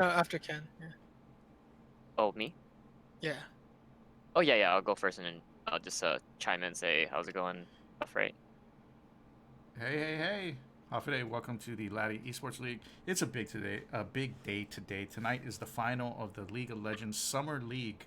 After Ken. Yeah. Oh, me? Yeah. Oh, yeah, I'll go first and then I'll just chime in and say, how's it going? Tough, right? Hey. Hafide, welcome to the Laddie Esports League. It's a big day today. Tonight is the final of the League of Legends Summer League.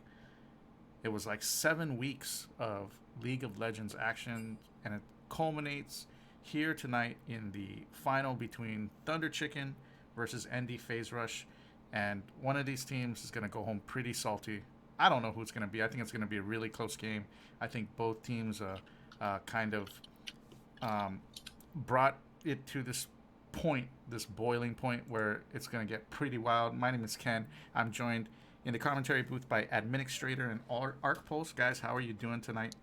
It was like 7 weeks of League of Legends action, and it culminates here tonight in the final between Thunder Chicken versus ND Phase Rush. And one of these teams is going to go home pretty salty. I don't know who it's going to be. I think it's going to be a really close game. I think both teams kind of um, brought it to this point, this boiling point where it's going to get pretty wild. My name is Ken. I'm joined in the commentary booth by Administrator and Arc Pulse. Guys, how are you doing tonight?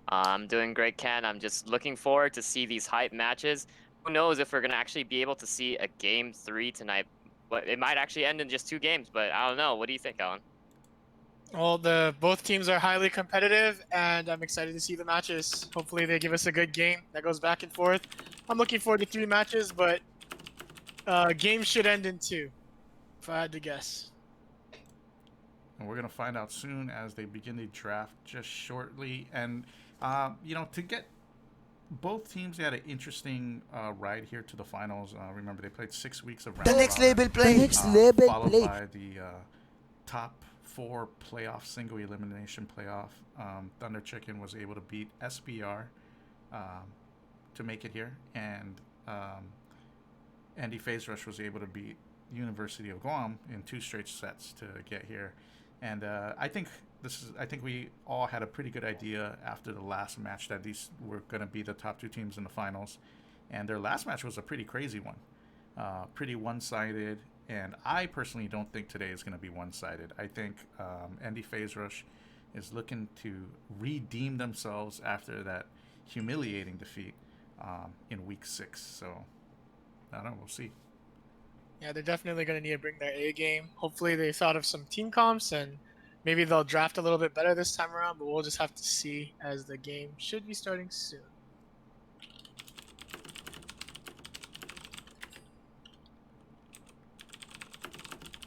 I'm doing great, Ken. I'm just looking forward to see these hype matches. Who knows if we're gonna actually be able to see a game three tonight? But it might actually end in just 2 games, but I don't know. What do you think, Alan? Well, the both teams are highly competitive, and I'm excited to see the matches. Hopefully, they give us a good game that goes back and forth. I'm looking forward to 3 matches, but games should end in 2, if I had to guess. And we're going to find out soon as they begin the draft just shortly. And, to get both teams, they had an interesting ride here to the finals. Remember, they played 6 weeks of round The next robin, label play. The next level followed play. by the top 4 playoff single elimination playoff. Thunder Chicken was able to beat SBR to make it here, and Andy Phase Rush was able to beat University of Guam in 2 straight sets to get here. And I think we all had a pretty good idea after the last match that these were going to be the top 2 teams in the finals. And their last match was a pretty crazy one, pretty one-sided. And I personally don't think today is going to be one-sided. I think Andy Phase Rush is looking to redeem themselves after that humiliating defeat in week 6. So I don't know. We'll see. Yeah, they're definitely going to need to bring their A game. Hopefully, they thought of some team comps, and maybe they'll draft a little bit better this time around, but we'll just have to see as the game should be starting soon.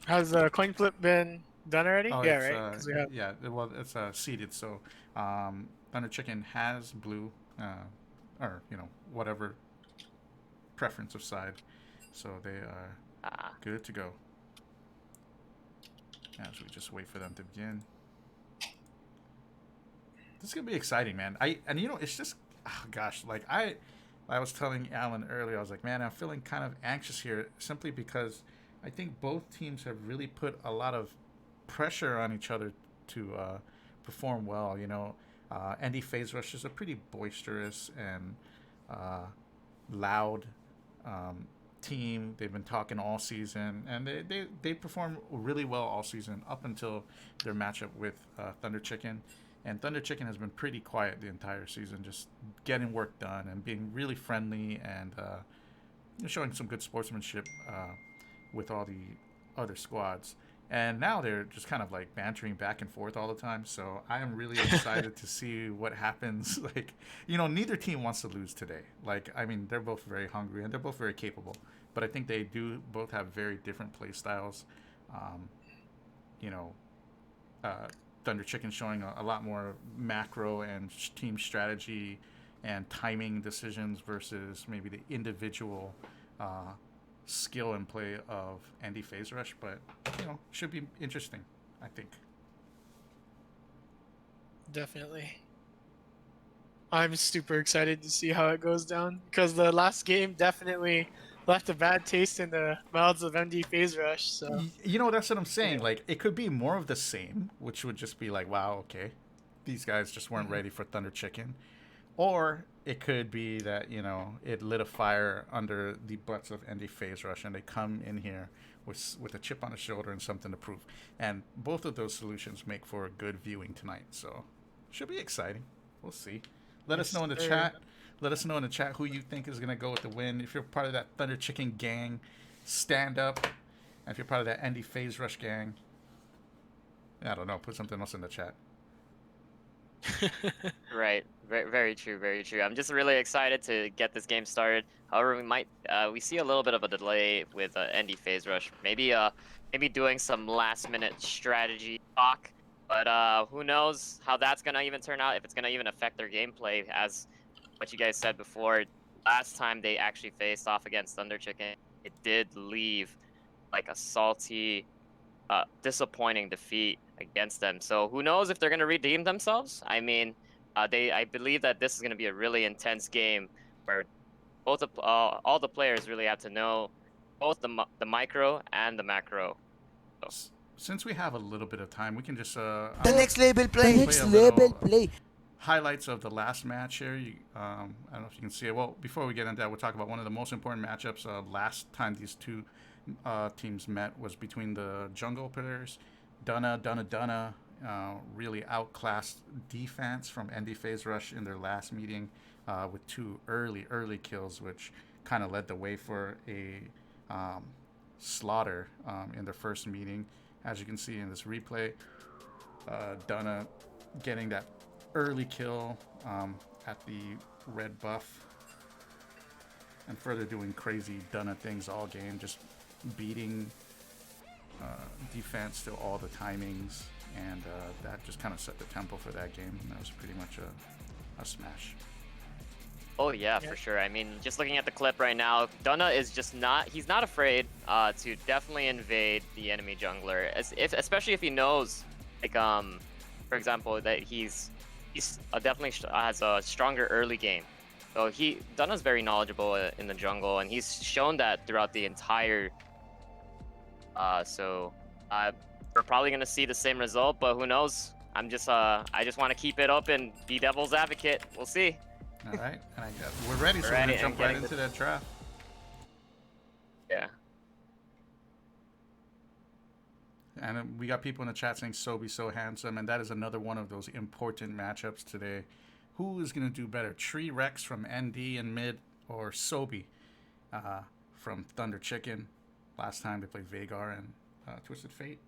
Has the coin flip been done already? Oh, Yeah, it's right? 'Cause we have... yeah. Well, it's seeded. So Thunder Chicken has blue, or whatever preference of side. So they are Ah, good to go. As we just wait for them to begin. This is gonna be exciting, man. It's just, oh gosh, like I was telling Alan earlier, I was like, man, I'm feeling kind of anxious here simply because I think both teams have really put a lot of pressure on each other to perform well. Andy Phase Rush is a pretty boisterous and uh, loud team. They've been talking all season, and they perform really well all season up until their matchup with Thunder Chicken. And Thunder Chicken has been pretty quiet the entire season, just getting work done and being really friendly and showing some good sportsmanship with all the other squads. And now they're just kind of like bantering back and forth all the time. So I am really excited to see what happens. Like, neither team wants to lose today. Like, I mean, they're both very hungry and they're both very capable. But I think they do both have very different play styles. Um, you know, Thunder Chicken showing a lot more macro and team strategy and timing decisions versus maybe the individual skill and play of Andy Phase Rush. But, should be interesting, I think. Definitely. I'm super excited to see how it goes down because the last game definitely left a bad taste in the mouths of MD Phase Rush. So That's what I'm saying. yeah. Like, it could be more of the same, which would just be like, wow, okay, these guys just weren't ready for Thunder Chicken. Or it could be that, it lit a fire under the butts of Andy Phase Rush and they come in here with a chip on the shoulder and something to prove. And both of those solutions make for a good viewing tonight. So, should be exciting. We'll see. Let us Yes, know in the sir. chat. Let us know in the chat who you think is going to go with the win. If you're part of that Thunder Chicken gang, stand up. And if you're part of that Andy Phase Rush gang, I don't know, put something else in the chat. Right. Very, very true. Very true. I'm just really excited to get this game started. However, we see a little bit of a delay with Endy Phase Rush. Maybe doing some last minute strategy talk. But who knows how that's gonna even turn out? If it's gonna even affect their gameplay, as what you guys said before. Last time they actually faced off against Thunder Chicken, it did leave like a salty, disappointing defeat against them. So who knows if they're gonna redeem themselves? I mean, I believe that this is gonna be a really intense game where all the players really have to know both the micro and the macro. So, Since we have a little bit of time, we can just The next label play. play Next a label little play. highlights of the last match here. I don't know if you can see it. Well, before we get into that, we'll talk about one of the most important matchups. Last time these two teams met was between the jungle players. Dunna really outclassed defense from ND Phase Rush in their last meeting with two early kills, which kind of led the way for a slaughter in their first meeting. As you can see in this replay, Dunna getting that early kill at the red buff, and further doing crazy Dunna things all game, just beating defense to all the timings, and that just kind of set the tempo for that game. And that was pretty much a smash. oh yeah, for sure. I mean, just looking at the clip right now, Dunna is just he's not afraid to definitely invade the enemy jungler, especially if he knows, like, for example, that he's definitely has a stronger early game. So Dunna's very knowledgeable in the jungle, and he's shown that throughout the entire. We're probably gonna see the same result, but who knows? I just want to keep it open, be devil's advocate. We'll see. All right, and we're ready, so we're gonna jump right into that draft. Yeah. And we got people in the chat saying Sobi so handsome, and that is another one of those important matchups today. Who is going to do better, Tree Rex from ND in mid, or Sobi from Thunder Chicken? Last time they played Vagar and Twisted Fate.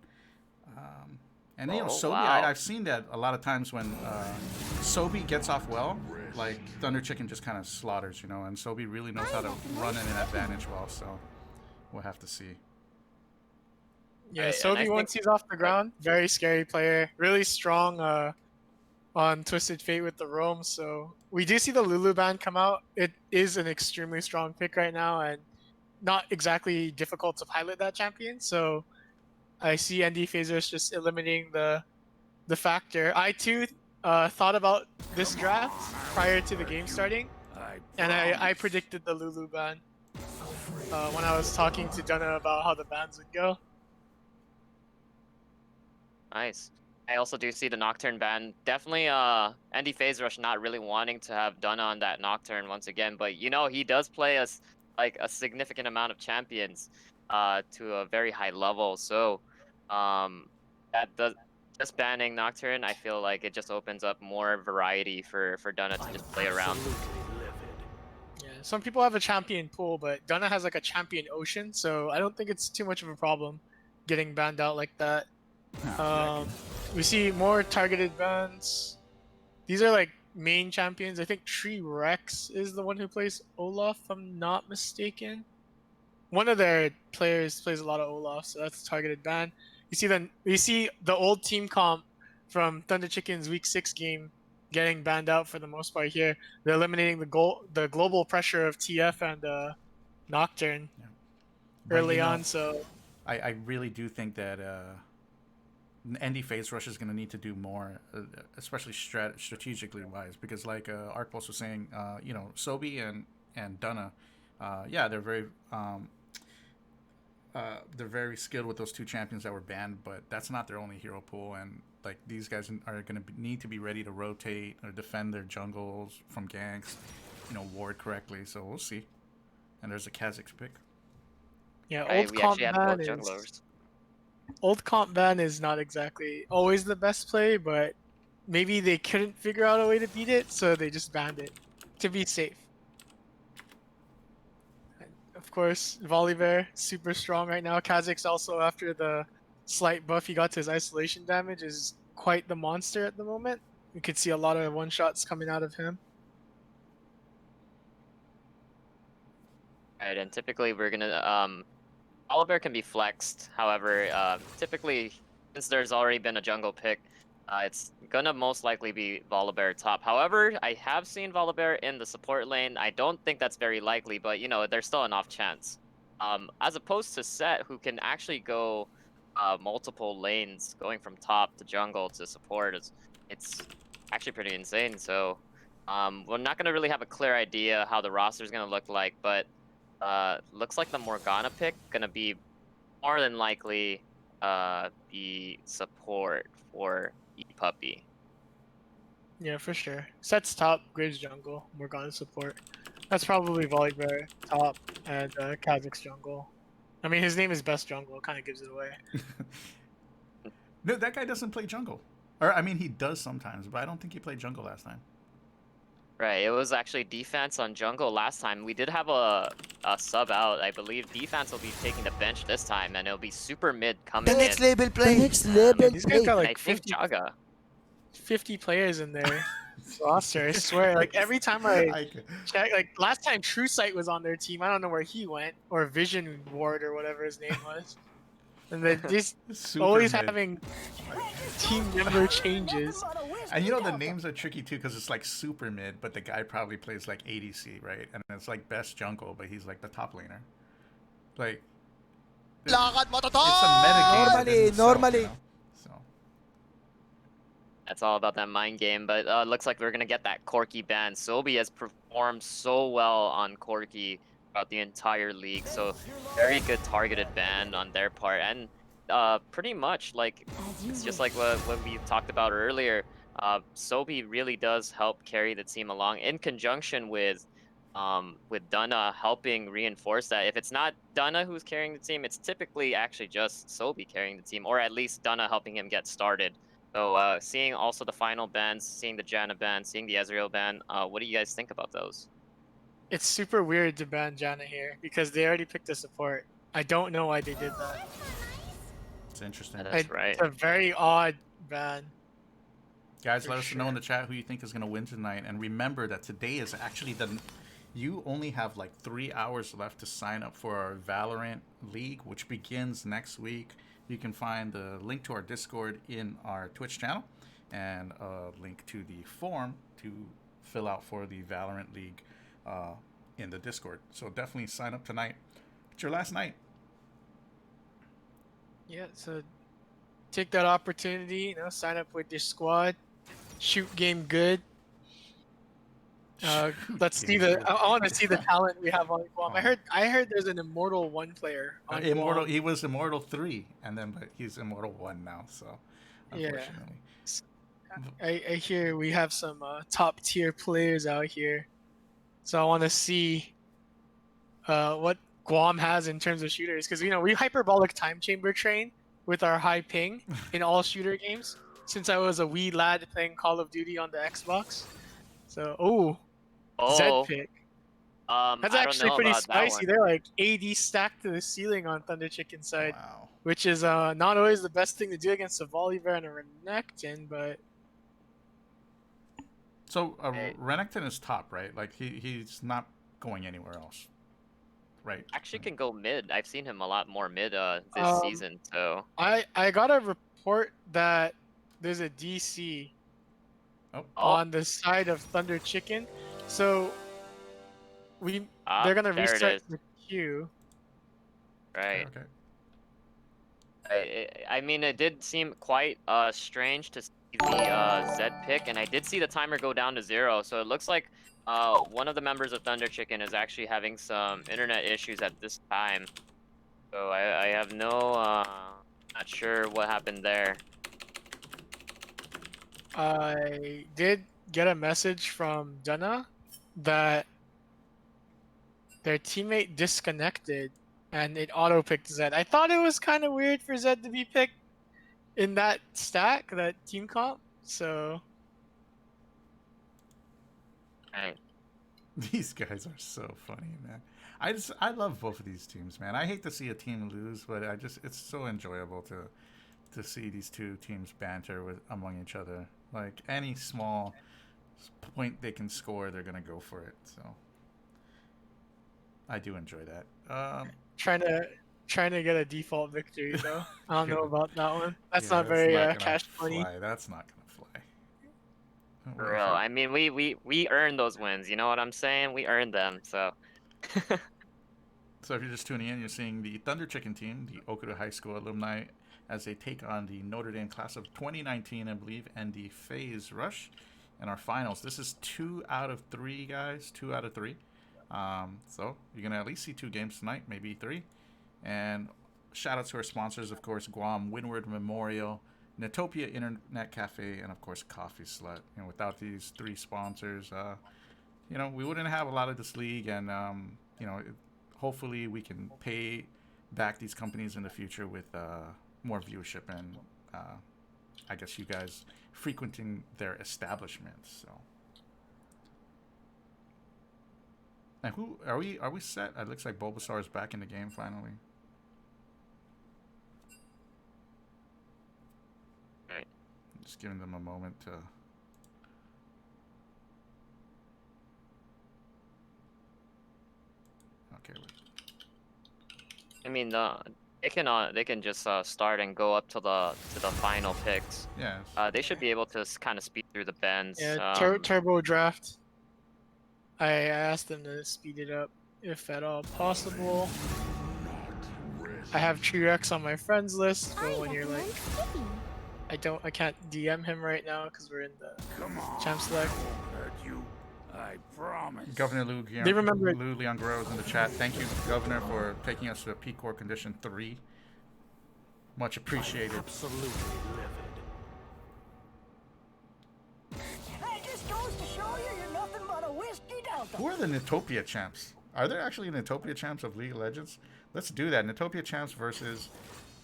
And you know, Sobi, wow. I've seen that a lot of times when Sobi gets off well, like Thunder Chicken just kind of slaughters, you know, and Sobi really knows how to run in an advantage well, so we'll have to see. Yeah, Right, Sobi, once he's off the ground, very scary player. Really strong on Twisted Fate with the roam. So we do see the Lulu ban come out. It is an extremely strong pick right now, and not exactly difficult to pilot that champion. So I see ND Phasers just eliminating the factor. I too thought about this draft prior to the game starting, and I predicted the Lulu ban when I was talking to Dunna about how the bans would go. Nice. I also do see the Nocturne ban. Definitely, Andy Phase Rush not really wanting to have Dunna on that Nocturne once again, but you know he does play us like a significant amount of champions, to a very high level. So, just banning Nocturne, I feel like it just opens up more variety for Dunna to just play around. Yeah, some people have a champion pool, but Dunna has like a champion ocean, so I don't think it's too much of a problem getting banned out like that. We see more targeted bans. These are like main champions. I think Tree Rex is the one who plays Olaf, if I'm not mistaken. One of their players plays a lot of Olaf, so that's a targeted ban. You see the old team comp from Thunder Chicken's Week 6 game getting banned out for the most part here. They're eliminating the global pressure of TF and Nocturne early on. So I really do think that ND Phase Rush is going to need to do more, especially strategically wise, because like Arcpulse was saying, you know, Sobi and Dunna, yeah, they're very skilled with those two champions that were banned, but that's not their only hero pool, and like these guys are going to need to be ready to rotate or defend their jungles from ganks, you know, ward correctly. So we'll see. And there's a Kha'Zix pick. yeah, old comp ban is not exactly always the best play, but maybe they couldn't figure out a way to beat it, so they just banned it to be safe. And of course, Volibear, super strong right now. Kha'Zix also, after the slight buff he got to his isolation damage, is quite the monster at the moment. We could see a lot of one shots coming out of him. Right, and typically we're gonna Oliver can be flexed. However, typically since there's already been a jungle pick, it's gonna most likely be Volibear top. However, I have seen Volibear in the support lane. I don't think that's very likely, but you know, there's still an off chance. As opposed to Set, who can actually go multiple lanes, going from top to jungle to support. It's actually pretty insane. So we're not gonna really have a clear idea how the roster is gonna look like, but looks like the Morgana pick gonna be more than likely be support for ePuppy. Yeah, for sure. Set's top, Graves jungle, Morgana support. That's probably Volibear top and Kha'Zix jungle. I mean, his name is Best Jungle. Kind of gives it away. No, that guy doesn't play jungle. Or, I mean, he does sometimes, but I don't think he played jungle last time. Right, it was actually defense on jungle last time. We did have a sub out. I believe defense will be taking the bench this time, and it'll be super mid coming in. Next level play. Next level These guys got And I like think 50, Jaga. 50 players in their roster. I swear, like every time I check, like last time True Sight was on their team, I don't know where he went, or Vision Ward or whatever his name was. And then just Super always mid. having team member changes. And you know the names are tricky too because it's like super mid, but the guy probably plays like ADC, right? And it's like best jungle, but he's like the top laner. Like Lakad mo to, it's a metagame. Normally, within itself, normally. you know? So That's all about that mind game, but looks like we're gonna get that Corki ban. Sobi has performed so well on Corki throughout the entire league, so very good targeted ban on their part, and pretty much like it's just like what we talked about earlier. Sobi really does help carry the team along in conjunction with Dunna helping reinforce that. If it's not Dunna who's carrying the team, it's typically actually just Sobi carrying the team, or at least Dunna helping him get started. So seeing also the final bans, seeing the Janna ban, seeing the Ezreal ban, what do you guys think about those? It's super weird to ban Janna here because they already picked a support. I don't know why they did that. it's interesting. That's right. It's a very odd ban. Guys, For let us know sure. in the chat who you think is gonna win tonight, and remember that today is actually the. You only have like 3 hours left to sign up for our Valorant League, which begins next week. You can find the link to our Discord in our Twitch channel and a link to the form to fill out for the Valorant League in the Discord. So definitely sign up tonight. It's your last night. Yeah, so take that opportunity, sign up with your squad, shoot game good. Let's see I want to see the talent we have on Guam. I heard there's an Immortal 1 player on Immortal. Guam. He was Immortal 3, and then but he's Immortal 1 now. So Yeah. unfortunately. I hear we have some top tier players out here, so I want to see what Guam has in terms of shooters, because we hyperbolic time chamber train with our high ping in all shooter games since I was a wee lad playing Call of Duty on the Xbox. So Zed pick. That's I don't actually know pretty about that spicy. one. They're like AD stacked to the ceiling on Thunder Chicken side, Wow. which is not always the best thing to do against a Volibear and a Renekton, but So Renekton is top, right? Like he's not going anywhere else, right? Actually can go mid. I've seen him a lot more mid this season, so I got a report that there's a DC Oh, on the side of Thunder Chicken, so they're gonna there it restart is. the queue. Right. okay. I mean, it did seem quite strange to see the Zed pick, and I did see the timer go down to 0. So it looks like one of the members of Thunder Chicken is actually having some internet issues at this time. So I have not sure what happened there. I did get a message from Dunna that their teammate disconnected and it auto picked Zed. I thought it was kind of weird for Zed to be picked in that stack, that team comp. So Right. These guys are so funny, man. I love both of these teams, man. I hate to see a team lose, but it's so enjoyable to see these two teams banter among each other. Like any small point they can score, they're gonna go for it. So I do enjoy that. Trying to get a default victory though. I don't know about that one. That's Yeah, not that's very not gonna cash money. fly. That's not gonna fly. For real. I mean, we earned those wins. You know what I'm saying? We earned them. So. So if you're just tuning in, you're seeing the Thunder Chicken team, the Okuda High School alumni, as they take on the Notre Dame class of 2019, I believe, and the FaZe Rush in our finals. This is 2 out of 3, guys. 2 out of 3. So you're going to at least see 2 games tonight, maybe 3. And shout out to our sponsors, of course, Guam Windward Memorial, Netopia Internet Cafe, and, of course, Coffee Slut. And without these 3 sponsors, we wouldn't have a lot of this league. And, hopefully we can pay back these companies in the future with more viewership and I guess you guys frequenting their establishments. So, and who are we set? It looks like Bulbasaur is back in the game finally. Right. Just giving them a moment to. Okay. I mean, they can just start and go up to the final picks. Yes. They should be able to kind of speed through the bends. Yeah, turbo draft. I asked them to speed it up if at all possible. I have T-Rex on my friends list, but when you're like, I can't DM him right now because we're in the champ select. I promise. Governor They remember Lou Leon Guerrero is in the chat. Thank you, Governor, for taking us to a Peak Core Condition 3. Much appreciated. Absolutely livid. That just goes to show you're nothing but a whiskey delta. Who are the Netopia champs? Are there actually Netopia champs of League of Legends? Let's do that. Netopia champs versus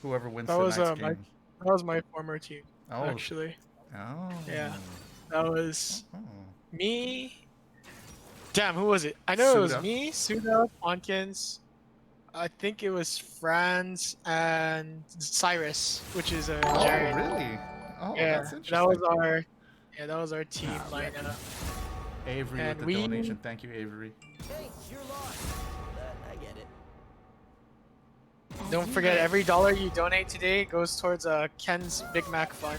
whoever wins tonight's game. That was my former team, Oh. actually. Oh. Yeah. That was Oh. me. Damn, who was it? I know it was Suda. me, Suda, Ponkins. I think it was Franz and Cyrus, which is a Oh, giant. really? Oh, Yeah, that's interesting. that was our team lineup. Avery and with the we- donation. Thank you, Avery. Hey, you're lost. I get it. Don't forget, every dollar you donate today goes towards Ken's Big Mac fund.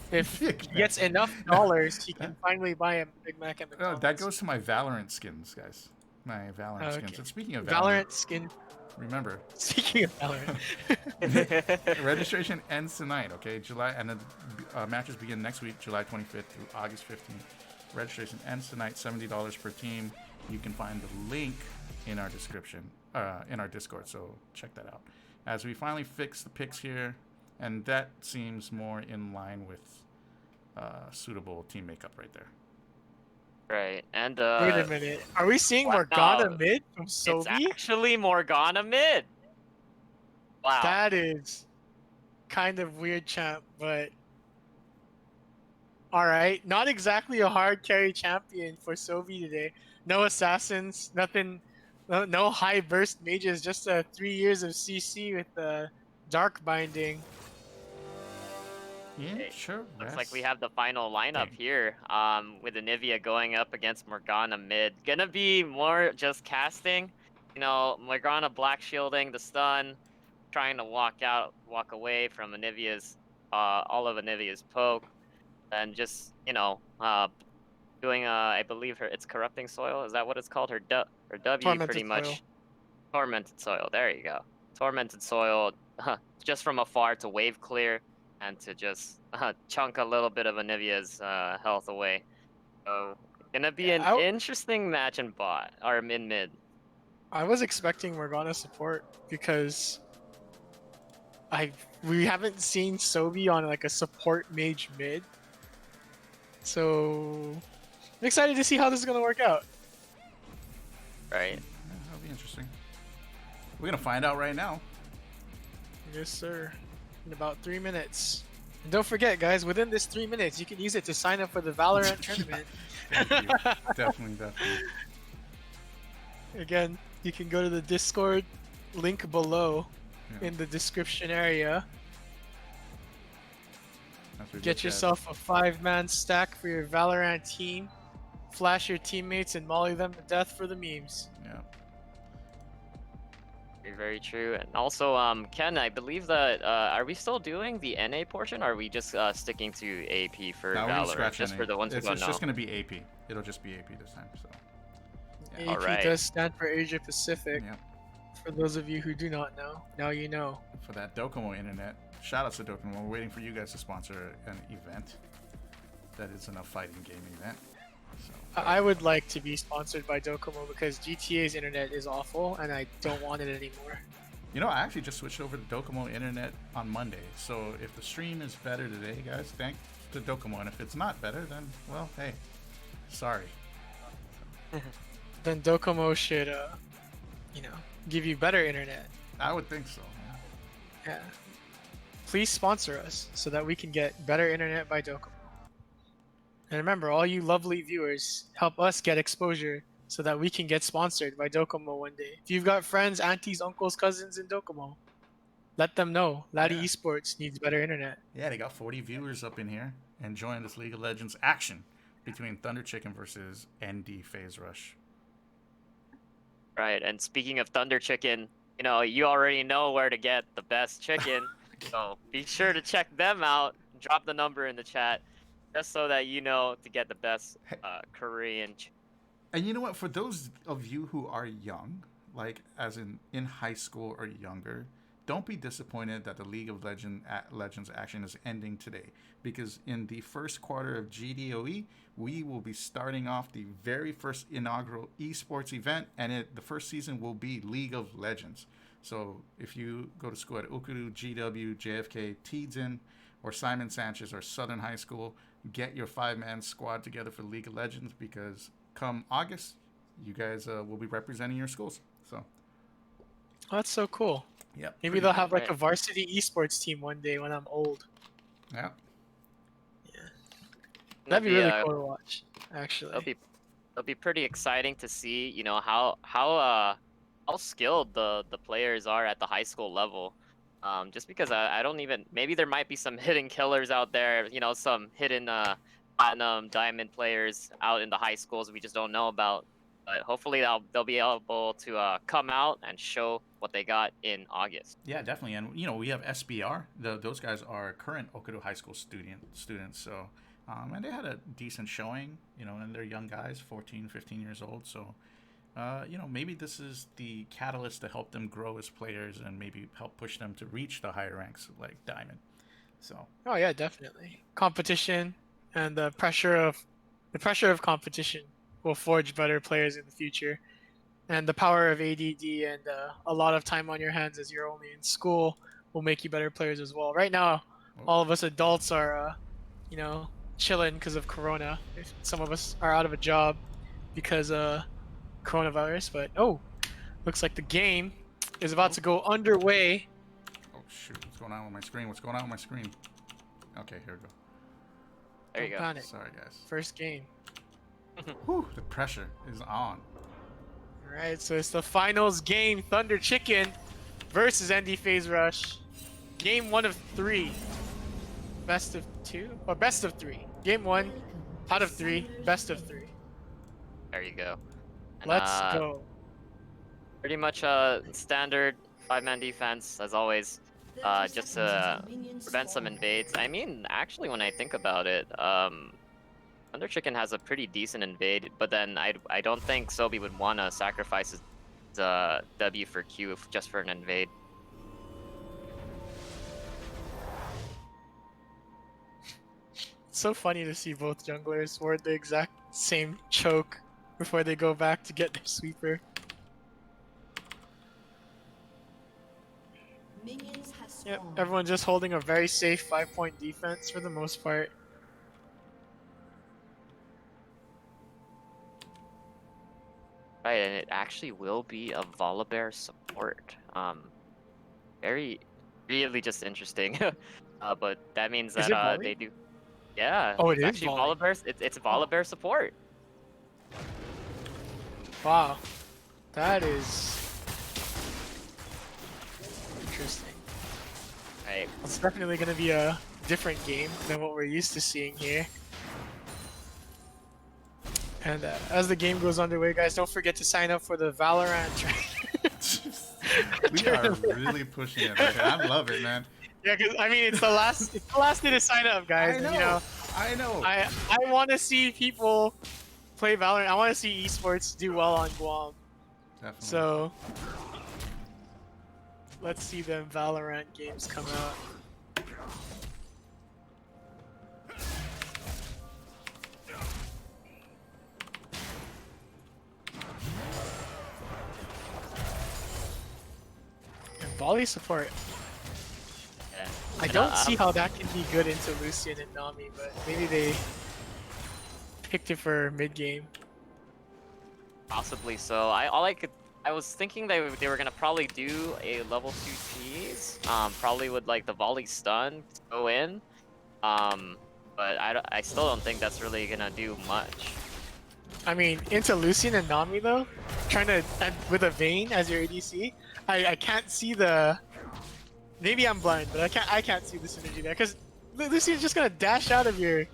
If he gets enough dollars, he can finally buy a Big Mac at Oh, McDonald's. that goes to my Valorant skins, guys. My Valorant skins. Okay. And speaking of Valorant skin. remember, Speaking of Valorant. registration ends tonight, okay? And the matches begin next week, July 25th through August 15th. Registration ends tonight, $70 per team. You can find the link in our description, in our Discord, so check that out. As we finally fix the picks here, and that seems more in line with suitable team makeup right there. Right, and Wait a minute. Are we seeing wow. Morgana mid from it's Sobi? actually Morgana mid. Wow. That is kind of weird, champ, but alright. Not exactly a hard carry champion for Sobi today. No assassins, nothing, no high burst mages, just 3 years of CC with the dark binding. Yeah, Okay. sure. Looks like we have the final lineup here, with Anivia going up against Morgana mid. Gonna be more just casting, Morgana black shielding the stun, trying to walk away from Anivia's, all of Anivia's poke, and just, doing, I believe it's Corrupting Soil, is that what it's called? Her W Tormented pretty much. Soil. Tormented Soil, there you go. Tormented Soil, just from afar to wave clear, and to just chunk a little bit of Anivia's health away. So, gonna be an interesting match in bot, or in mid. I was expecting Morgana support because we haven't seen Sobi on like a support mage mid. So I'm excited to see how this is gonna work out. Right. Yeah, that'll be interesting. We're gonna find out right now. Yes, sir. In about 3 minutes. And don't forget, guys, within this 3 minutes, you can use it to sign up for the Valorant tournament. Thank you. Definitely. Again, you can go to the Discord link below Yeah. in the description area. As we Get look yourself a 5-man stack for your Valorant team. Flash your teammates and molly them to death for the memes. At, yeah. Very true. And also, Ken, I believe that are we still doing the NA portion? Or are we just sticking to AP for No, we're gonna Valorant? scratch Just NA. for the ones who It's don't know. just gonna be AP. It'll just be AP this time. So. Yeah. AP Alright. does stand for Asia Pacific. Yeah. For those of you who do not know, now you know. For that Docomo internet. Shout out to Docomo. We're waiting for you guys to sponsor an event. That is a fighting game event. So. I would like to be sponsored by Docomo because GTA's internet is awful and I don't want it anymore. You know, I actually just switched over to Docomo internet on Monday. So if the stream is better today, guys, thanks to Docomo. And if it's not better, then, well, hey, sorry. Then Docomo should, give you better internet. I would think so. Yeah. Please sponsor us so that we can get better internet by Docomo. And remember, all you lovely viewers, help us get exposure so that we can get sponsored by Docomo one day. If you've got friends, aunties, uncles, cousins in Docomo, let them know Laddie Yeah. Esports needs better internet. Yeah, they got 40 viewers up in here enjoying this League of Legends action between Thunder Chicken versus ND Phase Rush. Right. And speaking of Thunder Chicken, you already know where to get the best chicken. So be sure to check them out. Drop the number in the chat just so that you know to get the best Korean chicken. And you know what? For those of you who are young, like as in high school or younger, don't be disappointed that the League of Legends action is ending today. Because in the first quarter of GDOE, we will be starting off the very first inaugural esports event, and the first season will be League of Legends. So if you go to school at Okuru, GW, JFK, Teedson, or Simon Sanchez, or Southern High School, get your 5-man squad together for League of Legends, because come August, you guys will be representing your schools. So Oh, that's so cool. yeah, Maybe they'll have like a varsity esports team one day when I'm old. yeah. That'd be really cool to watch, actually. It'll be pretty exciting to see, how skilled the players are at the high school level. Just because I don't even, maybe there might be some hidden killers out there, some hidden platinum diamond players out in the high schools we just don't know about. But hopefully they'll be able to come out and show what they got in August. Yeah, definitely. And we have SBR. Those guys are current Okado High School students. So and they had a decent showing, and they're young guys, 14, 15 years old. So maybe this is the catalyst to help them grow as players and maybe help push them to reach the higher ranks like Diamond. So Oh yeah, definitely. Competition and the pressure of competition will forge better players in the future. And the power of ADD and a lot of time on your hands as you're only in school will make you better players as well. Right now, all of us adults are, chilling because of Corona. Some of us are out of a job because coronavirus. But looks like the game is about to go underway. oh shoot, what's going on with my screen? What's going on with my screen? Okay, here we go. There you Don't go. panic. Sorry, guys. First game. Whew, the pressure is on. All right, so it's the finals game. Thunder Chicken versus ND Phase Rush. Game 1 of 3. Best of 2 or best of 3. Game 1 out of 3. Best of 3. There you go. And, Let's go. Pretty much standard 5-man defense as always. Just to prevent some invades. I mean, actually, when I think about it, Thunder Chicken has a pretty decent invade, but then I don't think Sobi would want to sacrifice his W for Q just for an invade. It's so funny to see both junglers ward the exact same choke before they go back to get their sweeper. Yep, everyone just holding a very safe 5-point defense for the most part. Right, and it actually will be a Volibear support. Really just interesting. But that means Is that it they do. Yeah. Oh, it it's is actually volley. Volibear. It's Volibear support. Wow, that is interesting. Right. It's definitely going to be a different game than what we're used to seeing here. And as the game goes underway, guys, don't forget to sign up for the Valorant We are really pushing it. Right here. I love it, man. Yeah, because I mean, it's the last day to sign up, guys. I know. And, you know, I know. I want to see people play Valorant. I want to see esports do well on Guam. Definitely. So let's see them Valorant games come out. And volley support. Yeah. I And, don't see how that can be good into Lucian and Nami, but maybe they picked it for mid game. Possibly so. I was thinking they were gonna probably do a level 2 cheese, probably with like the volley stun to go in, but I still don't think that's really gonna do much. I mean, into Lucian and Nami though, trying to and with a Vayne as your ADC, I can't see the. Maybe I'm blind, but I can't see the synergy there because Lucian's just gonna dash out of your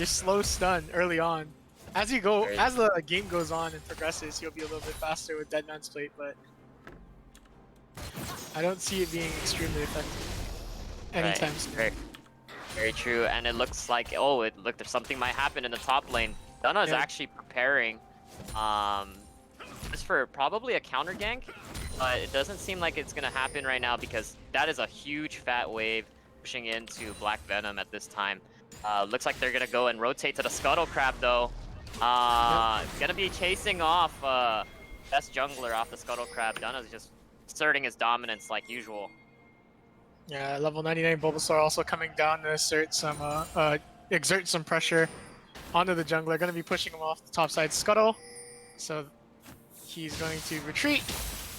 slow stun early on. As you go, Right. as the game goes on and progresses, you'll be a little bit faster with Dead Man's Plate, but I don't see it being extremely effective anytime Right. soon. Very true. And it looks like it looked if something might happen in the top lane. Dunna's Yeah. actually preparing, just for probably a counter gank, but it doesn't seem like it's gonna happen right now because that is a huge fat wave pushing into Black Venom at this time. Looks like they're gonna go and rotate to the Scuttle Crab though. Gonna be chasing off best jungler off the Scuttle Crab. Dunna's just asserting his dominance like usual. Yeah, level 99 Bulbasaur also coming down to exert some pressure onto the jungler. Going to be pushing him off the top side Scuttle. So he's going to retreat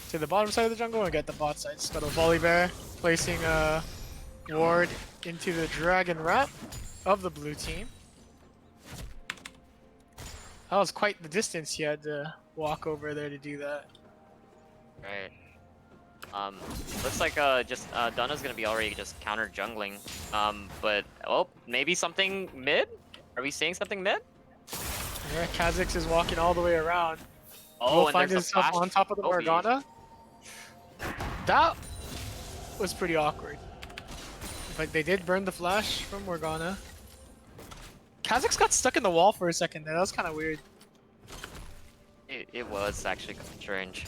to the bottom side of the jungle and get the bot side Scuttle. Volibear placing a ward into the Dragon Rat of the blue team. That was quite the distance he had to walk over there to do that. Right. Looks like Dunna's gonna be already just counter jungling. But maybe something mid? Are we seeing something mid? Yeah, Kha'Zix is walking all the way around. Oh, Will and find there's a himself flash on top of the Kobe. Morgana. That was pretty awkward. But they did burn the flash from Morgana. Kha'Zix got stuck in the wall for a second there. That was kind of weird. It was actually kind of strange.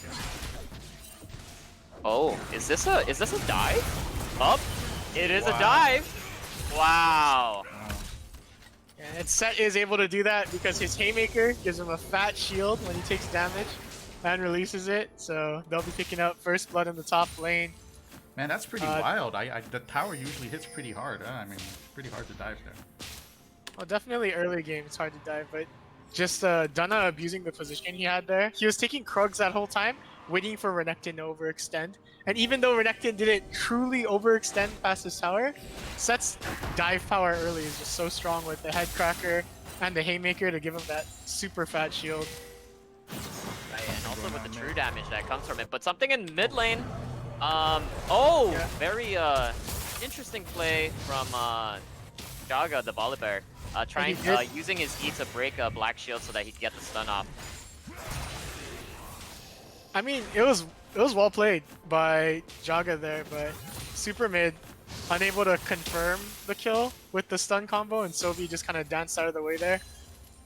Oh, is this a dive? Up? It is Wow. a dive. Wow. And Set is able to do that because his Haymaker gives him a fat shield when he takes damage and releases it. So they'll be picking up first blood in the top lane. Man, that's pretty wild. The tower usually hits pretty hard. I mean, it's pretty hard to dive there. Well, definitely early game, it's hard to dive, but just Dunna abusing the position he had there. He was taking Krugs that whole time, waiting for Renekton to overextend. And even though Renekton didn't truly overextend past his tower, Set's dive power early is just so strong with the Headcracker and the Haymaker to give him that super fat shield. Right, and also with the true damage that comes from it. But something in mid lane. Yeah. Very interesting play from Jaga, the Volibear. Trying using his E to break a black shield so that he can get the stun off. I mean, it was well played by Jaga there, but super mid, unable to confirm the kill with the stun combo, and Sobi just kind of danced out of the way there.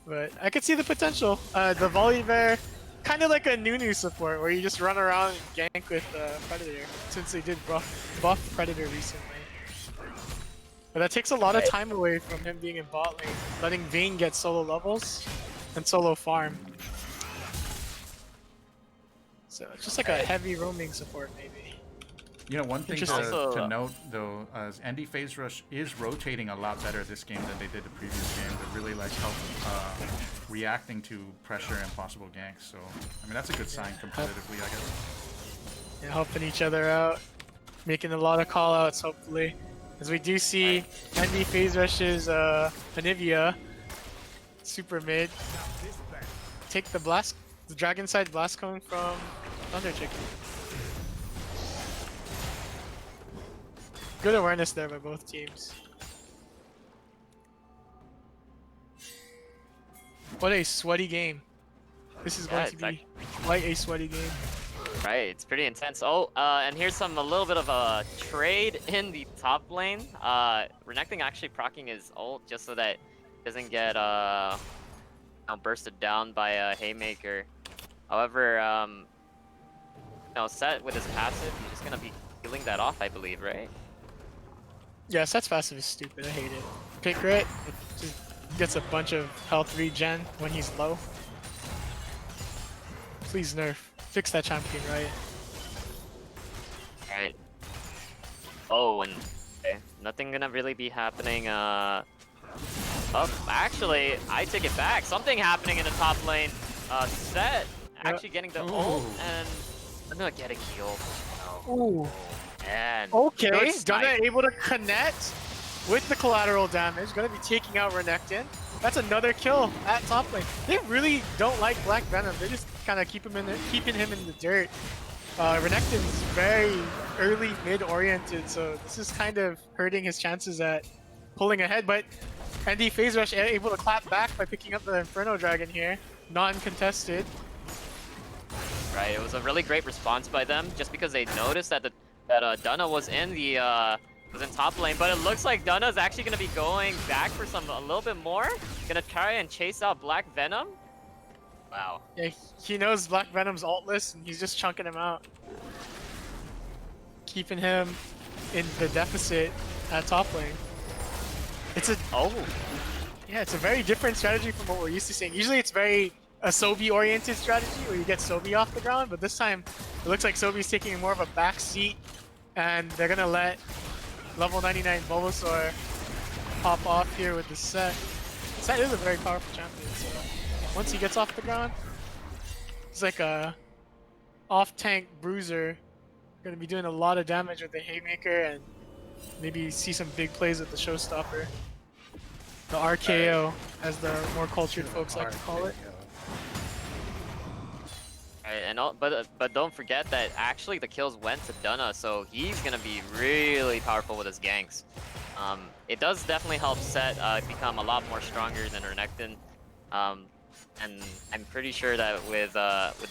But I could see the potential. The Volibear, kind of like a Nunu support, where you just run around and gank with Predator, since they did buff Predator recently. But that takes a lot of time away from him being in bot lane, letting Vayne get solo levels and solo farm. So it's just like a heavy roaming support, maybe. You know, one thing Interesting. to note, though, is Andy Phase Rush is rotating a lot better this game than they did the previous game. That really like help reacting to pressure and possible ganks. So, I mean, that's a good sign competitively, I guess. Yeah, helping each other out, making a lot of call-outs, hopefully. As we do see Andy Phase Rush's Anivia, super mid, take the Dragon Side Blast Cone from Thunder Chicken. Good awareness there by both teams. What a sweaty game. This is going to be quite a sweaty game. Right, it's pretty intense. Oh, and here's a little bit of a trade in the top lane. Renekton actually proccing his ult just so that it doesn't get bursted down by a Haymaker. However, Set with his passive, he's just gonna be healing that off, I believe, right? Yeah, Set's passive is stupid. I hate it. Pick Grit, it just gets a bunch of health regen when he's low. Please nerf. Fix that champion, right? Alright. Oh, and okay, nothing gonna really be happening. Oh, actually, I take it back. Something happening in the top lane. Set actually getting the ult, and I'm not getting healed. Ooh. Man. Okay, Good Dunna snipe. able to connect with the collateral damage. Gonna be taking out Renekton. That's another kill at top lane. They really don't like Black Venom. They're just kind of keeping him in the dirt. Renekton's very early mid oriented, so this is kind of hurting his chances at pulling ahead. But ND Phase Rush able to clap back by picking up the Inferno Dragon here, non-contested. Right, it was a really great response by them, just because they noticed that Dunna was in top lane, but it looks like Dunna's actually gonna be going back for a little bit more. Gonna try and chase out Black Venom. Wow. Yeah, he knows Black Venom's ultless, and he's just chunking him out, keeping him in the deficit at top lane. It's a it's a very different strategy from what we're used to seeing. Usually, it's very a Sobi-oriented strategy where you get Sobi off the ground, but this time it looks like Sobi's taking more of a back seat, and they're gonna let level 99 Bulbasaur pop off here with the Set. Set is a very powerful champion, so once he gets off the ground, he's like a off-tank bruiser. Gonna be doing a lot of damage with the Haymaker, and maybe see some big plays with the Showstopper. The RKO, as the more cultured folks like to call it. Right, and but don't forget that actually the kills went to Dunna, so he's gonna be really powerful with his ganks. It does definitely help Set become a lot more stronger than Renekton, and I'm pretty sure that with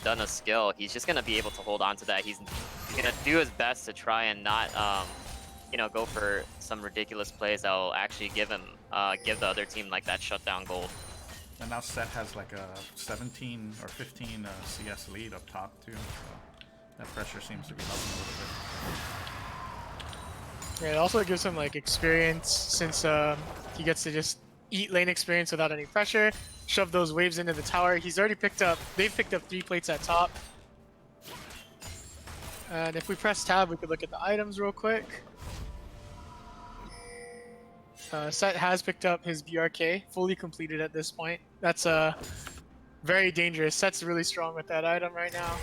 Dunna's skill, he's just gonna be able to hold on to that. He's gonna do his best to try and not go for some ridiculous plays that will actually give the other team like that shutdown gold. And now Set has like a 17 or 15 CS lead up top too, so that pressure seems to be helping a little bit. Yeah, it also gives him like experience, since he gets to just eat lane experience without any pressure, shove those waves into the tower. He's already they've picked up 3 plates at top. And if we press tab, we could look at the items real quick. Set has picked up his BRK, fully completed at this point. That's very dangerous. Set's really strong with that item right now.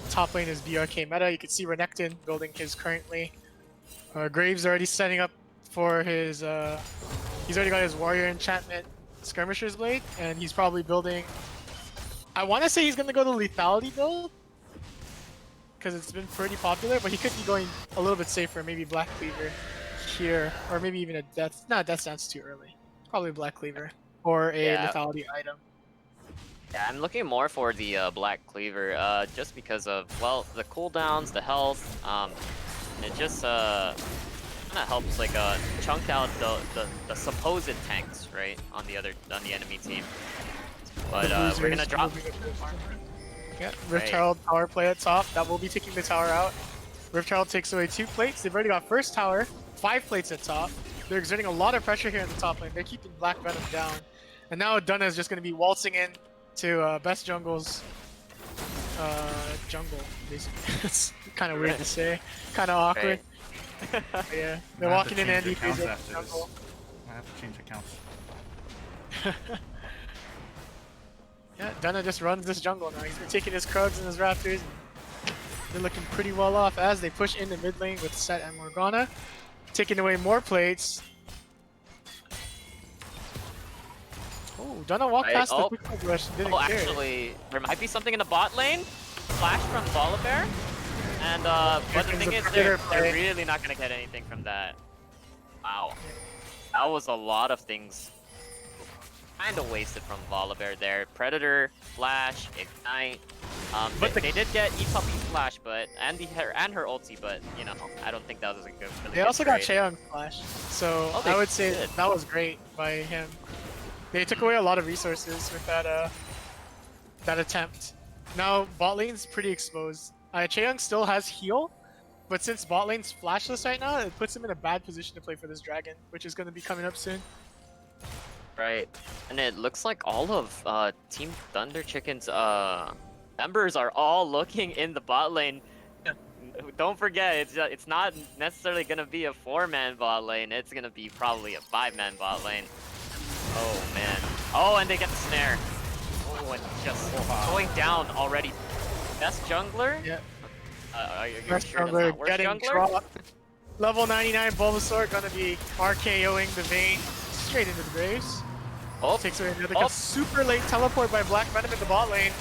Top lane is BRK meta. You can see Renekton building his currently. Graves already setting up for his... he's already got his Warrior Enchantment Skirmisher's Blade, and he's probably building... I want to say he's going to go the Lethality build, because it's been pretty popular, but he could be going a little bit safer, maybe Black Cleaver here, or maybe even a Death... No, Death Dance too early. Probably Black Cleaver, or a Lethality item. Yeah, I'm looking more for the Black Cleaver, just because of, well, the cooldowns, the health, it just kind of helps like chunk out the supposed tanks, right, on the enemy team. But we're gonna drop. Yeah, Rift Herald power play at top. That will be taking the tower out. Rift Herald takes away 2 plates. They've already got first tower, 5 plates at top. They're exerting a lot of pressure here in the top lane. They're keeping Black Venom down. And now Dunna is just going to be waltzing in to best jungle's jungle, basically. It's kind of weird to say. Kind of awkward. Yeah, they're walking in Andy Phase jungle. I have to change accounts. Yeah, Dunna just runs this jungle now. He's been taking his Krugs and his Raptors. They're looking pretty well off as they push into mid lane with Set and Morgana. Taking away more plates. Oh, Dunna walked past the quick rush and didn't care. Actually, there might be something in the bot lane. Flash from Volibear. And but the thing is, they're really not going to get anything from that. Wow. That was a lot of things kind of wasted from Volibear there. Predator, Flash, Ignite. But They did get E-Puppy Flash, but and her ulti, but you know, I don't think that was a good. Really They good also got trade. Cheong Flash, so Oh, they I would say did. that was great by him. They took away a lot of resources with that attempt. Now bot lane's pretty exposed. Cheong still has heal, but since bot lane's flashless right now, it puts him in a bad position to play for this dragon, which is going to be coming up soon. Right, and it looks like all of Team Thunder Chicken's members are all looking in the bot lane. Don't forget, it's not necessarily gonna be a 4-man bot lane. It's gonna be probably a 5-man bot lane. Oh man. Oh, and they get the snare. Oh, and just going down already. Best jungler? Yeah. Are you Best sure that's jungler not worst getting jungler? dropped. Level 99 Bulbasaur gonna be RKOing the Vayne straight into the graves. Oh, Takes away another Oh. super late teleport by Black Venom in the bot lane.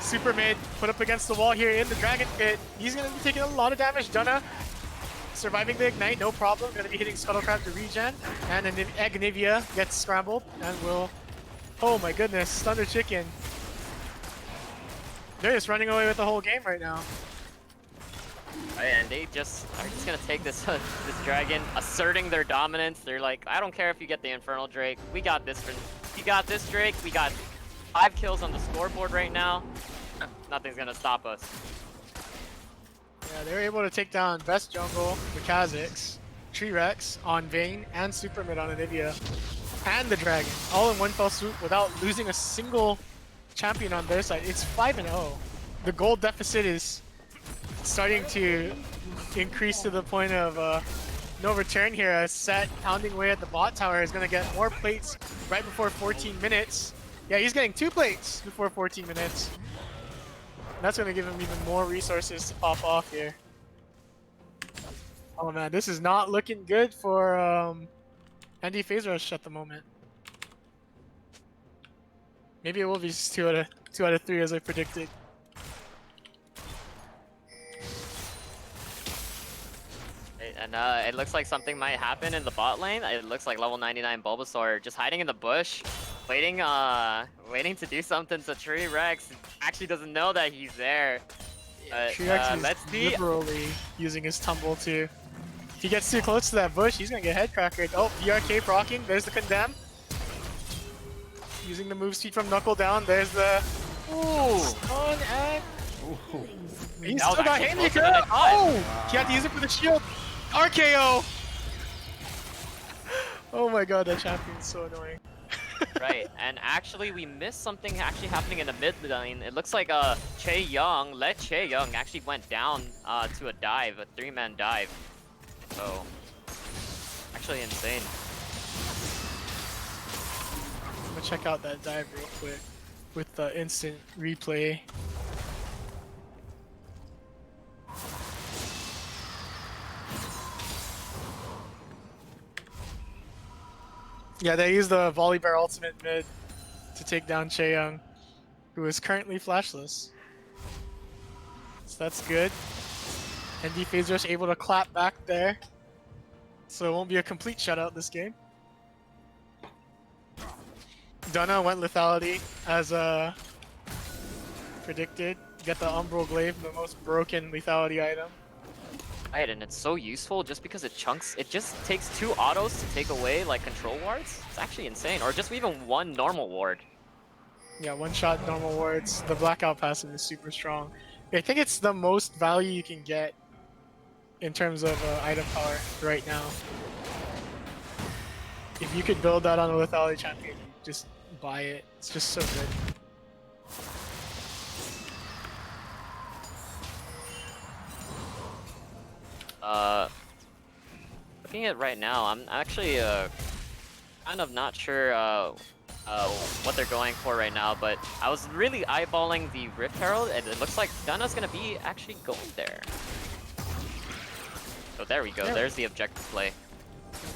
Super mid, put up against the wall here in the Dragon Pit. He's gonna be taking a lot of damage. Dunna surviving the Ignite, no problem. Gonna be hitting Scuttlecrab to regen. And then Agnivia gets scrambled and will... Oh my goodness, Thunder Chicken. They're just running away with the whole game right now. and they just are just gonna take this this dragon, asserting their dominance. They're like, I don't care if you get the Infernal Drake. We got this. We got this Drake. We got 5 kills on the scoreboard right now. Nothing's gonna stop us. Yeah, they were able to take down Best Jungle, the Kha'Zix, T-Rex on Vayne, and Super Mid on Anivia, and the Dragon, all in one fell swoop without losing a single champion on their side. It's 5-0. The gold deficit is starting to increase to the point of no return here. As Set pounding away at the bot tower is going to get more plates right before 14 minutes. Yeah, he's getting 2 plates before 14 minutes. That's going to give him even more resources to pop off here. Oh man, this is not looking good for Andy Phase Rush at the moment. Maybe it will be just 2 out of 3 as I predicted. And it looks like something might happen in the bot lane. It looks like level 99 Bulbasaur just hiding in the bush, waiting to do something to T-Rex. Actually doesn't know that he's there. T-Rex Let's is see. liberally using his tumble too. If he gets too close to that bush, he's gonna get head crackered. Oh, VRK procking. There's the condemn. Using the move speed from Knuckle down. There's the stun and he That was still got actually Haymaker. closer than I thought. Oh, he had to use it for the shield. RKO. Oh my god, that champion's so annoying. Right, and actually we missed something actually happening in the mid lane. It looks like Che Young actually went down to a dive, a 3-man dive. So actually insane. I'm gonna check out that dive real quick with the instant replay. Yeah, they used the Volibear ultimate mid to take down Cheyoung, who is currently flashless. So that's good. And Phase Rush able to clap back there. So it won't be a complete shutout this game. Dunna went lethality as predicted. Get the Umbral Glaive, the most broken lethality item. Right, and it's so useful just because it chunks. It just takes 2 autos to take away like control wards. It's actually insane, or just even 1 normal ward. Yeah, one-shot normal wards. The Blackout passive is super strong. I think it's the most value you can get in terms of item power right now. If you could build that on a lethality champion, just buy it. It's just so good. Looking at right now, I'm actually kind of not sure what they're going for right now, but I was really eyeballing the Rift Herald, and it looks like Dunna's gonna be actually going there. So there we go, Yeah. there's the objective play.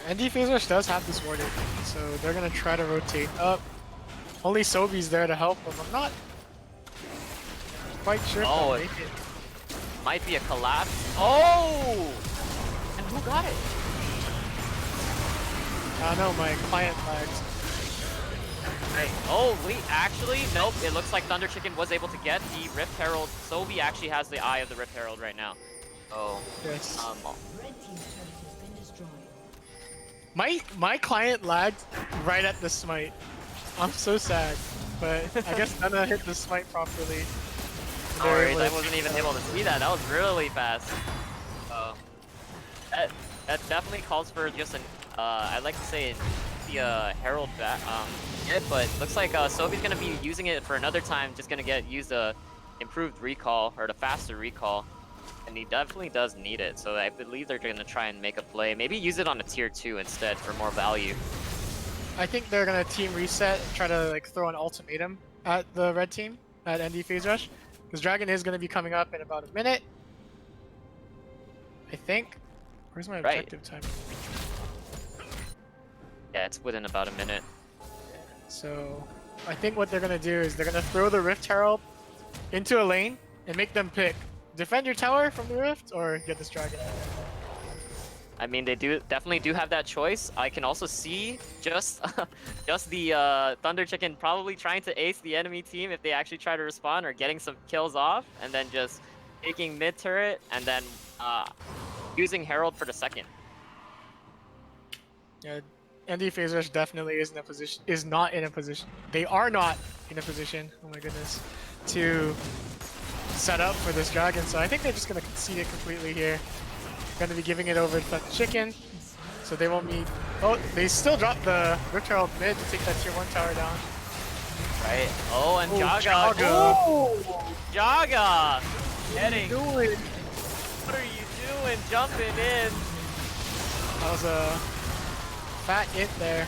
And Phase Rush does have this warded, so they're gonna try to rotate up. Only Sobi's there to help them. I'm not quite sure if Oh, they'll make it. Might be a collapse. Oh! And who got it? I don't know, my client lags. Right. Oh, wait, actually, nope. It looks like Thunder Chicken was able to get the Rift Herald. Sobi actually has the eye of the Rift Herald right now. Oh, Yes. Red team's turret has been destroyed. My client lagged right at the smite. I'm so sad, but I guess Nana hit the smite properly. no worries, I wasn't even able to see that. That was really fast. Oh, that definitely calls for just an, I'd like to say the Herald back, hit, but looks like Sophie's gonna be using it for another time. Just gonna use a improved recall or the faster recall, and he definitely does need it. So I believe they're gonna try and make a play. Maybe use it on a tier 2 instead for more value. I think they're gonna team reset and try to like throw an ultimatum at the red team at ND Phase Rush, because Dragon is gonna be coming up in about a minute. I think. Where's my Right. objective time? Yeah, it's within about a minute. So I think what they're gonna do is they're gonna throw the Rift Herald into a lane and make them pick defend your tower from the Rift or get this dragon. I mean, they definitely do have that choice. I can also see just just the Thunder Chicken probably trying to ace the enemy team if they actually try to respond, or getting some kills off, and then just taking mid turret and then using Herald for the second. Yeah, ND Phase Rush definitely is not in a position. They are not in a position. Oh my goodness, to set up for this dragon. So I think they're just gonna concede it completely here. Going to be giving it over to the chicken, so they won't need. Oh, they still drop the Rift Herald mid to take that tier 1 tower down. Right. Oh, and Oh, Jaga. Jaga. Oh, Jaga. Getting. Doing. What are you doing? Jumping in. That was a fat hit there.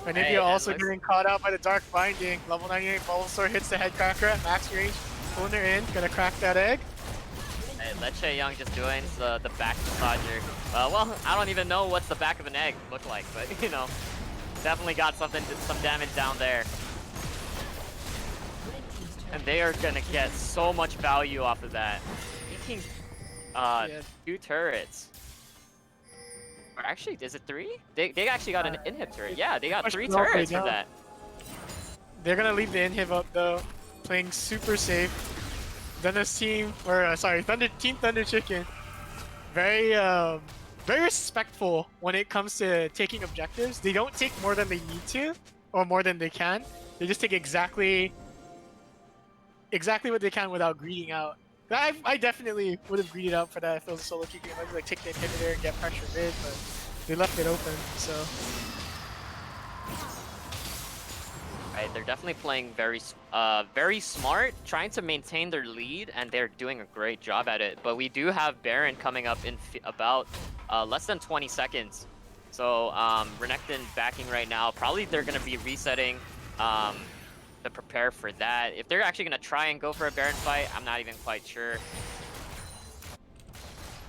And Hey, India and also looks- getting caught out by the Dark Binding. Level 98 Bulbasaur hits the head cracker at max range. Pulling her in, gonna crack that egg. Hey, Leche Young just doing the back massager. Well, I don't even know what's the back of an egg look like, but you know, definitely got some damage down there. And they are gonna get so much value off of that. Taking Yeah. 2 turrets. Or actually, is it 3? They actually got an inhib turret. Yeah, they got 3 Push all the way turrets for down. that. They're gonna leave the inhib up though, playing super safe. Dennis team, or sorry, Team Thunder Chicken, very respectful when it comes to taking objectives. They don't take more than they need to, or more than they can. They just take exactly what they can without greeding out. I definitely would have greeded out for that if it was a solo queue game. I'd like take the inhibitor and get pressure mid, but they left it open, so. Right, they're definitely playing very smart, trying to maintain their lead, and they're doing a great job at it. But we do have Baron coming up in about less than 20 seconds. So Renekton backing right now. Probably they're going to be resetting to prepare for that. If they're actually going to try and go for a Baron fight, I'm not even quite sure.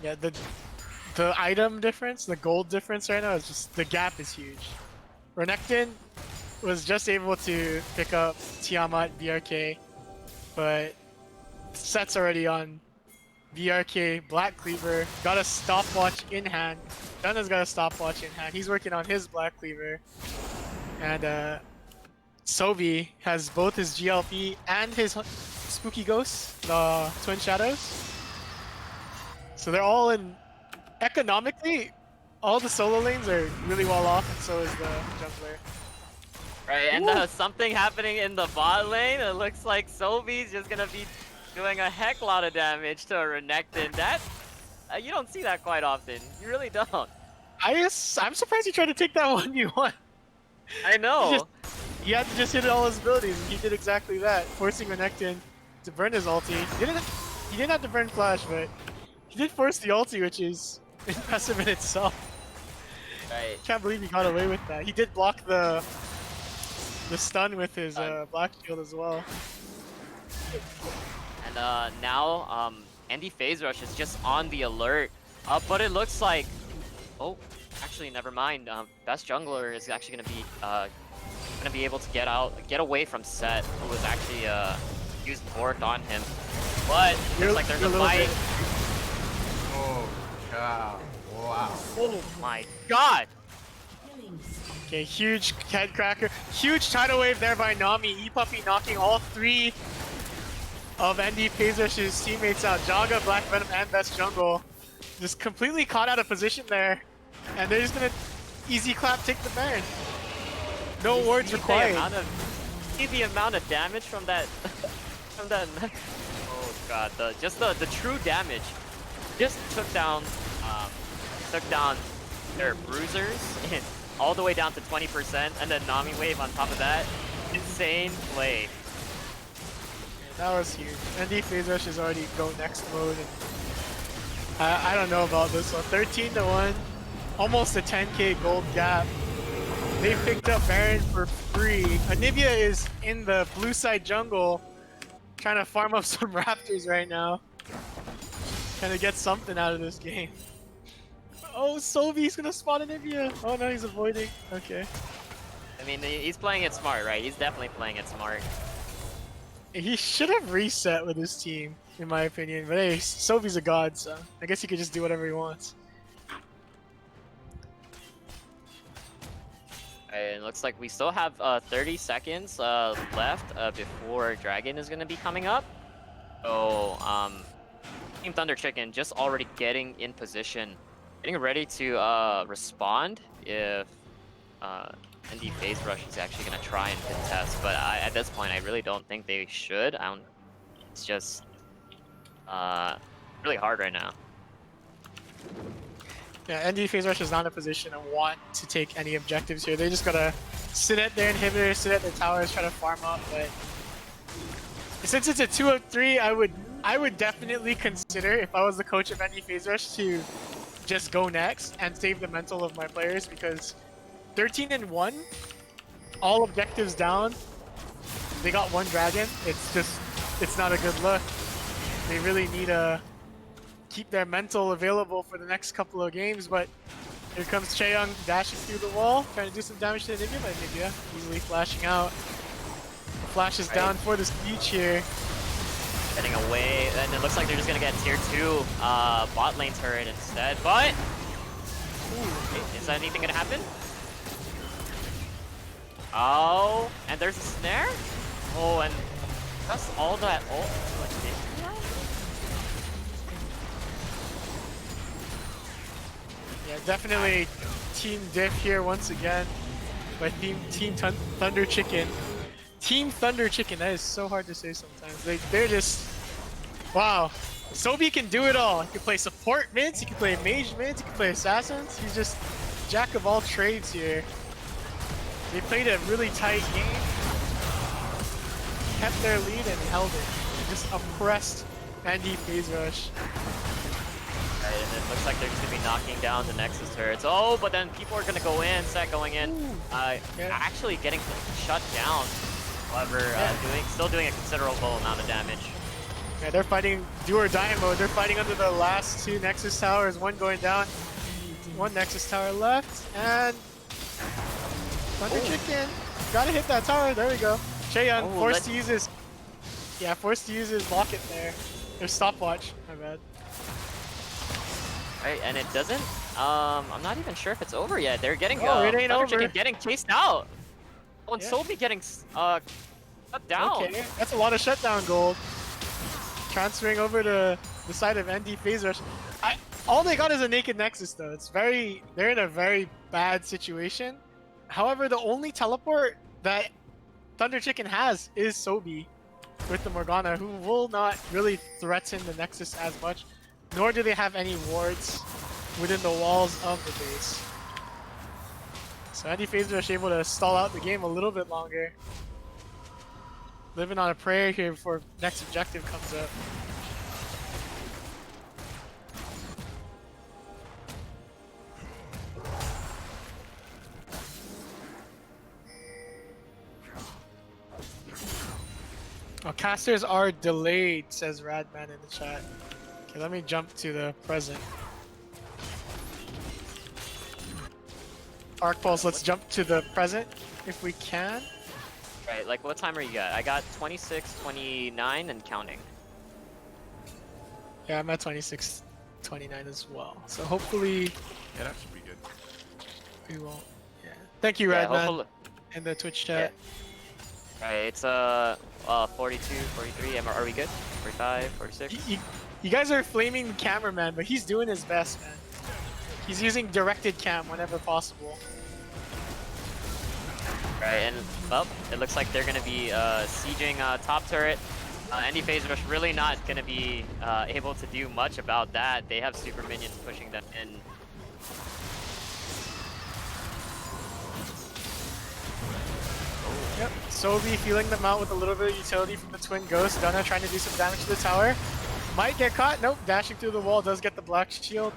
Yeah, the item difference, the gold difference right now is just, the gap is huge. Renekton was just able to pick up Tiamat BRK, but set's already on BRK. Black Cleaver got a stopwatch in hand. Dunna's got a stopwatch in hand. He's working on his Black Cleaver. And Sobi has both his GLP and his Spooky Ghost, the Twin Shadows. So they're all in, economically, all the solo lanes are really well off, and so is the jungler. Right, and something happening in the bot lane. It looks like Sobi's just gonna be doing a heck lot of damage to a Renekton. That you don't see that quite often. You really don't. I'm surprised he tried to take that 1v1. I know. He had to just hit all his abilities, and he did exactly that, forcing Renekton to burn his ulti. He didn't have to burn Flash, but he did force the ulti, which is impressive in itself. Right. Can't believe he got away with that. He did block the stun with his Black Shield as well. And now ND Phase Rush is just on the alert. But it looks like, oh, actually never mind. Best jungler is actually gonna be able to get away from Set, who was actually used Bork on him. But looks like there's a fight. Oh, cow. Wow. Oh my god! Killing Okay, huge head cracker. Huge tidal wave there by Nami. E-Puppy knocking all 3 of ND Pazer's teammates out. Jaga, Black Venom, and Best Jungle. Just completely caught out of position there. And they're just gonna easy clap take the Baron. No words required. See the amount of damage from that from that. Oh god, the true damage. Just took down their bruisers all the way down to 20%, and then Nami wave on top of that. Insane play. Yeah, that was huge. ND Phase Rush is already go next mode. And I don't know about this one. 13-1, almost a 10k gold gap. They picked up Baron for free. Anivia is in the blue side jungle, trying to farm up some raptors right now. Trying to get something out of this game. Oh, Sovi's gonna spawn Anivia. Oh no, he's avoiding. Okay. I mean, he's playing it smart, right? He's definitely playing it smart. He should have reset with his team, in my opinion. But hey, Sovi's a god, so I guess he could just do whatever he wants. It looks like we still have 30 seconds left before Dragon is going to be coming up. So, Team Thunder Chicken just already getting in position, getting ready to respond if ND Phase Rush is actually going to try and contest. But at this point, I really don't think they should. It's just really hard right now. Yeah, ND Phase Rush is not in a position to want to take any objectives here. They just gotta sit at their inhibitors, sit at their towers, try to farm up. But since it's a 2 of 3, I would definitely consider, if I was the coach of ND Phase Rush, to just go next and save the mental of my players, because 13-1, all objectives down. They got 1 dragon. It's not a good look. They really need to keep their mental available for the next couple of games, but here comes Chaeyoung dashing through the wall, trying to do some damage to Anivia, but Anivia easily flashing out. Flash is down for the speech here. Getting away, and it looks like they're just gonna get tier 2 bot lane turret instead, but ooh, is anything gonna happen? Oh, and there's a snare? Oh, and that's all that ult. Yeah, definitely Team Diff here once again by Team Thunder Chicken. Team Thunder Chicken, that is so hard to say sometimes. They're just, wow. Sobi can do it all. He can play support mids, he can play mage mids, he can play assassins. He's just jack of all trades here. They played a really tight game, kept their lead and held it. Just oppressed ND Phase Rush. Right, and it looks like they're just gonna be knocking down the Nexus turrets. Oh, but then people are gonna go in, set going in. Actually getting shut down. However, still doing a considerable amount of damage. Yeah, they're fighting do or die mode. They're fighting under the last 2 Nexus towers. 1 going down, 1 Nexus tower left, and Thunder Chicken gotta hit that tower. There we go. Chaeyoung forced to use his locket there. Their stopwatch. My bad. Right, and it doesn't. I'm not even sure if it's over yet. They're getting it ain't over. Chicken getting chased out. Oh, and Yeah. Sobi getting shut down. Okay, that's a lot of shutdown gold. Transferring over to the side of ND Phase Rush. All they got is a naked Nexus though. They're in a very bad situation. However, the only teleport that Thunder Chicken has is Sobi with the Morgana, who will not really threaten the Nexus as much, nor do they have any wards within the walls of the base. So ND Phase Rush able to stall out the game a little bit longer. Living on a prayer here before next objective comes up. Oh, casters are delayed, says Radman in the chat. Okay, let me jump to the present. Arc Pulse, let's jump to the present if we can. Right, like what timer you got? I got 26, 29, and counting. Yeah, I'm at 26, 29 as well. So hopefully Yeah, that should be good. we won't. Yeah. Thank you, Yeah, Redman, hopefully. in the Twitch Yeah. chat. Right, it's 42, 43. Are we good? 45, 46. You guys are flaming the cameraman, but he's doing his best, man. He's using directed cam whenever possible. Right, and well, it looks like they're gonna be sieging top turret. Andy Phase Rush really not gonna be able to do much about that. They have super minions pushing them in. Yep, Sobi feeling them out with a little bit of utility from the Twin Ghost. Dunna trying to do some damage to the tower. Might get caught. Nope, dashing through the wall does get the black shield.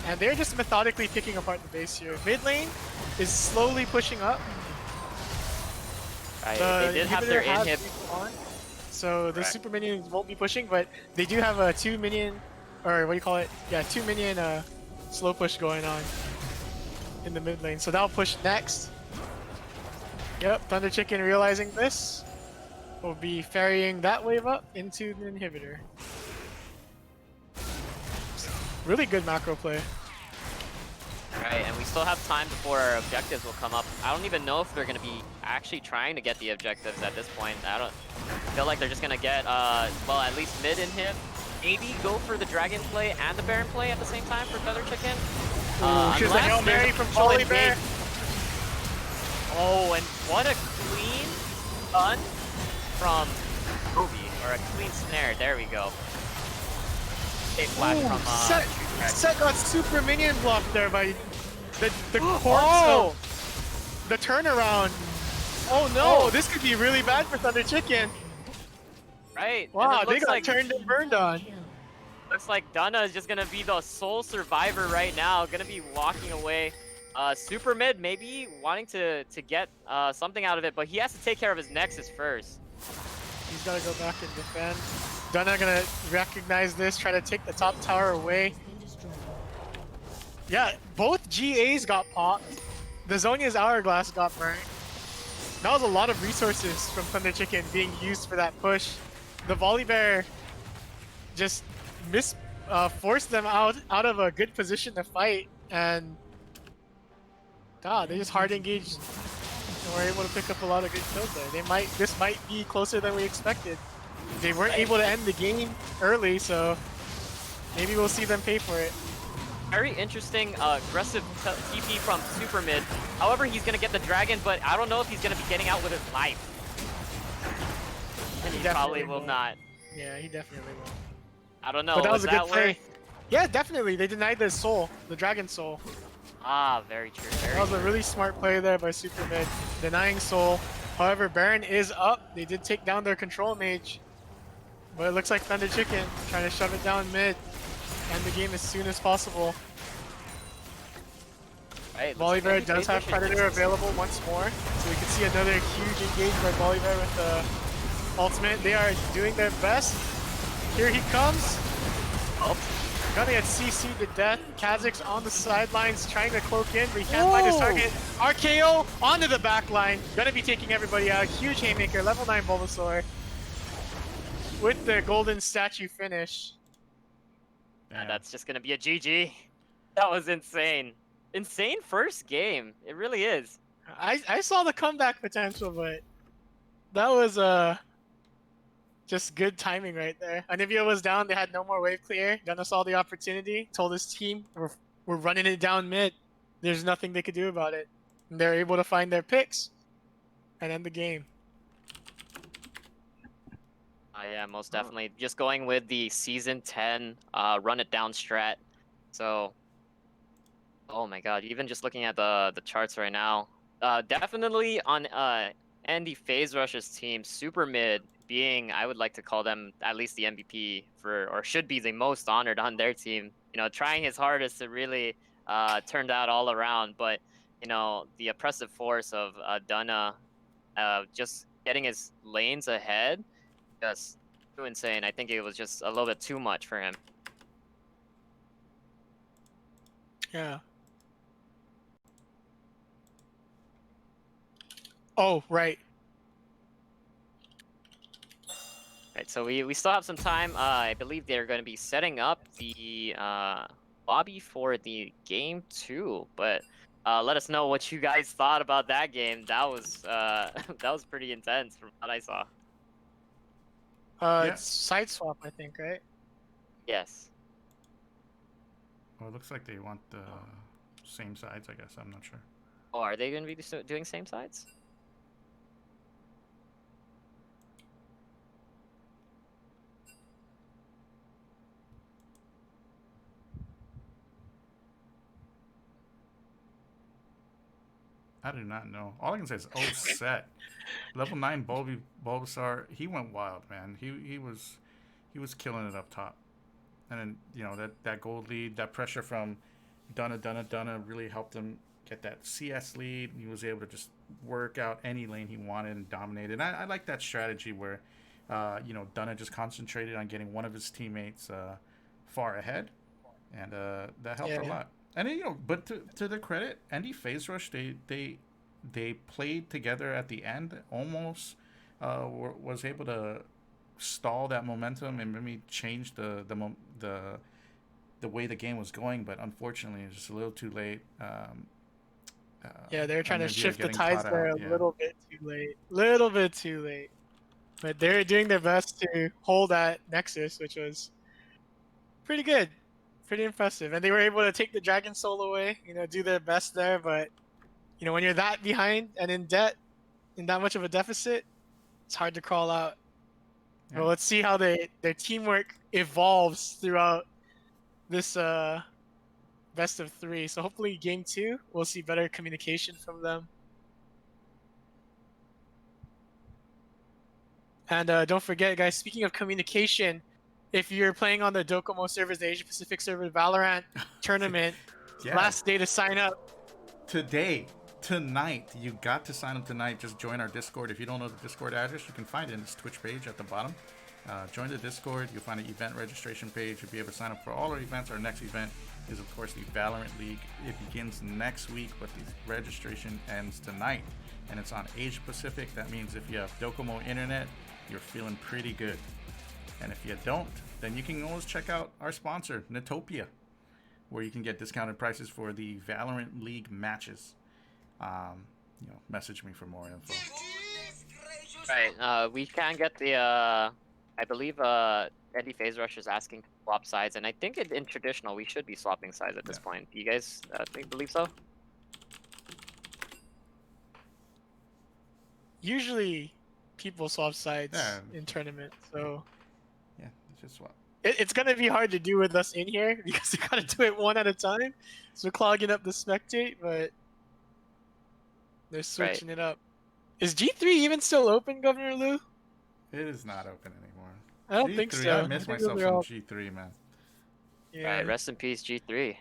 And they're just methodically picking apart the base here. Mid lane is slowly pushing up. Right, The they did have their inhibitor has inhib. on, so the Correct. super minions won't be pushing, but they do have a 2 minion, or what do you call it? Yeah, 2 minion slow push going on in the mid lane. So that'll push next. Yep, Thunder Chicken realizing this will be ferrying that wave up into the inhibitor. Really good macro play. Right, and we still have time before our objectives will come up. I don't even know if they're going to be actually trying to get the objectives at this point. I don't feel like they're just going to get, well, at least mid inhib. Maybe go for the dragon play and the baron play at the same time for Feather Chicken. She's a Hail Mary from Jolly Bear. Oh, and what a clean stun from Ruby, or a clean snare. There we go. A flash from Set got super minion blocked there by the corpse of the turnaround. Oh no, this could be really bad for Thunder Chicken. Right. Wow, and they looks got like, turned and burned on. Looks like Dunna is just gonna be the sole survivor right now. Gonna be walking away. Super mid maybe wanting to get something out of it, but he has to take care of his Nexus first. He's gotta go back and defend. Dunna gonna recognize this, try to take the top tower away. Yeah, both GAs got popped. The Zonia's Hourglass got burned. That was a lot of resources from Thunder Chicken being used for that push. The Volibear just forced them out of a good position to fight, and they just hard engaged and were able to pick up a lot of good kills there. This might be closer than we expected. They weren't able to end the game early, so maybe we'll see them pay for it. Very interesting, aggressive TP from Super Mid. However, he's gonna get the dragon, but I don't know if he's gonna be getting out with his life. And he probably will not. Yeah, he definitely will. I don't know. But that was a good play. way? Yeah, definitely. They denied the soul, the dragon soul. Ah, very true. That was a really smart play there by Super Mid, denying soul. However, Baron is up. They did take down their control mage. But it looks like Thunder Chicken trying to shove it down mid. End the game as soon as possible. Right, Volibear does have Predator available once more. So we can see another huge engage by Volibear with the ultimate. They are doing their best. Here he comes. Oh. Gonna get CC'd to death. Kha'Zix on the sidelines trying to cloak in, but he can't find his target. RKO onto the back line. Gonna be taking everybody out. Huge haymaker, level 9 Bulbasaur. With the golden statue finish. And that's just gonna be a GG. That was insane. Insane first game. It really is. I saw the comeback potential, but that was just good timing right there. Anivia was down, they had no more wave clear. Gunna saw the opportunity, told his team, we're running it down mid. There's nothing they could do about it. And they're able to find their picks and end the game. Yeah, most definitely. Just going with the Season 10 run it down strat. So, oh my god, even just looking at the charts right now, definitely on Andy Phase Rush's team, Super Mid being, I would like to call them at least the MVP for, or should be the most honored on their team. You know, trying his hardest to really turn that all around, but you know, the oppressive force of Dunna just getting his lanes ahead, just too insane. I think it was just a little bit too much for him. Yeah. Oh, right. Right, so we still have some time. I believe they're going to be setting up the lobby for the game 2, but Let us know what you guys thought about that game. That was that was pretty intense from what I saw. Yeah. It's side swap, I think, right? Yes. Well, it looks like they want the same sides, I guess. I'm not sure. Oh, are they going to be doing same sides? I do not know. All I can say is, oh, set. Level 9 Bulbasaur, he went wild, man. He was killing it up top. And then, you know, that gold lead, that pressure from Dunna really helped him get that CS lead. He was able to just work out any lane he wanted and dominate it. And I like that strategy where, you know, Dunna just concentrated on getting one of his teammates far ahead. And that helped a lot. And then, you know, but to their credit, Andy Phase Rush, they played together at the end, almost was able to stall that momentum and maybe change the way the game was going. But unfortunately, it's just a little too late. Yeah, they're trying to Namibia shift the getting tides caught there out, a little bit too late. Little bit too late. But they're doing their best to hold that Nexus, which was pretty good. Pretty impressive. And they were able to take the Dragon Soul away, you know, do their best there. But, you know, when you're that behind and in debt, in that much of a deficit, it's hard to crawl out. Yeah. Well, let's see how their teamwork evolves throughout this best of 3. So hopefully game 2, we'll see better communication from them. And don't forget, guys, speaking of communication, if you're playing on the Docomo servers, the Asia Pacific server Valorant tournament, Yeah. last day to sign up. Tonight, you got to sign up tonight. Just join our Discord. If you don't know the Discord address, you can find it in this Twitch page at the bottom. Join the Discord. You'll find an event registration page. You'll be able to sign up for all our events. Our next event is, of course, the Valorant League. It begins next week, but the registration ends tonight. And it's on Asia Pacific. That means if you have Docomo Internet, you're feeling pretty good. And if you don't, then you can always check out our sponsor, Natopia, where you can get discounted prices for the Valorant League matches. You know, message me for more info. Right. We can get the. I believe Andy Phase Rush is asking to swap sides, and I think in traditional we should be swapping sides at this point. Do you guys believe so? Usually, people swap sides in tournament, so Yeah, just swap. it's gonna be hard to do with us in here because you gotta do it one at a time. So we're clogging up the spectate, but they're switching it up. Is G3 even still open, Governor Lou? It is not open anymore. I don't G3, think so. I miss think myself they're from all- G3, man. Yeah. Right. Rest in peace, G3.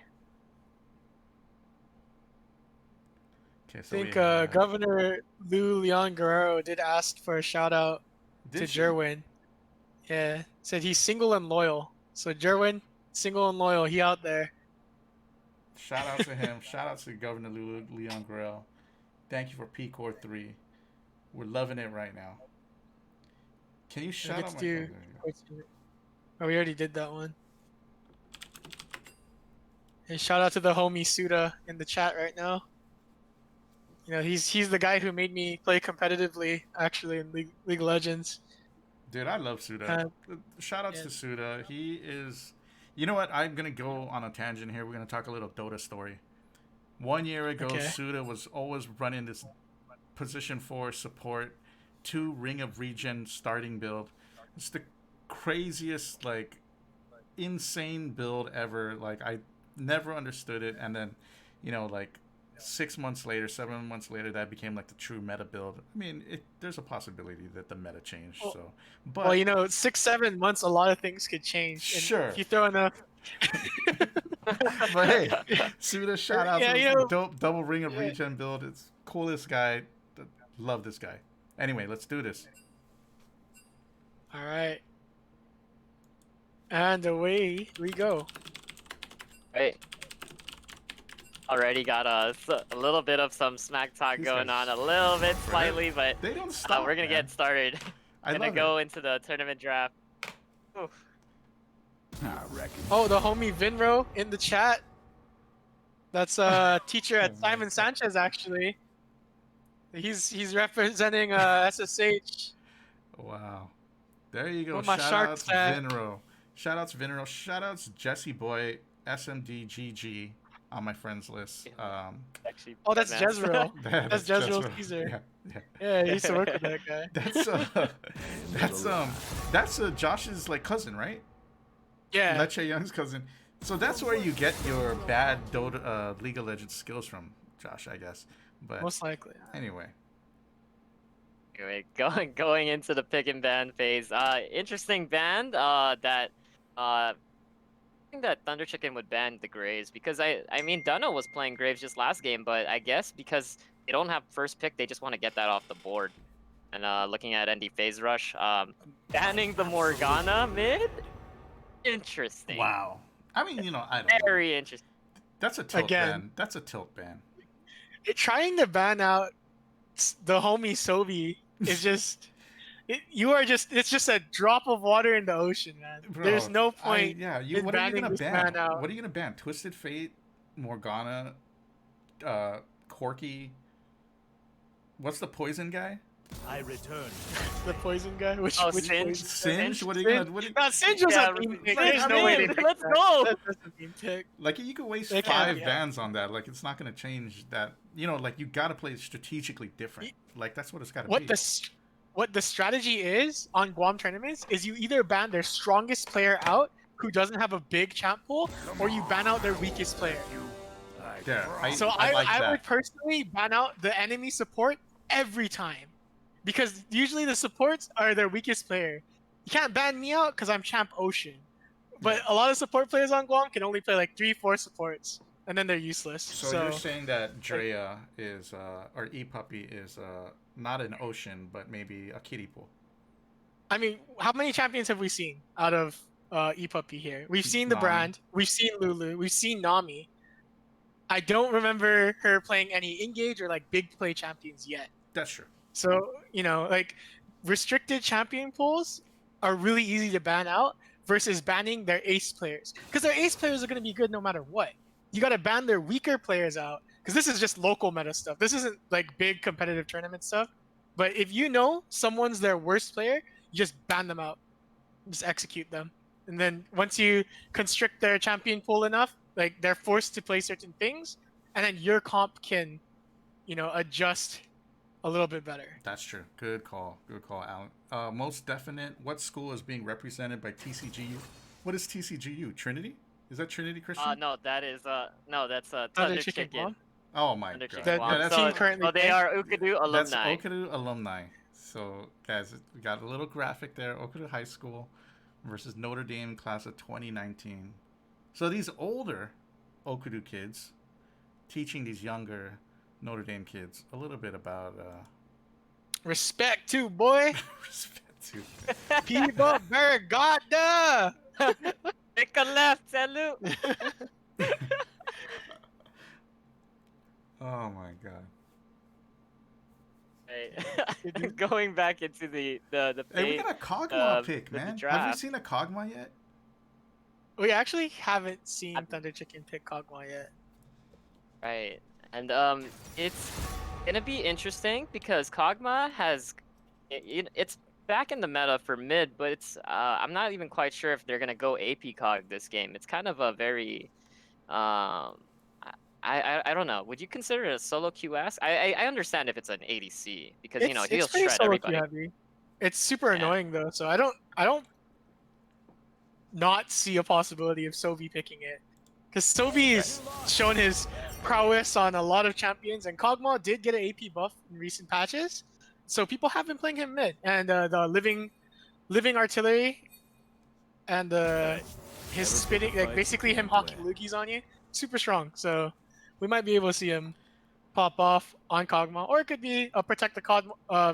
Okay, I so think we have- Governor Lou Leon Guerrero did ask for a shout out to Did she? Jerwin. Yeah, said he's single and loyal. So Jerwin, single and loyal, he out there. Shout out to him. Shout out to Governor Leon Guerrero. Thank you for P-Core 3. We're loving it right now. Can you shout out Let's my... do- Oh, we already did that one. And shout out to the homie Suda in the chat right now. You know, he's the guy who made me play competitively, actually, in League of Legends. Dude, I love Suda. Shout outs to Suda. He is... You know what? I'm going to go on a tangent here. We're going to talk a little Dota story. 1 year ago, Suda was always running this position 4 support, 2 Ring of Regen starting build. It's the craziest, like, insane build ever. Like, I never understood it. And then, you know, like, 6 months later, 7 months later, that became like the true meta build. I mean, there's a possibility that the meta changed. But well, you know, 6-7 months, a lot of things could change. And sure. if you throw enough. But hey, Suda, shout out to you this know, dope double Ring of Regen build. It's coolest guy. Love this guy. Anyway, let's do this. All right. And away we go. Right. Already got a little bit of some smack talk These going guys on, a little bit slightly, but They don't stop. we're gonna get started. I Gonna love go it. into the tournament draft. Oof. I reckon. Oh, the homie Vinro in the chat. That's a teacher Oh at my Simon God. Sanchez actually. He's representing SSH. Wow. There you go. One of my Shout Sharks outs fan. Vinro. Shout outs Vinro. Shout outs Jesse Boy, SMDGG on my friends list. Actually, Oh, that's man. Jezreel. That's Jezreel Jezreel. Caesar. Yeah, yeah. Yeah, I used to work with that guy. That's Josh's like cousin, right? Yeah, Leche Young's cousin. So that's where you get your bad Dota, League of Legends skills from, Josh, I guess. But most likely. anyway, Anyway, going into the pick and ban phase. Interesting ban. I think that Thunder Chicken would ban the Graves because I mean Dunno was playing Graves just last game, but I guess because they don't have first pick, they just want to get that off the board. And looking at ND Phase Rush, banning the Morgana mid, interesting. wow. I mean, I don't know. Very interesting. That's a tilt Again. ban. That's a tilt ban. Trying to ban out the homie Sobi is just. It's just a drop of water in the ocean, man. Bro, There's no point. Yeah, in what are you banning gonna this ban? man out. What are you gonna ban? Twisted Fate, Morgana, Corky. What's the poison guy? I return. The poison guy? Which Singe. poison? Singe? What are you Singe. gonna? What are you, No, Singe was Yeah, a meme pick. like, There's I no way mean, they picked let's that. go. That's a meme pick. like you could waste They can't, 5 yeah. bans on that. Like it's not gonna change that. Like you gotta play strategically different. Like that's what it's gotta be. What the strategy is on Guam tournaments is you either ban their strongest player out who doesn't have a big champ pool, or you ban out their weakest player. Yeah, So I like I that. would personally ban out the enemy support every time, because usually the supports are their weakest player. You can't ban me out because I'm champ Ocean, but a lot of support players on Guam can only play like 3-4 supports, and then they're useless. So you're saying that Drea is or E-Puppy is not an ocean, but maybe a kiddie pool. I mean, how many champions have we seen out of E-Puppy here? We've seen the Nami. Brand, we've seen Lulu, we've seen Nami. I don't remember her playing any engage or like big play champions yet. That's true. So, like restricted champion pools are really easy to ban out versus banning their ace players. Because their ace players are going to be good no matter what. You got to ban their weaker players out. Because this is just local meta stuff. This isn't like big competitive tournament stuff. But if you know someone's their worst player, you just ban them out. Just execute them. And then once you constrict their champion pool enough, like they're forced to play certain things. And then your comp can, adjust a little bit better. That's true. Good call, Alan. Most definite. What school is being represented by TCGU? What is TCGU? Trinity? Is that Trinity Christian? No, that's Thunder Thunder Chicken Chicken. Guam? Oh my Thunder god. Chicken Guam. Yeah, that's, team currently So they playing. are Ukadu that's alumni. Okadu alumni. So guys, we got a little graphic there. Okadu High School versus Notre Dame class of 2019. So these older Okadu kids teaching these younger Notre Dame kids a little bit about Respect too, boy. respect to. People Vergata. Pick a left, salute. Oh my god. Hey, going back into the Hey, we page, got a Kog'Maw pick, with the man. Have you draft. seen a Kog'Maw yet? We actually haven't seen Thunder Chicken pick Kog'Maw yet. Right, and it's gonna be interesting because Kog'Maw it's back in the meta for mid, but it's I'm not even quite sure if they're gonna go AP Cog this game. It's kind of a very I don't know. Would you consider it a solo QS? I understand if it's an ADC because he'll It's pretty shred solo everybody. queue heavy. It's super Yeah. annoying though, so I don't not see a possibility of Sobi picking it. Because Sobi's shown his prowess on a lot of champions, and Kog'Maw did get an AP buff in recent patches, so people have been playing him mid. And the living artillery and his spinning, like basically him hawking loogies on you, super strong. So we might be able to see him pop off on Kog'Maw, or it could be a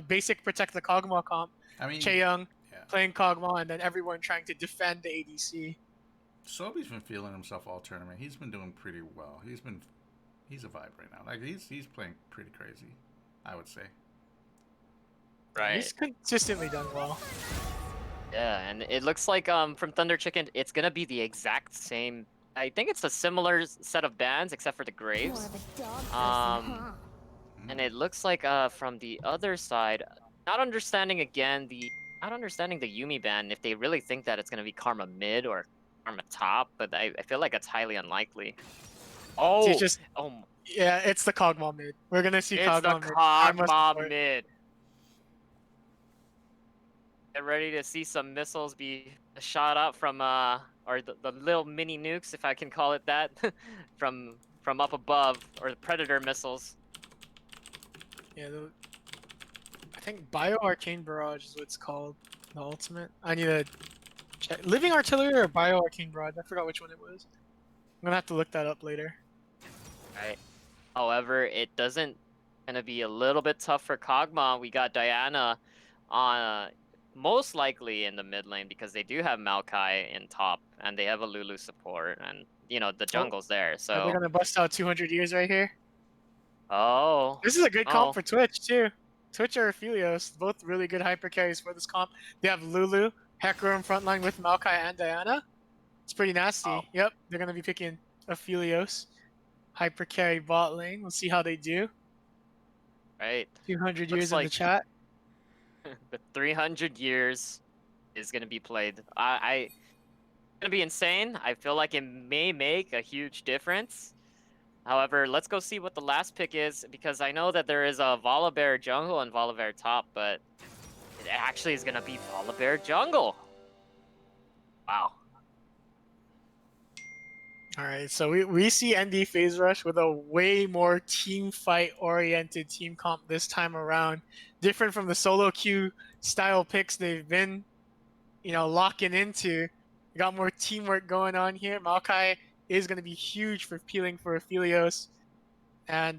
basic protect the Kog'Maw comp. I mean, Chaeyoung yeah. playing Kog'Maw, and then everyone trying to defend the ADC. Sobi's been feeling himself all tournament. He's been doing pretty well. He's a vibe right now. Like he's playing pretty crazy, I would say. Right. He's consistently done well. Yeah, and it looks like from Thunder Chicken, it's gonna be the exact same I think it's a similar set of bands except for the More graves. of a dog person, Um, huh? and it looks like from the other side, not understanding again not understanding the Yumi ban if they really think that it's gonna be Karma mid or Karma top, but I feel like it's highly unlikely. See, Oh, just oh, yeah, it's the Kog'Maw mid. We're gonna see it's the Kog'Maw mid. Karma Kog'Maw support. mid. Get ready to see some missiles be shot up from or the little mini nukes, if I can call it that, from up above, or the Predator missiles. Yeah, I think Bio Arcane Barrage is what it's called. The ultimate. I need to check. Living Artillery or Bio Arcane Barrage? I forgot which one it was. I'm gonna have to look that up later. Right. However, it doesn't gonna be a little bit tough for Kog'Maw. We got Diana on most likely in the mid lane because they do have Maokai in top and they have a Lulu support and the Oh, jungle's there. are they So gonna bust out 200 years right here? oh This is a good comp oh for Twitch too. Twitch or Aphelios, both really good hyper carries for this comp. They have Lulu, Hecarim frontline with Maokai and Diana. It's pretty nasty. oh Yep, they're gonna be picking Aphelios. Hyper carry bot lane. We'll see how they do. right. 200 Looks years in the like chat. the 300 years is gonna be played. I gonna be insane. I feel like it may make a huge difference. However, let's go see what the last pick is because I know that there is a Volibear jungle and Volibear top, but it actually is gonna be Volibear jungle. Wow. Alright, so we see ND Phase Rush with a way more team fight oriented team comp this time around. Different from the solo queue style picks they've been, locking into. We got more teamwork going on here. Maokai is going to be huge for peeling for Aphelios. And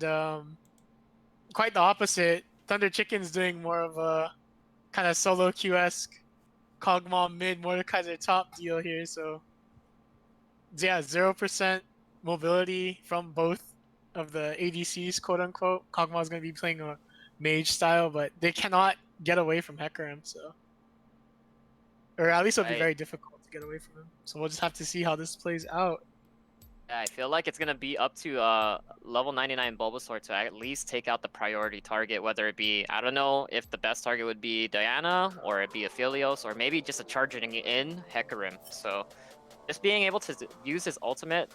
quite the opposite. Thunder Chicken's doing more of a kind of solo queue-esque Kog'Maw mid Mordekaiser top deal here. So yeah, 0% mobility from both of the ADCs, quote unquote. Kog'Maw is going to be playing a mage style, but they cannot get away from Hecarim, so. Or at least it'll be Right. very difficult to get away from him. So we'll just have to see how this plays out. Yeah, I feel like it's gonna be up to level 99 Bulbasaur to at least take out the priority target, whether it be, I don't know if the best target would be Diana or it be Aphelios or maybe just a charging in Hecarim. So just being able to use his ultimate,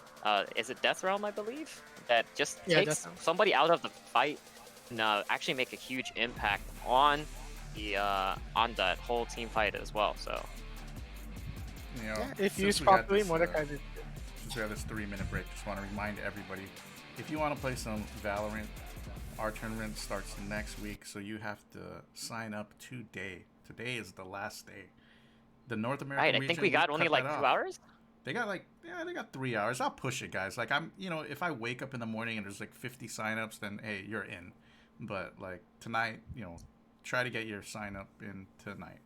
is it Death Realm, I believe? That just Yeah, takes definitely. somebody out of the fight and actually make a huge impact on that whole team fight as well. So You know, Yeah, if since used we got properly, this, Mordekaiser. since we have this 3-minute break, just want to remind everybody, if you want to play some Valorant, our tournament starts next week, so you have to sign up today. Today is the last day. The North American right, I region, think we got only cut like that 2 off. hours. They got 3 hours. I'll push it, guys. Like if I wake up in the morning and there's like 50 signups, then hey, you're in. But like tonight, try to get your sign up in tonight.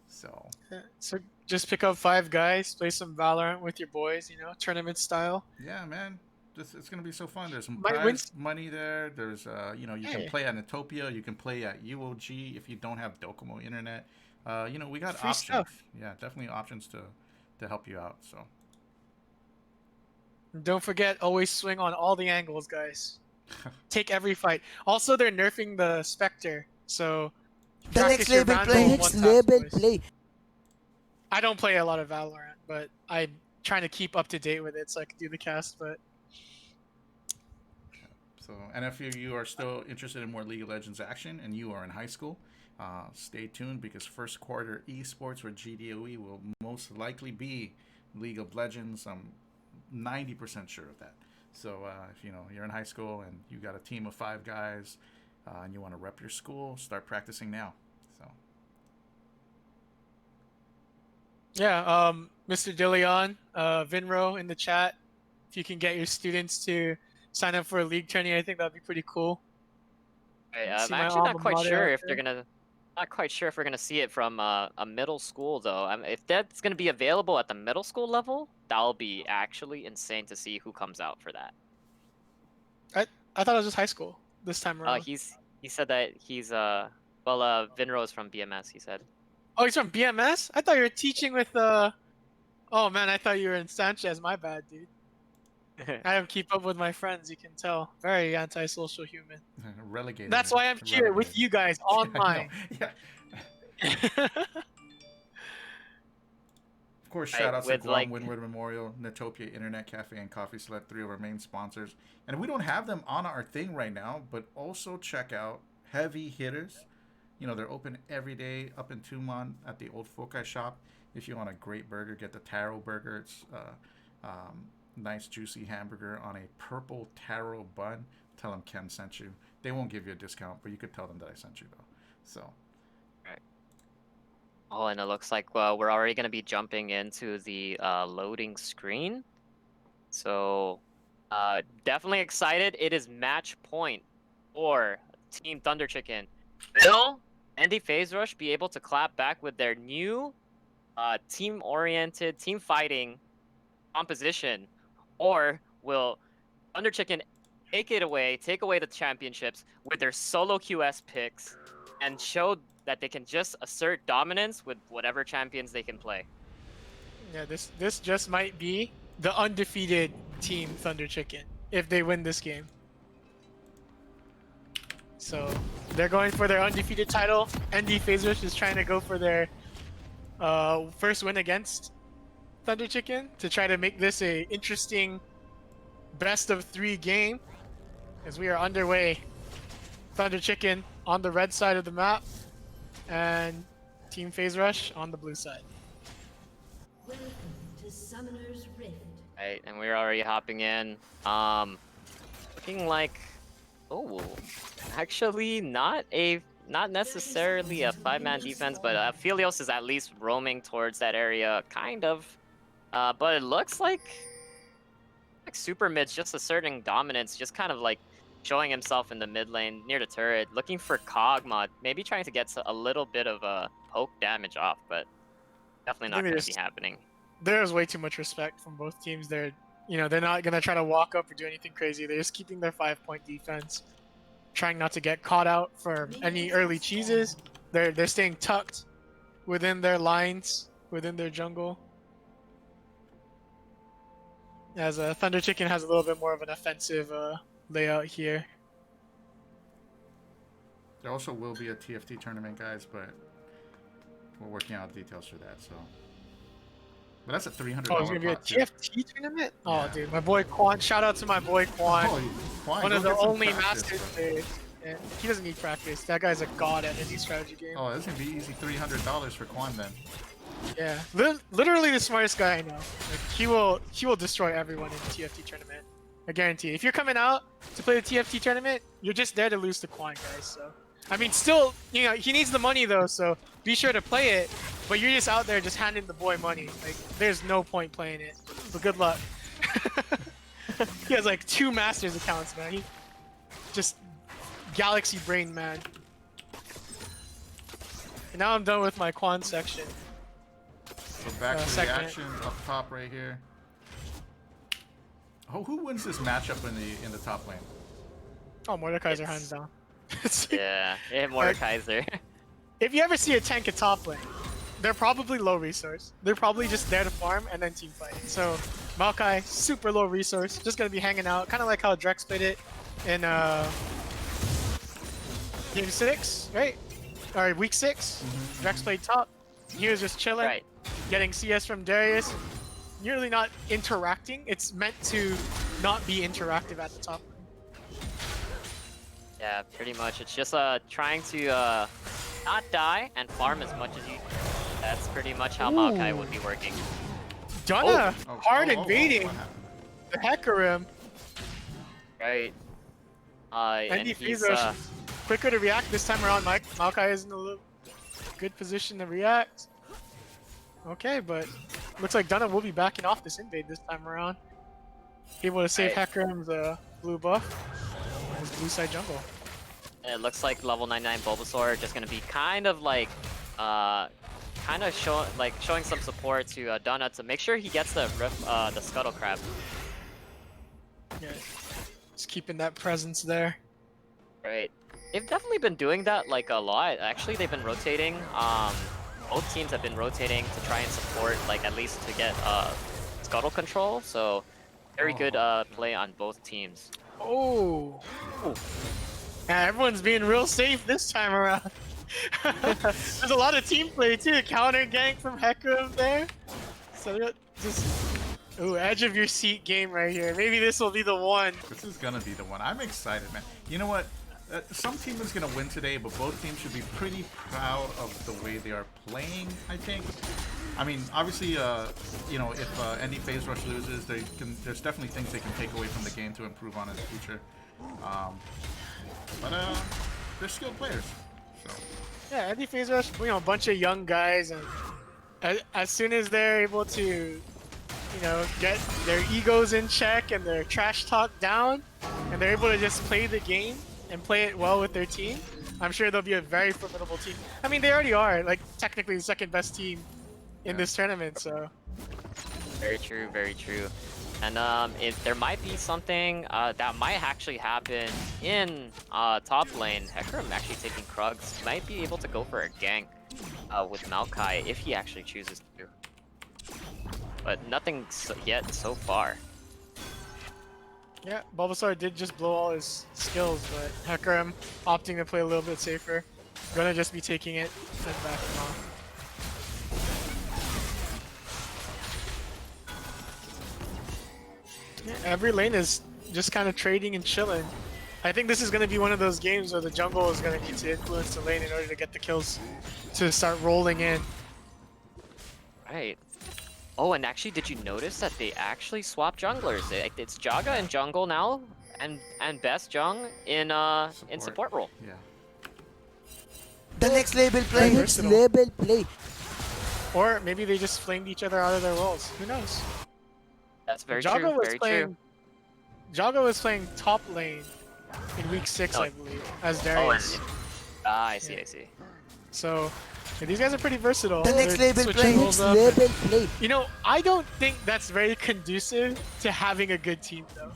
So Yeah, so just pick up 5 guys, play some Valorant with your boys, tournament style. yeah, man, it's gonna be so fun. There's some Might win. prize money there. There's you can Yeah. play at Utopia. You can play at UOG if you don't have Docomo internet. We got Free options. stuff. Yeah, definitely options to help you out. So And don't forget, always swing on all the angles, guys. Take every fight. Also, they're nerfing the Spectre, so The practice next your level Vandal play. one Next taps, level boys. play. I don't play a lot of Valorant, but I'm trying to keep up to date with it so I can do the cast. But and if you are still interested in more League of Legends action and you are in high school, stay tuned because first quarter esports with GDOE will most likely be League of Legends. I'm 90% sure of that. So if you're in high school and you got a team of 5 guys and you want to rep your school, start practicing now. So yeah, Mr. Dillion, Vinro in the chat. If you can get your students to sign up for a league tourney, I think that'd be pretty cool. Right, See I'm my actually not alma quite mater sure out if they're there. gonna. Not quite sure if we're gonna see it from a middle school though. If that's gonna be available at the middle school level, that'll be actually insane to see who comes out for that. I thought it was just high school this time around. He said that he's Vinro is from BMS. He said. Oh, he's from BMS? I thought you were teaching with Oh man, I thought you were in Sanchez. My bad, dude. I don't keep up with my friends, you can tell. Very antisocial human. Relegated. That's man. why I'm here with Relegated. you guys I know. online. Yeah. Of course, Right, shout outs to with, Guam like- Windward Memorial, Natopia Internet Cafe, and Coffee Select, 3 of our main sponsors. And we don't have them on our thing right now, but also check out Heavy Hitters. You know, they're open every day up in Tumon at the Old Fokai shop. If you want a great burger, get the taro burger. It's nice, juicy hamburger on a purple taro bun. Tell them Ken sent you. They won't give you a discount, but you could tell them that I sent you, though. So, Oh, and it looks like we're already going to be jumping into the loading screen. So, definitely excited. It is match point for Team Thunder Chicken. Will Andy Phase Rush be able to clap back with their new team-oriented, team-fighting composition? Or will Thunder Chicken take away the championships with their solo QS picks and show that they can just assert dominance with whatever champions they can play? Yeah, this just might be the undefeated Team Thunder Chicken if they win this game. So they're going for their undefeated title. ND Phasers is trying to go for their first win against Thunder Chicken to try to make this a interesting best of 3 game as we are underway. Thunder Chicken on the red side of the map and Team Phase Rush on the blue side. Welcome to Summoner's Rift. Right, and we're already hopping in. Looking like, oh, actually not necessarily a 5-man defense, but Philios is at least roaming towards that area, kind of. But it looks like Super Mid's just asserting dominance, just kind of like showing himself in the mid lane near the turret, looking for Kog'Maw, maybe trying to get a little bit of a poke damage off, but definitely not going to be happening. There's way too much respect from both teams. They're not gonna try to walk up or do anything crazy. They're just keeping their 5-point defense, trying not to get caught out for any early cheeses. They're staying tucked within their lines, within their jungle. As Thunder Chicken has a little bit more of an offensive layout here. there also will be a TFT tournament, guys, but we're working out details for that, so. But that's a $300 Oh, it's gonna be a pot, too. TFT tournament? Oh, Yeah. dude, my boy Quan. Shout out to my boy Quan. Oh, fine, One go of the get some only practice, masters bro. players. And he doesn't need practice. That guy's a god at any strategy game. Oh, that's gonna be easy $300 for Quan then. Yeah, literally the smartest guy I know. Like, he will destroy everyone in the TFT tournament. I guarantee. If you're coming out to play the TFT tournament, you're just there to lose to Quan, guys. So, I mean, still, he needs the money though. So be sure to play it. But you're just out there just handing the boy money. Like, there's no point playing it. So good luck. He has like 2 Masters accounts, man. He just galaxy brain, man. And now I'm done with my Quan section. So back to the second. action up top right here. Oh, who wins this matchup in the top lane? Oh, Mordekaiser hands down. Yeah, Mordekaiser. If you ever see a tank at top lane, they're probably low resource. They're probably just there to farm and then team fight. So Maokai, super low resource, just gonna be hanging out, kind of like how Drex played it in game 6, right? Or week 6. Drex played top. He was just chilling, Right. getting CS from Darius. Nearly not interacting. It's meant to not be interactive at the top lane. Yeah, pretty much. It's just trying to not die and farm as much as you. That's pretty much how Maokai would be working. Donna hard what invading happened? the Hecarim. Right. And he's he's quicker to react this time around. Maokai is in a good position to react. Okay, but looks like Dunna will be backing off this invade this time around. Able to save Right. Hecarim's blue buff. His blue side jungle. it looks like level 99 Bulbasaur just gonna be kind of like showing some support to Dunna to make sure he gets the Scuttle Crab. Yeah, just keeping that presence there. Right. They've definitely been doing that like a lot. Actually, they've been rotating. Both teams have been rotating to try and support, like at least to get Scuttle control. So Very good play on both teams. Oh. Yeah, everyone's being real safe this time around. There's a lot of team play too. Counter gank from Hecarim there. So just edge of your seat game right here. Maybe this will be the one. This is gonna be the one. I'm excited, man. You know what? Some team is gonna win today, but both teams should be pretty proud of the way they are playing, I think. I mean, obviously, you know, if Andy Phase Rush loses, there's definitely things they can take away from the game to improve on in the future. But they're skilled players. So. Yeah, Andy Phase Rush, you know, a bunch of young guys, and as soon as they're able to, you know, get their egos in check and their trash talk down, and they're able to just play the game and play it well with their team, I'm sure they'll be a very formidable team. I mean, they already are, like, technically the second best team in this tournament, so. Very true, very true. And there might be something that might actually happen in top lane. Hecarim actually taking Krugs might be able to go for a gank with Maokai if he actually chooses to. But nothing yet so far. Yeah, Bulbasaur did just blow all his skills, but Hecarim opting to play a little bit safer. Gonna just be taking it and backing off. Yeah, every lane is just kind of trading and chilling. I think this is going to be one of those games where the jungle is going to need to influence the lane in order to get the kills to start rolling in. Right. Oh, and actually, did you notice that they actually swapped junglers? It's Jaga in jungle now, and Best Jung in support role. Yeah. The next label play. Next label play. Or maybe they just flamed each other out of their roles. Who knows? That's very Jaga true. was Very playing, true. Jaga was playing top lane in week 6, Oh. I believe, as Oh, Darius. I see. I see. So yeah, these guys are pretty versatile. The next They're label switching play. roles Next up and- label play. You know, I don't think that's very conducive to having a good team, though.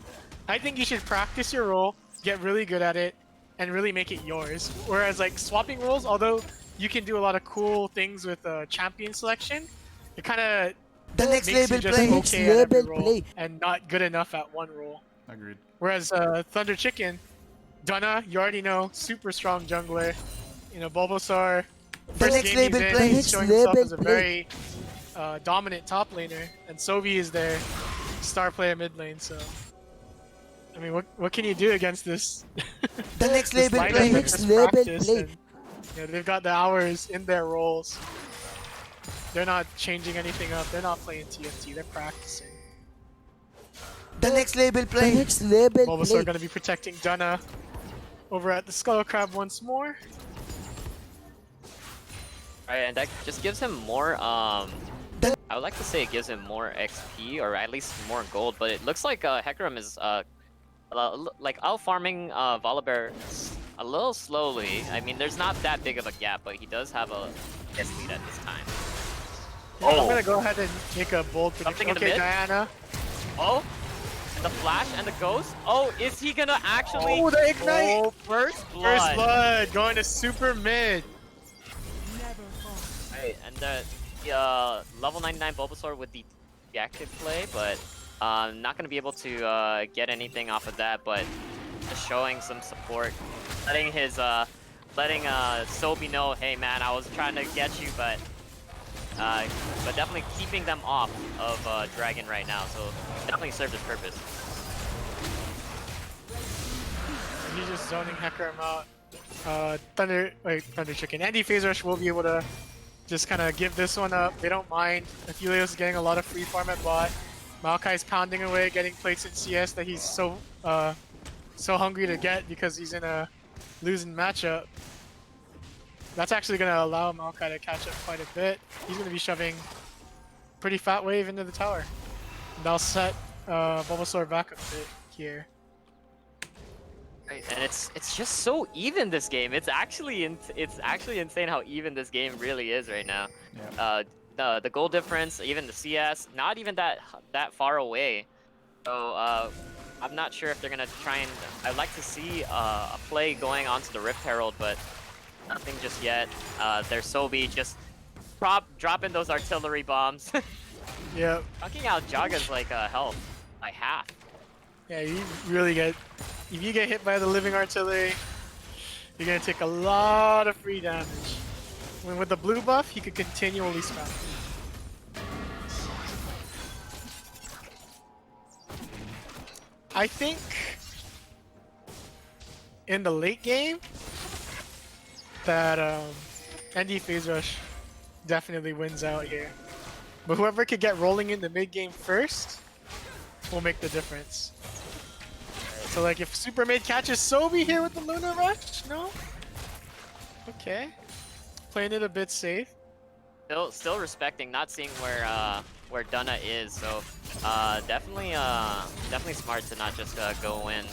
I think you should practice your role, get really good at it, and really make it yours. Whereas, like, swapping roles, although you can do a lot of cool things with champion selection, it kind of The next makes you label just play. Next okay at every label role play. and not good enough at one role. Agreed. Whereas Thunder Chicken, Dunna, you already know, super strong jungler. You know, Bulbasaur, first next game label he's in, play, he's next showing himself label as a play. very dominant top laner, and Sobi is their star player mid lane. So, I mean, what can you do against this? The next this label lineup play. that Next just label practiced play. and, you know, they've got the hours in their roles. They're not changing anything up. They're not playing TFT. They're practicing. The next label play. Next label Bulbasaur play. going to be protecting Dunna over at the Skull Crab once more. Right, and that just gives him more. I would like to say it gives him more XP or at least more gold, but it looks like Hecarim is like out farming Volibear a little slowly. I mean, there's not that big of a gap, but he does have a guess lead at this time. I'm gonna go ahead and make a bold prediction. Something in the Okay, mid? Diana. Oh, and the flash and the ghost. Oh, is he gonna actually? Oh, the ignite! Oh, first blood. First blood going to super mid. Right, and the level 99 Bulbasaur with the active play, but not gonna be able to get anything off of that. But just showing some support, letting his Sobi know, hey man, I was trying to get you, but definitely keeping them off of Dragon right now. So definitely served his purpose. He's just zoning Hecarim out. Thunder Chicken. Andy Phase Rush will be able to just kind of give this one up. They don't mind. Aphelios is getting a lot of free farm at bot. Maokai's pounding away, getting plates in CS that he's so hungry to get because he's in a losing matchup. That's actually going to allow Maokai to catch up quite a bit. He's going to be shoving pretty fat wave into the tower. And that'll set Bulbasaur back a bit here. And it's just so even this game. It's actually insane how even this game really is right now. Yeah. The goal difference, even the CS, not even that far away. So I'm not sure if they're gonna try and. I'd like to see a play going onto the Rift Herald, but nothing just yet. There's Sobi just dropping those artillery bombs. Yep. Knocking out Jaga's like health. by half. Yeah, you really get. If you get hit by the living artillery, you're gonna take a lot of free damage. When with the blue buff, he could continually spam. I think in the late game that ND Phase Rush definitely wins out here. But whoever could get rolling in the mid game first will make the difference. So like if Super Mid catches Sobi here with the Lunar Rush, no? Okay. Playing it a bit safe. Still respecting, not seeing where Dunna is. So definitely smart to not just go in.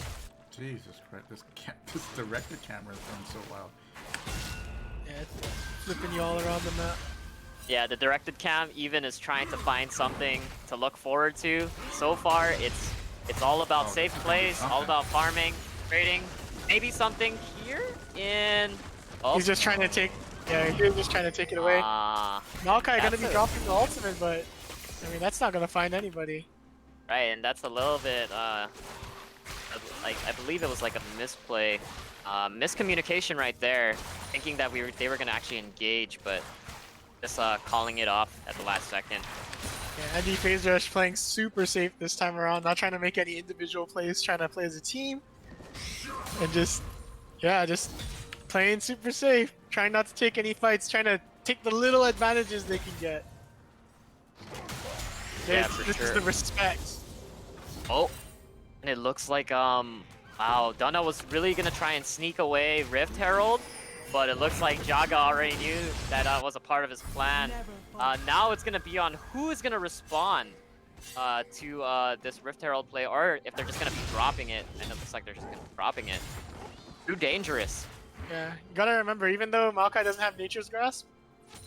Jesus Christ, this director camera is going so wild. Yeah, it's flipping you all around the map. Yeah, the directed cam even is trying to find something to look forward to. So far, it's all about safe plays, all about farming, trading, maybe something here in. Oh. He's just trying to take. Yeah, he's just trying to take it away. Maokai gonna be dropping the ultimate, but I mean that's not gonna find anybody. Right, and that's a little bit like I believe it was like a misplay, miscommunication right there, thinking that they were gonna actually engage, but just calling it off at the last second. Yeah, ND Phase Rush playing super safe this time around, not trying to make any individual plays, trying to play as a team, and just playing super safe, trying not to take any fights, trying to take the little advantages they can get. Yeah, this is the respect. Oh, and it looks like wow, Dunna was really gonna try and sneak away Rift Herald, but it looks like Jaga already knew that was a part of his plan. Now it's gonna be on who is gonna respond to this Rift Herald play, or if they're just gonna be dropping it. And it looks like they're just gonna be dropping it. Too dangerous. Yeah, you gotta remember, even though Maokai doesn't have Nature's Grasp,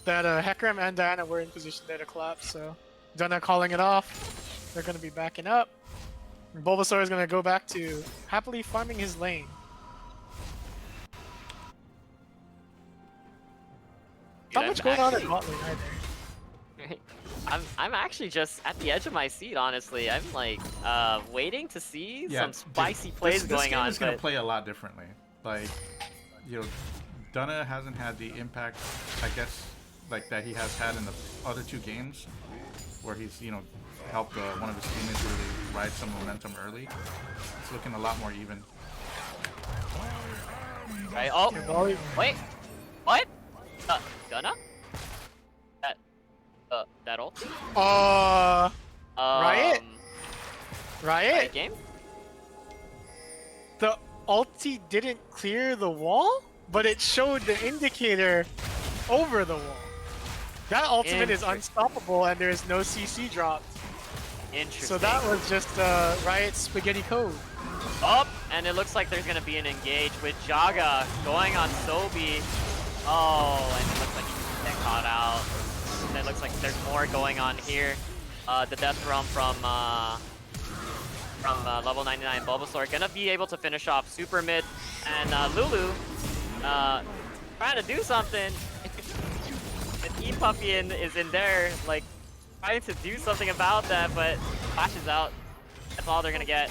that Hecarim and Diana were in position there to collapse, so Dunna calling it off. They're gonna be backing up. And Bulbasaur is gonna go back to happily farming his lane. Not much going on in bot lane either. I'm actually just at the edge of my seat, honestly. I'm like waiting to see some spicy plays going on. This game is gonna play a lot differently. Like, you know, Dunna hasn't had the impact, I guess, like that he has had in the other two games, where he's, you know, helped one of his teammates really ride some momentum early. It's looking a lot more even. Right. Oh, wait. What? Dunna? That ult? Riot? Riot game? The ulti didn't clear the wall, but it showed the indicator over the wall. That ultimate is unstoppable and there is no CC dropped. Interesting. So that was just Riot spaghetti code. Up, and it looks like there's gonna be an engage with Jaga going on Sobi. Oh, and it looks like he's getting caught out. And it looks like there's more going on here. The death realm from level 99 Bulbasaur gonna be able to finish off Super Mid, and Lulu trying to do something. And E-Puppy is in there, like trying to do something about that, but flashes out. That's all they're gonna get.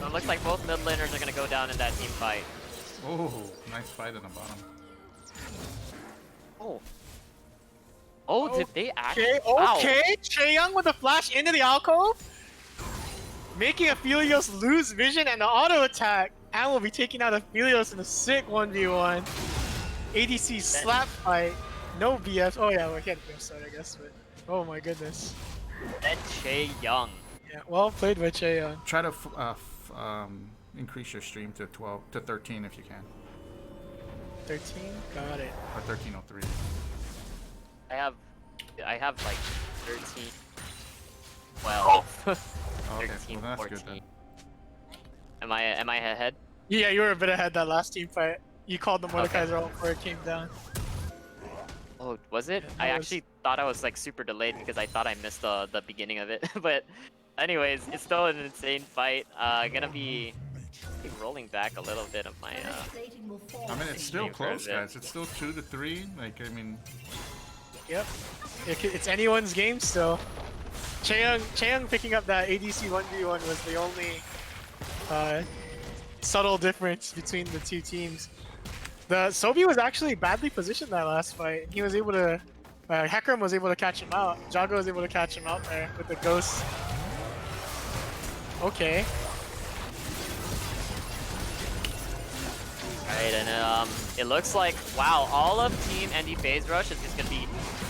So it looks like both mid laners are gonna go down in that team fight. Oh, nice fight at the bottom. Oh. Oh, did they actually? Okay, Chaeyoung with a flash into the alcove, making Aphelios lose vision and the auto attack, and will be taking out Aphelios in a sick 1v1. ADC slap fight, no BF. Oh yeah, well, he had BF start, I guess, but oh my goodness. And Chaeyoung. Yeah, well played by Chaeyoung. Try to increase your stream to 13 if you can. 13, got it. Or 1303. I have like 13, 12, Okay, 13, well, that's 14. good then. Am I ahead? Yeah, you were a bit ahead that last team fight. You called the Mordekaiser ult before it came down. Oh, was it? Yeah, I actually thought I was like super delayed because I thought I missed the beginning of it. But anyways, it's still an insane fight. Gonna be rolling back a little bit of my I mean, it's still close, guys. It's still 2-3. Like, I mean, Yep. It's anyone's game still. Chaeyoung picking up that ADC 1v1 was the only subtle difference between the two teams. The Sobi was actually badly positioned that last fight. He was able to, Hecarim was able to catch him out. Jago was able to catch him out there with the ghost. Okay. Right, and it looks like, wow, all of Team ND Phase Rush is just gonna be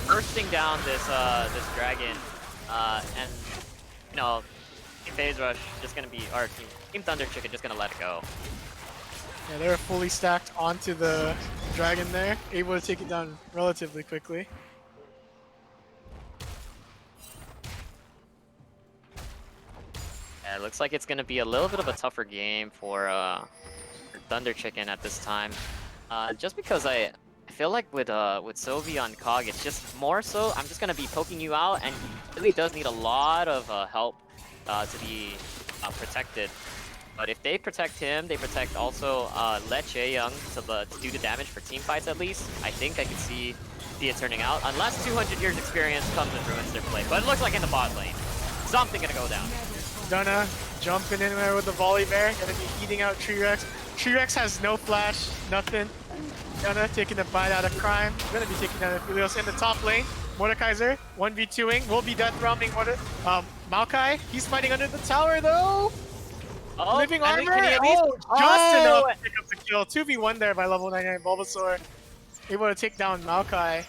bursting down this this dragon, and you know, Team Phase Rush just gonna be, or Team Thunder Chicken just gonna let it go. Yeah, they were fully stacked onto the dragon there, able to take it down relatively quickly. Yeah, it looks like it's gonna be a little bit of a tougher game for Thunder Chicken at this time, just because I feel like with Sovi on Cog, it's just more so I'm just gonna be poking you out, and he really does need a lot of help to be protected. But if they protect him, they protect also let Chaeyoung to do the damage for team fights at least. I think I could see it turning out, unless 200 years experience comes and ruins their play. But it looks like in the bot lane, something gonna go down. Dunna jumping in there with the volley bear, gonna be eating out Treerex. Treerex has no flash, nothing. Dunna taking the bite out of Crime. Gonna be taking down Helios in the top lane. Mordekaiser 1v2ing, will be death roaming Maokai. He's fighting under the tower though. Oh, Living I armor. mean, can he at least... Just enough to pick up the kill. 2v1 there by level 99 Bulbasaur. Able to take down Maokai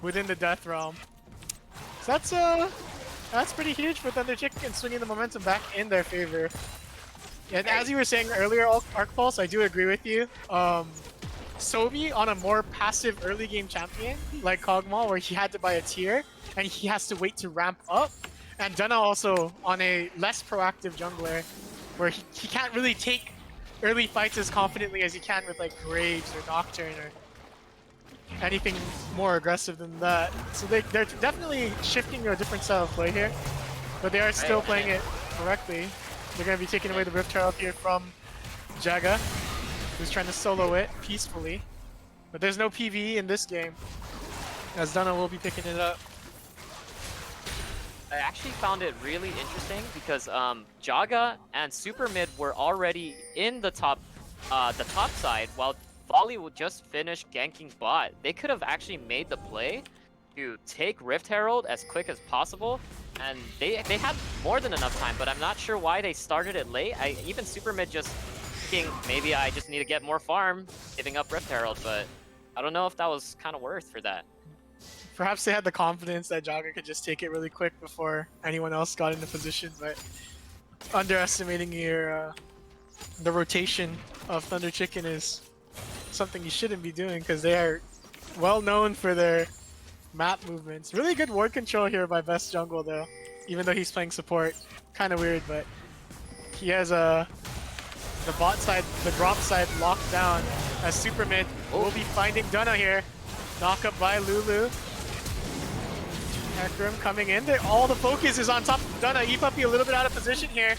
within the death realm. So that's pretty huge for Thunder Chicken, swinging the momentum back in their favor. And as you were saying earlier, Arc Pulse, I do agree with you. Sobi on a more passive early game champion like Kog'Maw, where he had to buy a tier and he has to wait to ramp up. And Dunna also on a less proactive jungler, where he can't really take early fights as confidently as he can with like Graves or Nocturne or anything more aggressive than that. So they're definitely shifting to a different style of play here, but they are still playing it correctly. They're going to be taking away the Rift Herald here from Jaga, who's trying to solo it peacefully. But there's no PvE in this game, as Dunna will be picking it up. I actually found it really interesting because Jaga and Super Mid were already in the top side, while Volley will just finish ganking bot. They could have actually made the play to take Rift Herald as quick as possible, and they had more than enough time, but I'm not sure why they started it late. Even Super Mid just thinking, maybe I just need to get more farm, giving up Rift Herald, but I don't know if that was kind of worth for that. Perhaps they had the confidence that Jaga could just take it really quick before anyone else got into position, but underestimating your the rotation of Thunder Chicken is something you shouldn't be doing, because they are well known for their map movements. Really good ward control here by Best Jungle though, even though he's playing support. Kind of weird, but he has the bot side, the drop side locked down, as Super Mid will be finding Dunna here. Knock up by Lulu. Hecarim coming in there. All the focus is on top of Dunna. E-Puppy a little bit out of position here.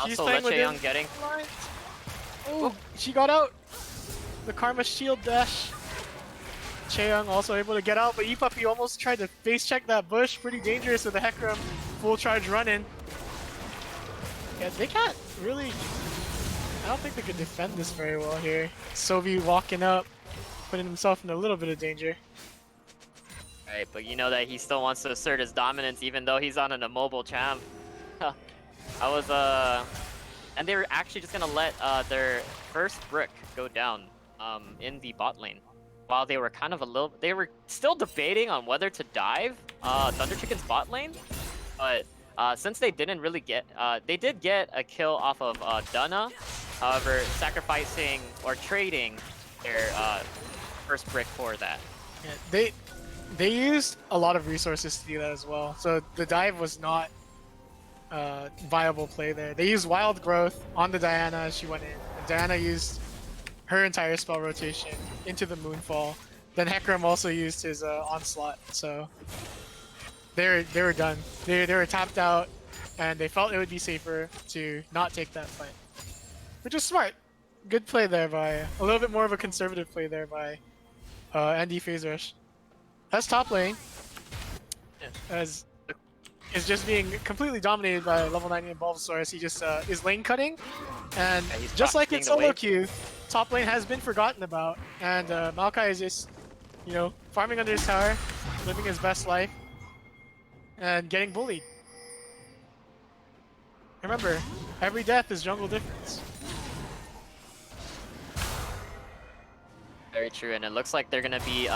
She's Also, playing with Chaeyoung getting... Oh, she got out. The Karma Shield dash. Chaeyoung also able to get out, but E-Puppy almost tried to face check that bush. Pretty dangerous with the Hecarim full charge running. Yeah, they can't really... I don't think they could defend this very well here. Sovi walking up, putting himself in a little bit of danger. Right, but you know that he still wants to assert his dominance even though he's on an immobile champ. I was, and they were actually just gonna let their first brick go down in the bot lane. While they were kind of they were still debating on whether to dive Thunder Chicken's bot lane, but since they didn't really get, they did get a kill off of Dunna, however, sacrificing or trading their first brick for that. Yeah, they used a lot of resources to do that as well, so the dive was not viable play there. They used Wild Growth on the Diana as she went in. And Diana used her entire spell rotation into the Moonfall. Then Hecarim also used his Onslaught, so they were done. They were tapped out, and they felt it would be safer to not take that fight, which is smart. Good play there by a little bit more of a conservative play there by ND Phase Rush. That's top lane. As is just being completely dominated by level 90 Bulbasaur as he just is lane cutting. And Yeah, he's just like in profiting the solo wave. queue, top lane has been forgotten about. And Maokai is just, you know, farming under his tower, living his best life, and getting bullied. Remember, every death is jungle difference. Very true, and it looks like they're gonna be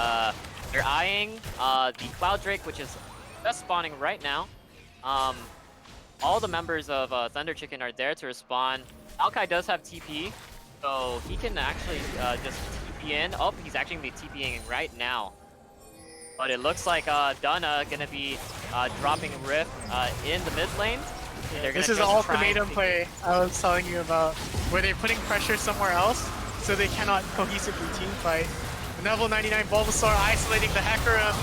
they're eyeing the Cloud Drake, which is just spawning right now. All the members of Thunder Chicken are there to respond. Maokai does have TP, so he can actually just TP in. Oh, he's actually gonna be TPing right now. But it looks like Dunna gonna be dropping Rift in the mid lane. They're This gonna is the just try ultimatum to- play I was telling you about, where they're putting pressure somewhere else so they cannot cohesively team fight. The level 99 Bulbasaur isolating the Hecarim,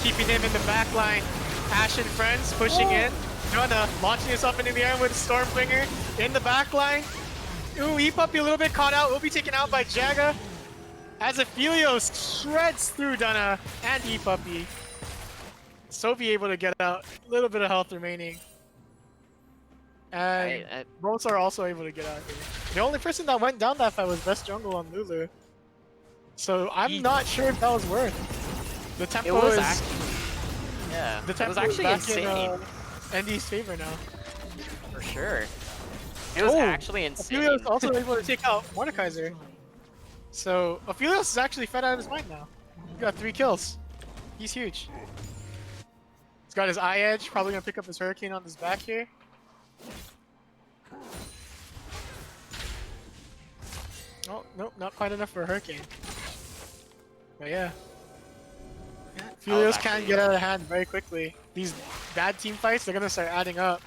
keeping him in the back line. Ash and friends pushing in. Dunna launching himself into the air with Stormbringer in the back line. Ooh, E-Puppy a little bit caught out, will be taken out by Jaga. As Aphelios shreds through Dunna and E-Puppy. Sophie able to get out, a little bit of health remaining. And both are also able to get out here. The only person that went down that fight was Best Jungle on Lulu. So I'm not sure if that was worth. The It tempo was is actually, yeah, the it tempo was is actually back insane. in Andy's favor now. For sure. It was actually insane. Aphelios also able to take out Mordekaiser. So Aphelios is actually fed out of his mind now. He got 3 kills. He's huge. He's got his eye edge, probably gonna pick up his Hurricane on his back here. Oh, nope, not quite enough for a Hurricane. But yeah. Aphelios can get out of hand very quickly. These bad team fights, they're gonna start adding up.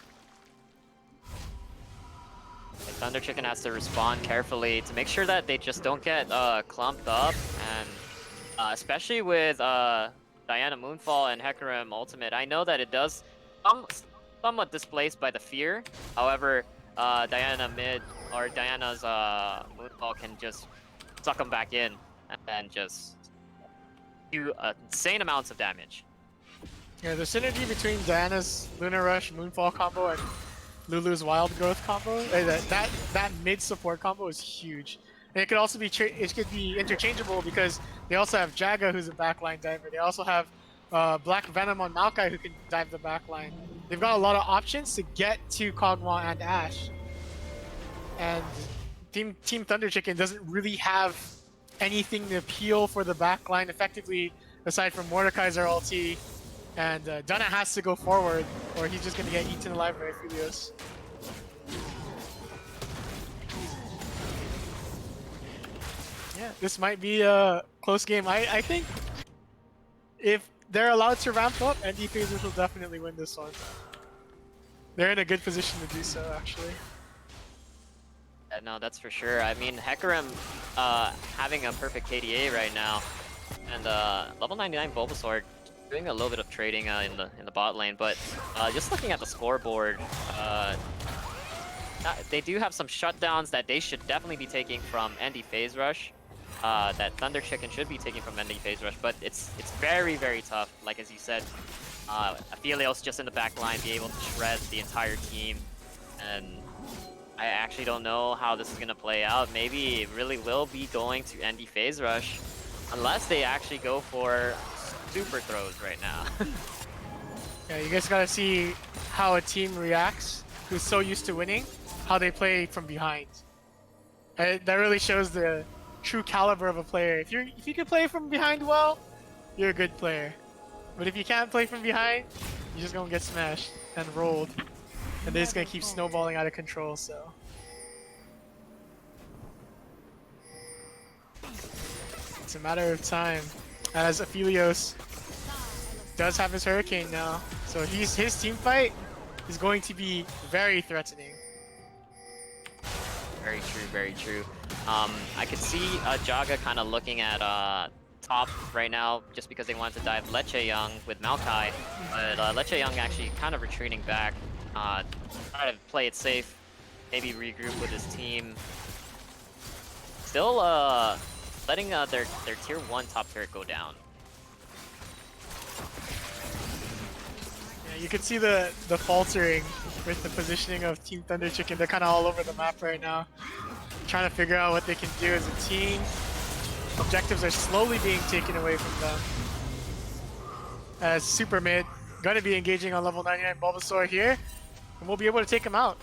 Thunder Chicken has to respond carefully to make sure that they just don't get clumped up, and especially with Diana Moonfall and Hecarim Ultimate. I know that it does somewhat displaced by the fear. However, Diana's Moonfall can just suck them back in and then just do insane amounts of damage. Yeah, the synergy between Diana's Lunar Rush Moonfall combo and Lulu's Wild Growth combo, that mid support combo is huge. And it could also be interchangeable because they also have Jaga, who's a backline diver. They also have Black Venom on Maokai, who can dive the backline. They've got a lot of options to get to Kog'Maw and Ash. And Team Thunder Chicken doesn't really have anything to appeal for the backline effectively, aside from Mordekaiser ulti. And Dunna has to go forward, or he's just gonna get eaten alive by Aphelios. Yeah, this might be a close game. I think if they're allowed to ramp up, ND Phasers will definitely win this one. They're in a good position to do so, actually. Yeah, no, that's for sure. I mean, Hecarim having a perfect KDA right now, and level 99 Bulbasaur doing a little bit of trading in the bot lane, but just looking at the scoreboard, they do have some shutdowns that they should definitely be taking from ND Phase Rush, that Thunder Chicken should be taking from ND Phase Rush, but it's very, very tough. Like as you said, Aphelios just in the back line, be able to shred the entire team, and I actually don't know how this is going to play out. Maybe it really will be going to ND Phase Rush, unless they actually go for super throws right now. Yeah, you guys gotta see how a team reacts who's so used to winning, how they play from behind. That really shows the true caliber of a player. If you can play from behind well, you're a good player. But if you can't play from behind, you're just gonna get smashed and rolled. And they're just gonna keep snowballing out of control, so. It's a matter of time. As Aphelios does have his Hurricane now. So his team fight is going to be very threatening. Very true, very true. I could see Jaga kind of looking at top right now just because they wanted to dive Leche Young with Maokai, but Leche Young actually kind of retreating back, try to play it safe, maybe regroup with his team. Still letting their tier 1 top turret go down. Yeah, You can see the faltering with the positioning of Team Thunder Chicken. They're kind of all over the map right now, trying to figure out what they can do as a team. Objectives are slowly being taken away from them. As Super Mid gonna be engaging on level 99 Bulbasaur here, and we'll be able to take him out.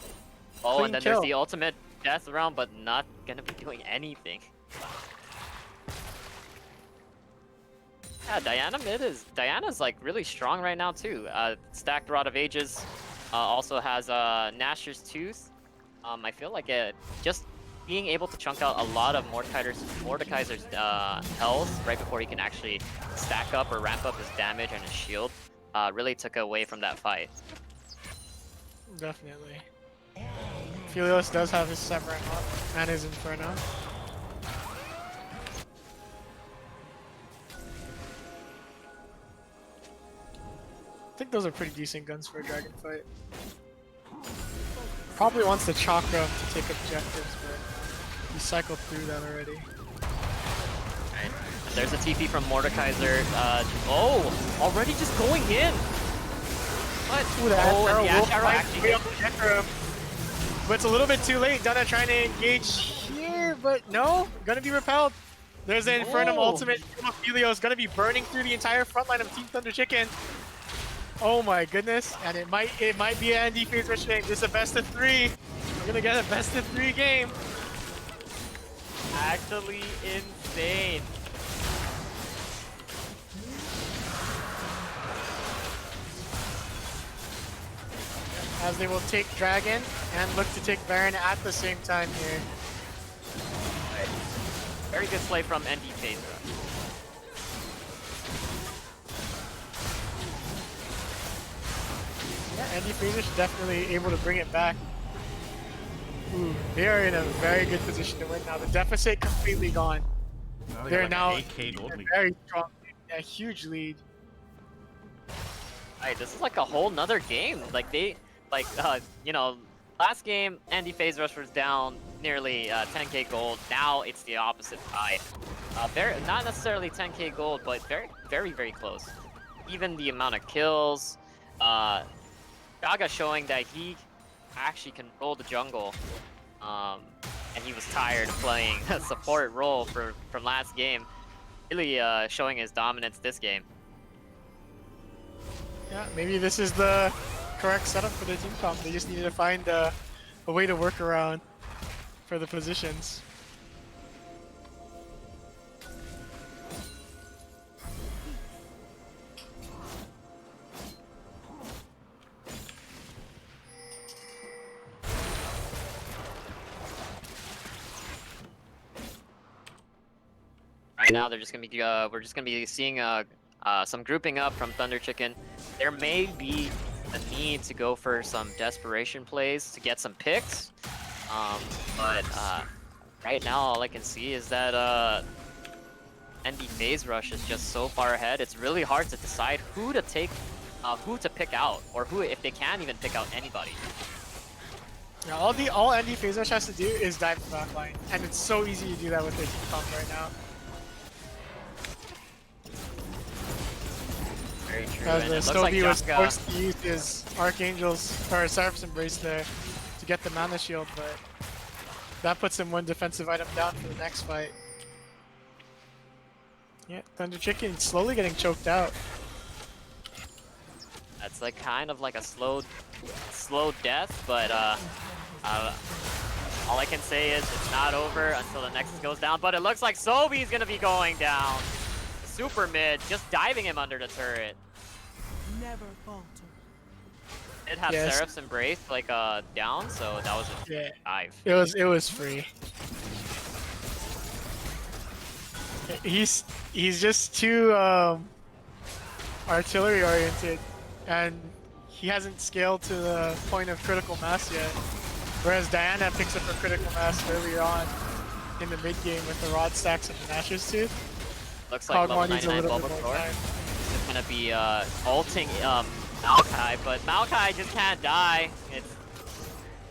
Oh, Clean and then kill. there's the ultimate death round, but not gonna be doing anything. Yeah, Diana's like really strong right now too. Stacked Rod of Ages, also has Gnasher's Tooth. I feel like just being able to chunk out a lot of Mordekaiser's health right before he can actually stack up or ramp up his damage and his shield really took away from that fight. Definitely. Felios does have his Severin up and his Inferno. I think those are pretty decent guns for a dragon fight. Probably wants the Chakra to take objectives, but he cycled through that already. Right. And there's a TP from Mordekaiser. Oh, already just going in. What? Ooh, the oh, and the Arrow Ash Arrow actually hit. But it's a little bit too late. Dana trying to engage here, but no, gonna be repelled. There's the Infernum ultimate. Helios gonna be burning through the entire front line of Team Thunder Chicken. Oh my goodness, and it might be an ND phase rush game. This is a best of 3. We're gonna get a best of 3 game. Actually insane. As they will take Dragon and look to take Baron at the same time here. Right. Very good play from ND phase rush. Yeah, ND phase rush definitely able to bring it back. Ooh, they are in a very good position to win now. The deficit completely gone. They're like now an 8K gold a lead. very strong, a huge lead. Alright, this is like a whole nother game. Like you know, last game ND phase rush was down nearly 10k gold. Now it's the opposite side. Not necessarily 10k gold, but very close. Even the amount of kills. Gaga showing that he actually can roll the jungle. And he was tired of playing a support role from last game. Really showing his dominance this game. Yeah, maybe this is the correct setup for the team comp. They just needed to find a way to work around for the positions. Right now, they're just gonna be we're just gonna be seeing some grouping up from Thunder Chicken. There may be a need to go for some desperation plays to get some picks, but right now all I can see is that ND phase rush is just so far ahead. It's really hard to decide who to take, who to pick out, or who, if they can even pick out anybody. Yeah, all ND phase rush has to do is dive the back line, and it's so easy to do that with their team comp right now. Very true. As And the it looks like Stoby was Jaka- forced to use his Archangel's or Seraph's Embrace there to get the mana shield, but that puts him one defensive item down for the next fight. Yeah, Thunder Chicken slowly getting choked out. That's like kind of like a slow death, but all I can say is it's not over until the Nexus goes down. But it looks like Sobi's gonna be going down. Super mid, just diving him under the turret. Never falter. It had Yes. Seraph's Embrace like down, so that was a Yeah, dive. it was free. He's just too artillery oriented, and he hasn't scaled to the point of critical mass yet. Whereas Diana picks up her critical mass earlier on in the mid game with the rod stacks and the Gnasher's Tooth. Looks like level Kog'Maw needs a 99 little bit more Bulbasaur time. is gonna be ulting Maokai, but Maokai just can't die. It's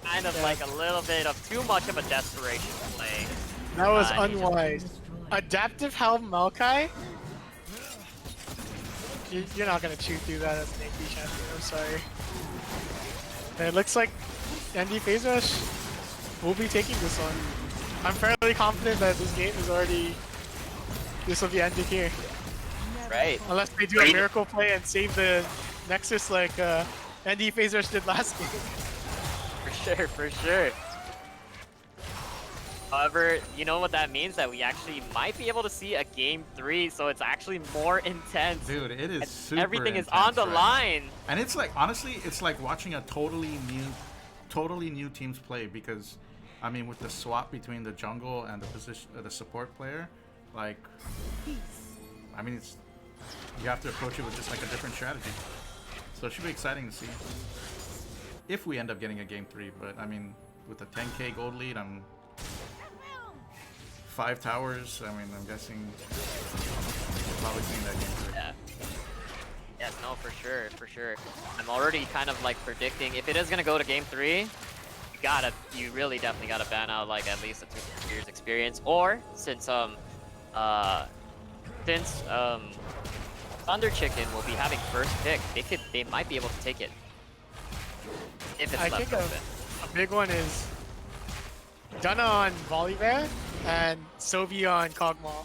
kind of like a little bit of too much of a desperation play. That was and he just- unwise. Adaptive Helm Maokai You're not gonna chew through that as an AP champion. I'm sorry. And it looks like ND Phase Rush will be taking this one. I'm fairly confident that this game is already. This will be ended here. Right. Unless they do a miracle play and save the Nexus like ND Phase Rush did last game. For sure, for sure. However, you know what that means? That we actually might be able to see a game 3, so it's actually more intense. Dude, it is And super everything is intense on the right now. line. And it's like, honestly, it's like watching a totally new teams play because, I mean, with the swap between the jungle and the support player, like, I mean, you have to approach it with just like a different strategy. So it should be exciting to see if we end up getting a game 3. But I mean, with the 10k gold lead, I'm 5 towers. I mean, I'm guessing we're probably seeing that game 3. Yeah. Yes, no, for sure, for sure. I'm already kind of like predicting if it is gonna go to game 3, you really definitely gotta ban out like at least a 2 years experience, or since Thunder Chicken will be having first pick, they might be able to take it if it's I left think open. a big one is Dunna on Volibear and Sobi on Kog'Maw.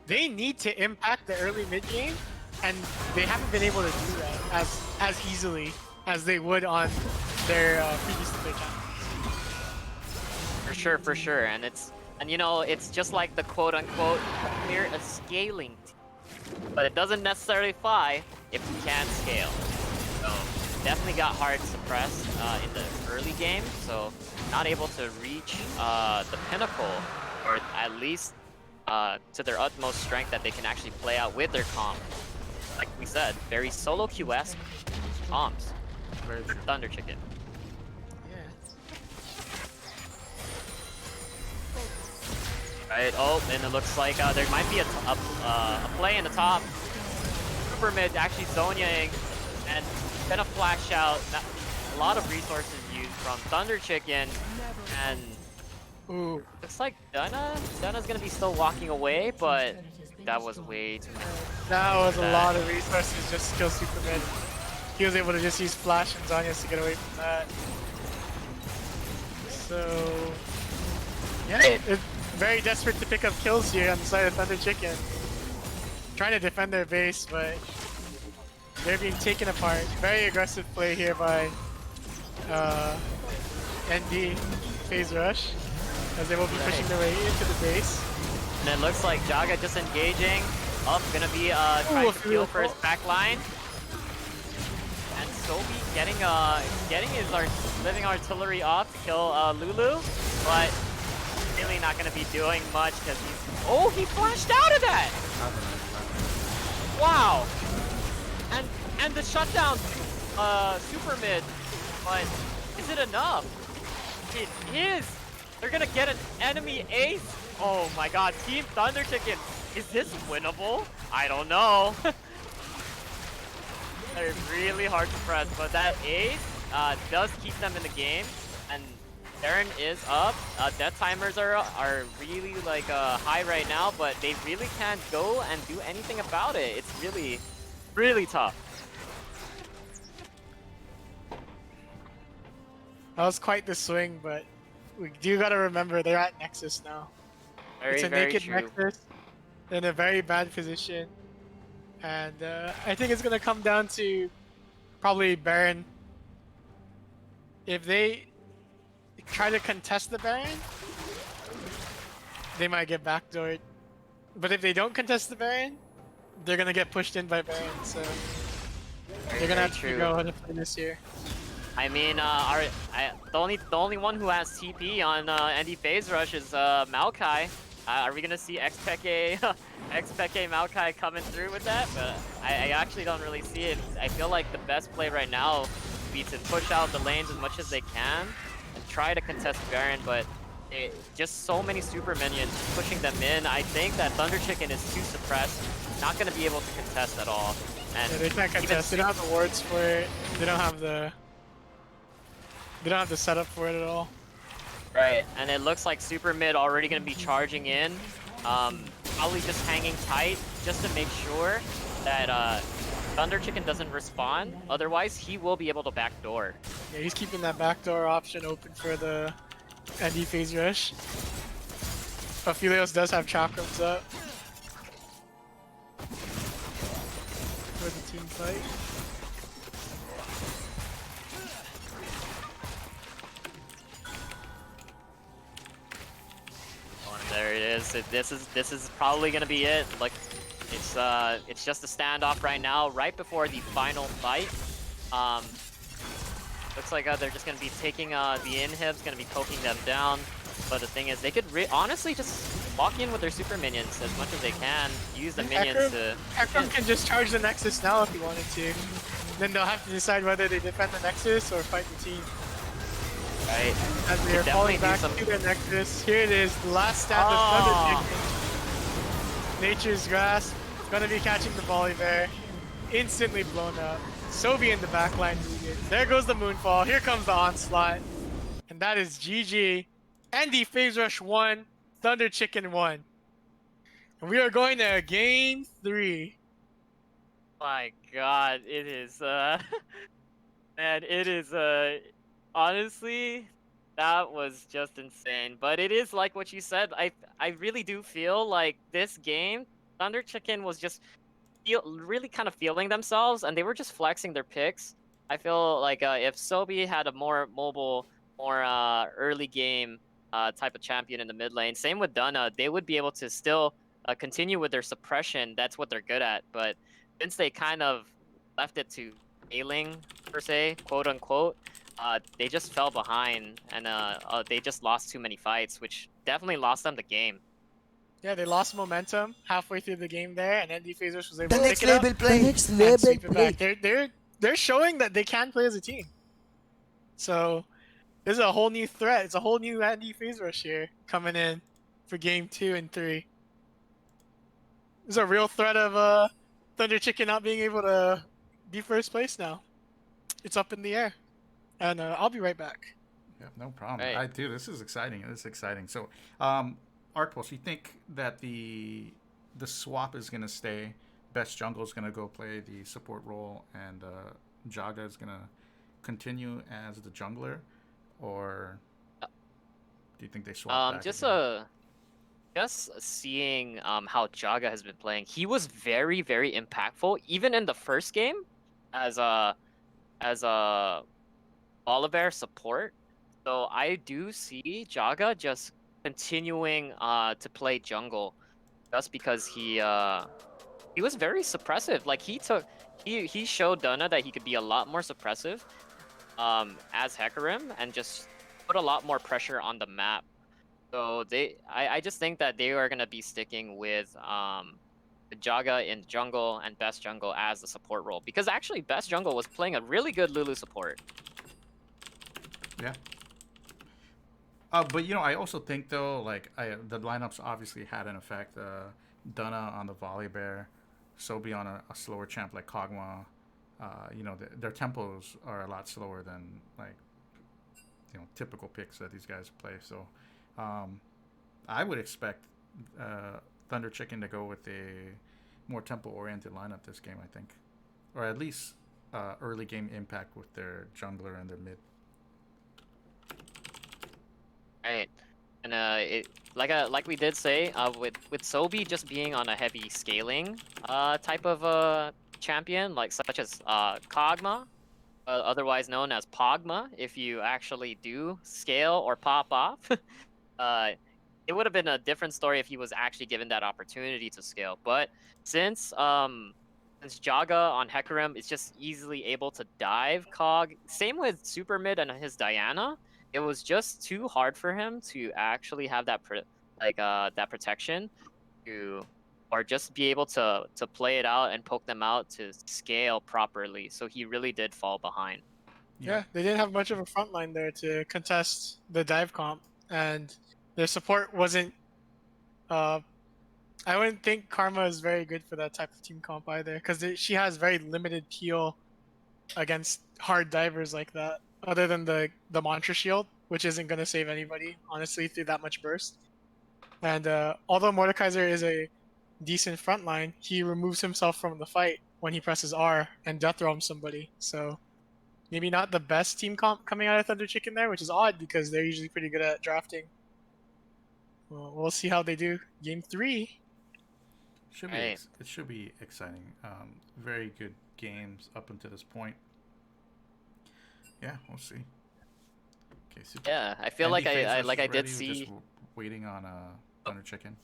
They need to impact the early mid game, and they haven't been able to do that as easily as they would on their previous play champions. For sure, and you know, it's just like the quote-unquote clear a scaling but it doesn't necessarily fly if you can't scale. So definitely got hard suppressed in the early game, so not able to reach the pinnacle, or at least to their utmost strength that they can actually play out with their comp. Like we said, very solo QS comps. Very true. Thunder Chicken. Right, oh, and it looks like there might be a play in the top. Super mid actually Zonyaing, and gonna flash out. A lot of resources used from Thunder Chicken, and Ooh. looks like Dunna's gonna be still walking away, but that was way too much. That was a lot of resources just to kill Super Mid. He was able to just use Flash and Zanyas to get away from that. So yeah, it's very desperate to pick up kills here on the side of Thunder Chicken. Trying to defend their base, but they're being taken apart. Very aggressive play here by ND Phase Rush, as they will be pushing their way into the base. And it looks like Jaga just engaging. Up, gonna be trying to peel for his back line. And Sobi getting his living artillery off to kill Lulu, but really not gonna be doing much because he flashed out of that! Wow! And the shutdown super mid, but is it enough? It is! They're gonna get an enemy ace! Oh my god, Team Thunder Chicken! Is this winnable? I don't know. They're really hard to press, but that ace does keep them in the game, and Baron is up. Death timers are really like high right now, but they really can't go and do anything about it. It's really, really tough. That was quite the swing, but we do gotta remember they're at Nexus now. It's a naked Nexus in a very bad position, and I think it's gonna come down to probably Baron. If they try to contest the Baron, they might get backdoored. But if they don't contest the Baron, they're gonna get pushed in by Baron. So they're gonna have to figure out how to play this here. I mean, the only one who has TP on ND Phase Rush is Maokai. Are we gonna see XPK Maokai coming through with that? But I actually don't really see it. I feel like the best play right now would be to push out the lanes as much as they can and try to contest Baron, but just so many super minions pushing them in. I think that Thunder Chicken is too suppressed, not gonna be able to contest at all. And yeah, they can't contest. They don't have the wards for it. They don't have the setup for it at all. Right, and it looks like super mid already gonna be charging in. Probably just hanging tight just to make sure that Thunder Chicken doesn't respond, otherwise he will be able to backdoor. Yeah, he's keeping that backdoor option open for the ND phase rush. Aphelios does have chakrams up for the team fight. Oh, and there it is. This is probably gonna be it. Like, it's just a standoff right now, right before the final fight. Looks like they're just gonna be taking the inhibs, gonna be poking them down. But the thing is, they could honestly just walk in with their super minions as much as they can. Use the minions to. Ekram can just charge the Nexus now if he wanted to. Then they'll have to decide whether they defend the Nexus or fight the team. Right. As they are falling back to their Nexus. Here it is, the last stand of Thunder Chicken. Nature's Grasp. Gonna be catching the volley there. Instantly blown up. Sobi in the backline. There goes the Moonfall. Here comes the Onslaught. And that is GG. Andy Phase Rush 1, Thunder Chicken 1. And we are going to Game 3. My God, it is man, it is honestly, that was just insane. But it is like what you said. I really do feel like this game, Thunder Chicken was just really kind of feeling themselves, and they were just flexing their picks. I feel like if Sobi had a more mobile, more early game type of champion in the mid lane, same with Dunna, they would be able to still continue with their suppression. That's what they're good at. But since they kind of left it to ailing, per se, quote unquote, they just fell behind, and they just lost too many fights, which definitely lost them the game. Yeah, they lost momentum halfway through the game there, and ND Phase Rush was able The to next pick it up level play. The next and level sweep it play. back. They're showing that they can play as a team. So this is a whole new threat. It's a whole new ND Phase Rush here coming in for Game 2 and 3. There's a real threat of Thunder Chicken not being able to be first place now. It's up in the air. And I'll be right back. Yeah, no problem. Right. I do. This is exciting. This is exciting. So, Artpulse, you think that the swap is gonna stay? Best Jungle is gonna go play the support role, and Jaga is gonna continue as the jungler, or do you think they swap back? Just seeing how Jaga has been playing, he was very, very impactful even in the first game as a Oliver support. So I do see Jaga just continuing to play jungle, just because he was very suppressive. Like he showed Dunna that he could be a lot more suppressive as Hecarim, and just put a lot more pressure on the map. So I just think that they are gonna be sticking with Jaga in jungle and Best Jungle as the support role, because actually Best Jungle was playing a really good Lulu support. Yeah. But I also think though, like the lineups obviously had an effect. Dunna on the Volibear, Sobi on a slower champ like Kog'Maw. Their tempos are a lot slower than like typical picks that these guys play. So I would expect Thunder Chicken to go with a more tempo-oriented lineup this game, I think, or at least early game impact with their jungler and their mid. Right, and like we did say, with Sobi just being on a heavy scaling type of champion, like such as Kog'Maw, otherwise known as Pogma, if you actually do scale or pop off. It would have been a different story if he was actually given that opportunity to scale. But since Jaga on Hecarim is just easily able to dive Cog, same with Super Mid and his Diana, it was just too hard for him to actually have that that protection or just be able to play it out and poke them out to scale properly. So he really did fall behind. Yeah, they didn't have much of a front line there to contest the dive comp, and their support wasn't. I wouldn't think Karma is very good for that type of team comp either, because she has very limited peel against hard divers like that, other than the Mantra Shield, which isn't going to save anybody, honestly, through that much burst. And although Mordekaiser is a decent front line, he removes himself from the fight when he presses R and death roams somebody. So maybe not the best team comp coming out of Thunder Chicken there, which is odd because they're usually pretty good at drafting. Well, we'll see how they do. Game 3. Should be Right. it should be exciting. Very good games up until this point. Yeah, we'll see. Okay, super. Yeah, I feel like Andy I Faces like I is did ready, see. just waiting on Thunder Chicken.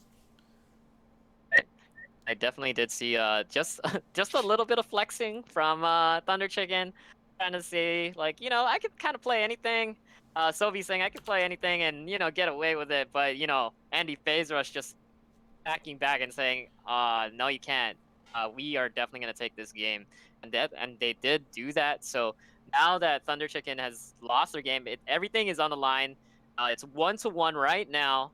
I definitely did see just just a little bit of flexing from Thunder Chicken, trying to see like I could kind of play anything. Sophie saying I could play anything and get away with it, but Andy Phase Rush just backing back and saying no you can't. We are definitely gonna take this game, and they did do that. So now that Thunder Chicken has lost their game, everything is on the line. It's 1-1 right now.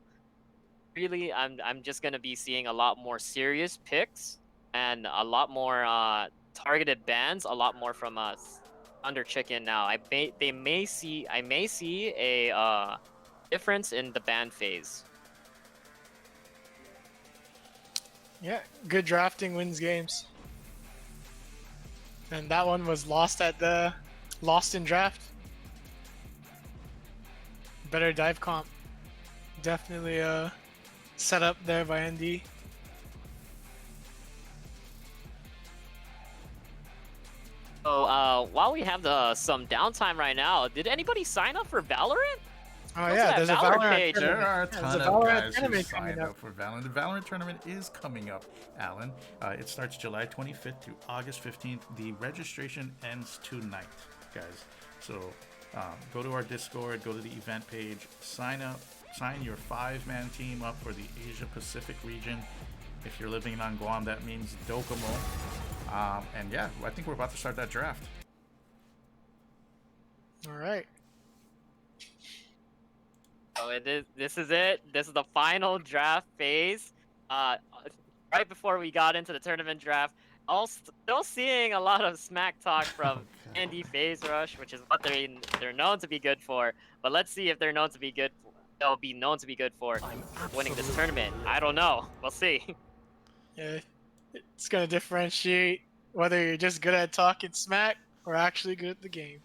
Really, I'm just gonna be seeing a lot more serious picks and a lot more targeted bans, a lot more from us under Chicken now. I may see a difference in the ban phase. Yeah, good drafting wins games. And that one was lost in draft. Better dive comp. Definitely set up there by ND. So while we have some downtime right now, did anybody sign up for Valorant? Oh What's yeah, that there's a Valorant Valorant page? There tournament. are a Yeah, ton there's of a Valorant guys who tournament signed coming up up. for Valorant. The Valorant tournament is coming up, Alan. It starts July 25th to August 15th. The registration ends tonight, guys. So go to our Discord, go to the event page, sign up, sign your 5-man team up for the Asia Pacific region. If you're living on Guam, that means Docomo. And yeah, I think we're about to start that draft. All right. So this is it. This is the final draft phase. Right before we got into the tournament draft, still seeing a lot of smack talk from Andy Phase Rush, which is what they're known to be good for. But let's see if they're known to be good. They'll be known to be good for winning this tournament. I don't know. We'll see. Yeah, it's gonna differentiate whether you're just good at talking smack or actually good at the game.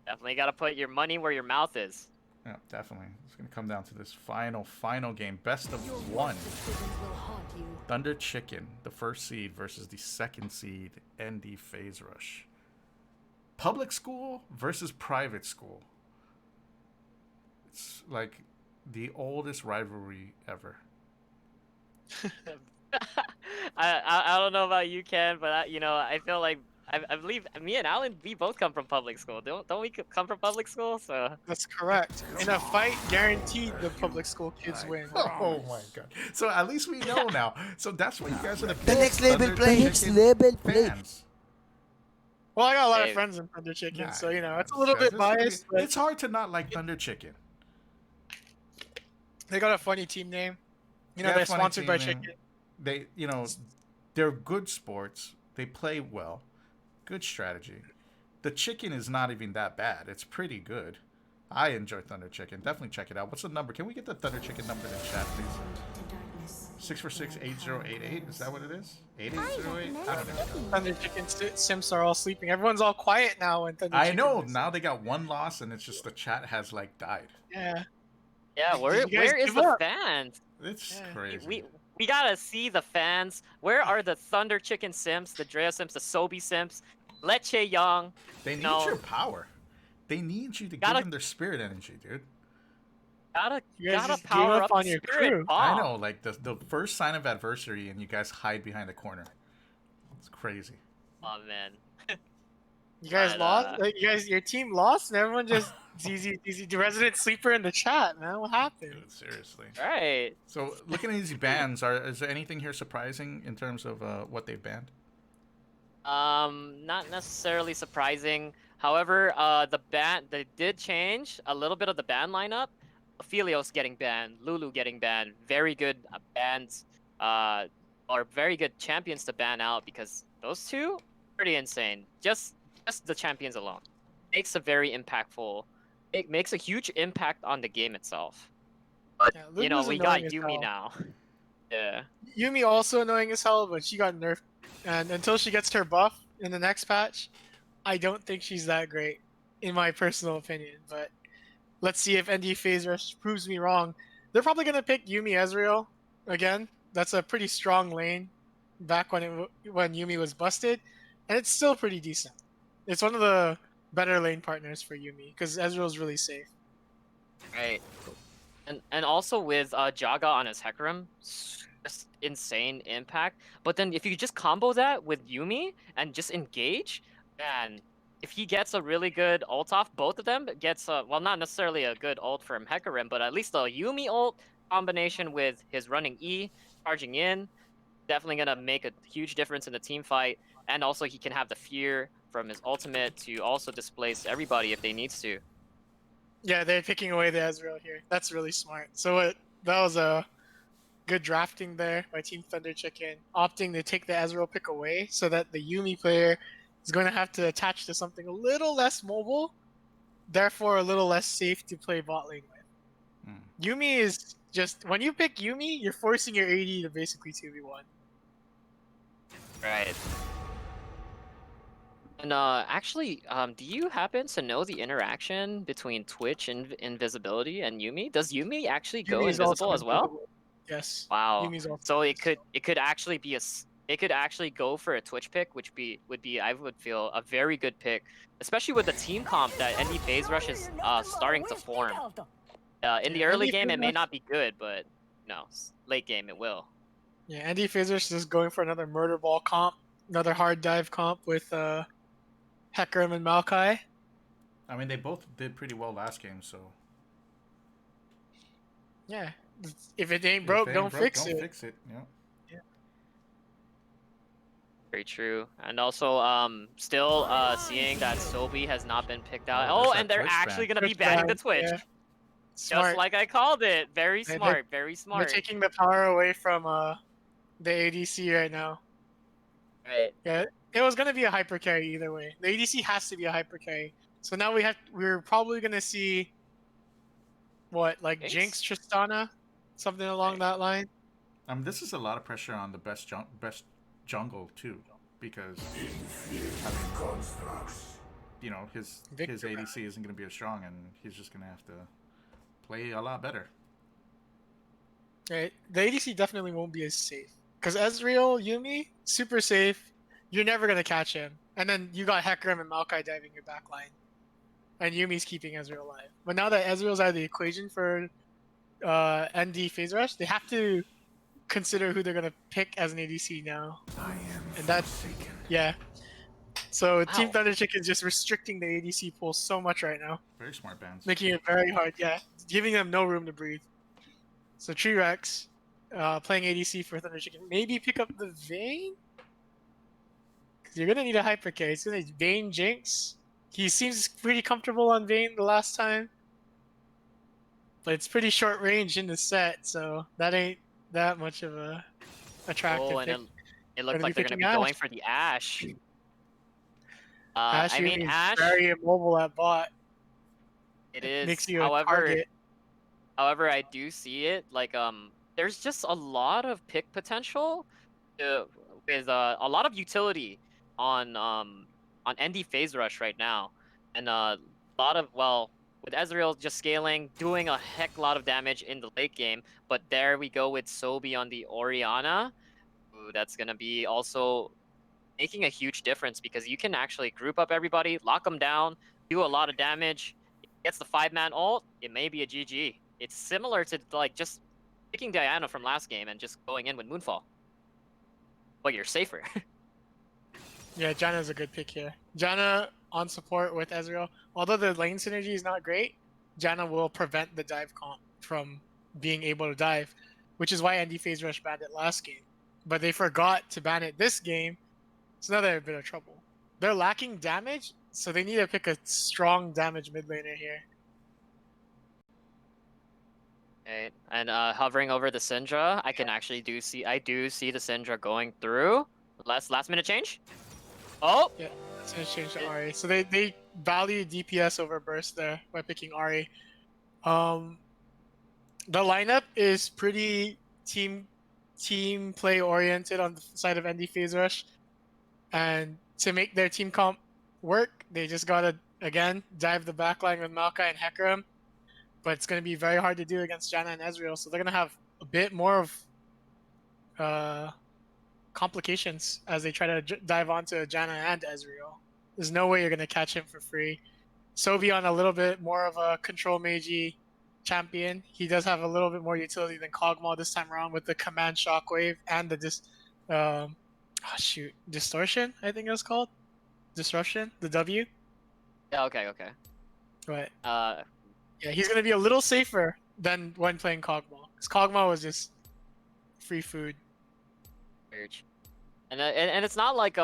Definitely got to put your money where your mouth is. Yeah, definitely. It's going to come down to this final game. Best of one. Decisions will haunt you. Thunder Chicken, the first seed, versus the second seed, ND Phase Rush. Public school versus private school. It's like the oldest rivalry ever. I don't know about you, Ken, but I feel like I believe me and Alan, we both come from public school. Don't we come from public school? So That's correct. In a fight, guaranteed the public school kids win. Oh my god. So at least we know now. So that's why you guys are the The next level Thunder play. Chicken Next level play. fans. Well, I got a lot Hey. of friends in Thunder Chicken, Nah, so it's a little bit it's gonna be- biased, but It's hard to not like Thunder Chicken. they got a funny team name. They They're have funny sponsored by team name. Chicken. They, they're good sports. They play well. Good strategy. The chicken is not even that bad. It's pretty good. I enjoy Thunder Chicken. Definitely check it out. What's the number? Can we get the Thunder Chicken number in the chat, please? The darkness. 646-8088. Is that what it is? 8808? I don't know. Thunder Chicken Sims are all sleeping. Everyone's all quiet now when Thunder I Chicken know. is. Now they got one loss, and it's just the chat has died. Yeah. yeah, Did where you guys is give the up? fans? It's Yeah. crazy. We gotta see the fans. Where are the Thunder Chicken Sims, the Drea Sims, the Sobi Sims, Leche Young? They need No. your power. They need you to Gotta- give them their spirit energy, dude. Gotta You guys just gave power up up on the your spirit crew. bomb. I know, like the first sign of adversity, and you guys hide behind the corner. It's crazy. Oh man. You guys But, lost? Your team lost, and everyone just ZZ, the resident sleeper in the chat, man. What happened? Dude, seriously. Right. So, looking at these bans, is there anything here surprising in terms of what they banned? Not necessarily surprising. However, they did change a little bit of the ban lineup. Ophelios getting banned, Lulu getting banned. Very good bans, or very good champions to ban out because those two pretty insane. Just the champions alone makes a very impactful. It makes a huge impact on the game itself. But Yeah, Lulu's we got annoying as Yumi hell. now. Yeah. Yumi also annoying as hell, but she got nerfed and until she gets her buff in the next patch, I don't think she's that great, in my personal opinion. But let's see if ND Phase Rush proves me wrong. They're probably gonna pick Yumi Ezreal again. That's a pretty strong lane back when Yumi was busted, and it's still pretty decent. It's one of the better lane partners for Yumi because Ezreal's really safe. Right. And also with Jaga on his Hecarim, just insane impact. But then if you just combo that with Yumi and just engage, man, if he gets a really good ult off, both of them gets well, not necessarily a good ult from Hecarim, but at least a Yumi ult combination with his running E, charging in, definitely gonna make a huge difference in the team fight. And also he can have the fear from his ultimate to also displace everybody if they needs to. Yeah, they're picking away the Ezreal here. That's really smart. So that was a good drafting there by Team Thunder Chicken, opting to take the Ezreal pick away so that the Yumi player is going to have to attach to something a little less mobile, therefore a little less safe to play bot lane with. Yumi is just, when you pick Yumi, you're forcing your AD to basically 2v1. Right. And actually, do you happen to know the interaction between Twitch and invisibility and Yumi? Does Yumi actually go Yumi is also invisible as well? invisible. Yes. Wow. Yumi's also So invisible. it could actually be it could actually go for a Twitch pick, which would be I would feel a very good pick, especially with the team comp that ND Phase Rush is starting to form. In the early game, it may not be good, but no, late game it will. Yeah, Andy Fizer's just going for another murder ball comp, another hard dive comp with Hecarim and Maokai. I mean, they both did pretty well last game, so. Yeah, if it ain't broke, don't fix it. Don't fix it. Yeah. Very true. And also, still seeing that Sobi has not been picked out. Oh, Oh, there's and that they're Twitch actually ban. going to be Twitch banning ban, the Twitch. yeah. Just Smart. like I called it. Very They- smart. Very They're smart. taking the power away from the ADC right now. Right. Yeah, it was gonna be a hyper carry either way. The ADC has to be a hyper carry. So now we're probably gonna see what, like Jinx Tristana, something along that line. This is a lot of pressure on the best jungle too, because I mean, you know, his ADC isn't going to be as strong, and he's just going to have to play a lot better. Right, the ADC definitely won't be as safe because Ezreal, Yumi, super safe. You're never gonna catch him, and then you got Hecarim and Maokai diving your back line, and Yumi's keeping Ezreal alive. But now that Ezreal's out of the equation for ND Phase Rush, they have to consider who they're gonna pick as an ADC now. And that's yeah. So Team Thunder Chicken is just restricting the ADC pool so much right now, Very smart bans. making it very hard. Yeah, giving them no room to breathe. So Treerex, playing ADC for Thunder Chicken, maybe pick up the Vayne. Cause you're gonna need a hyper carry. It's gonna Vayne Jinx. He seems pretty comfortable on Vayne the last time, but it's pretty short range in the set, so that ain't that much of a attractive Oh, and pick. it looks like they're going to be picking going Ashe. for the Ashe. Ashe I mean, is Ashe, very immobile at bot. it is. Makes you a However, target. I do see it like there's just a lot of pick potential with a lot of utility on ND Phase Rush right now, and a lot of with Ezreal just scaling, doing a heck lot of damage in the late game. But there we go with Sobi on the Orianna. Ooh, that's gonna be also making a huge difference because you can actually group up everybody, lock them down, do a lot of damage. Gets the 5-man ult, it may be a GG. It's similar to like just picking Diana from last game and just going in with Moonfall. But you're safer. Yeah, Janna's a good pick here. Janna on support with Ezreal. Although the lane synergy is not great, Janna will prevent the dive comp from being able to dive, which is why ND Phase Rush banned it last game. But they forgot to ban it this game, so now they're in a bit of trouble. They're lacking damage, so they need to pick a strong damage mid laner here. Okay, and hovering over the Syndra, I do see the Syndra going through. Last minute change. Oh, Yeah, it's gonna change to Ahri. So they value DPS over burst there by picking Ahri. The lineup is pretty team play oriented on the side of ND Phase Rush. And to make their team comp work, they just gotta again dive the backline with Maokai and Hecarim. But it's gonna be very hard to do against Janna and Ezreal, so they're gonna have a bit more of complications as they try to dive onto Janna and Ezreal. There's no way you're gonna catch him for free. Sobion a little bit more of a control magey champion. He does have a little bit more utility than Kog'Maw this time around with the command shockwave and the distortion, I think it was called. Disruption, the W. Yeah, okay. But Uh, yeah, he's gonna be a little safer than when playing Kog'Maw. Because Kog'Maw was just free food. Urge. And it's not like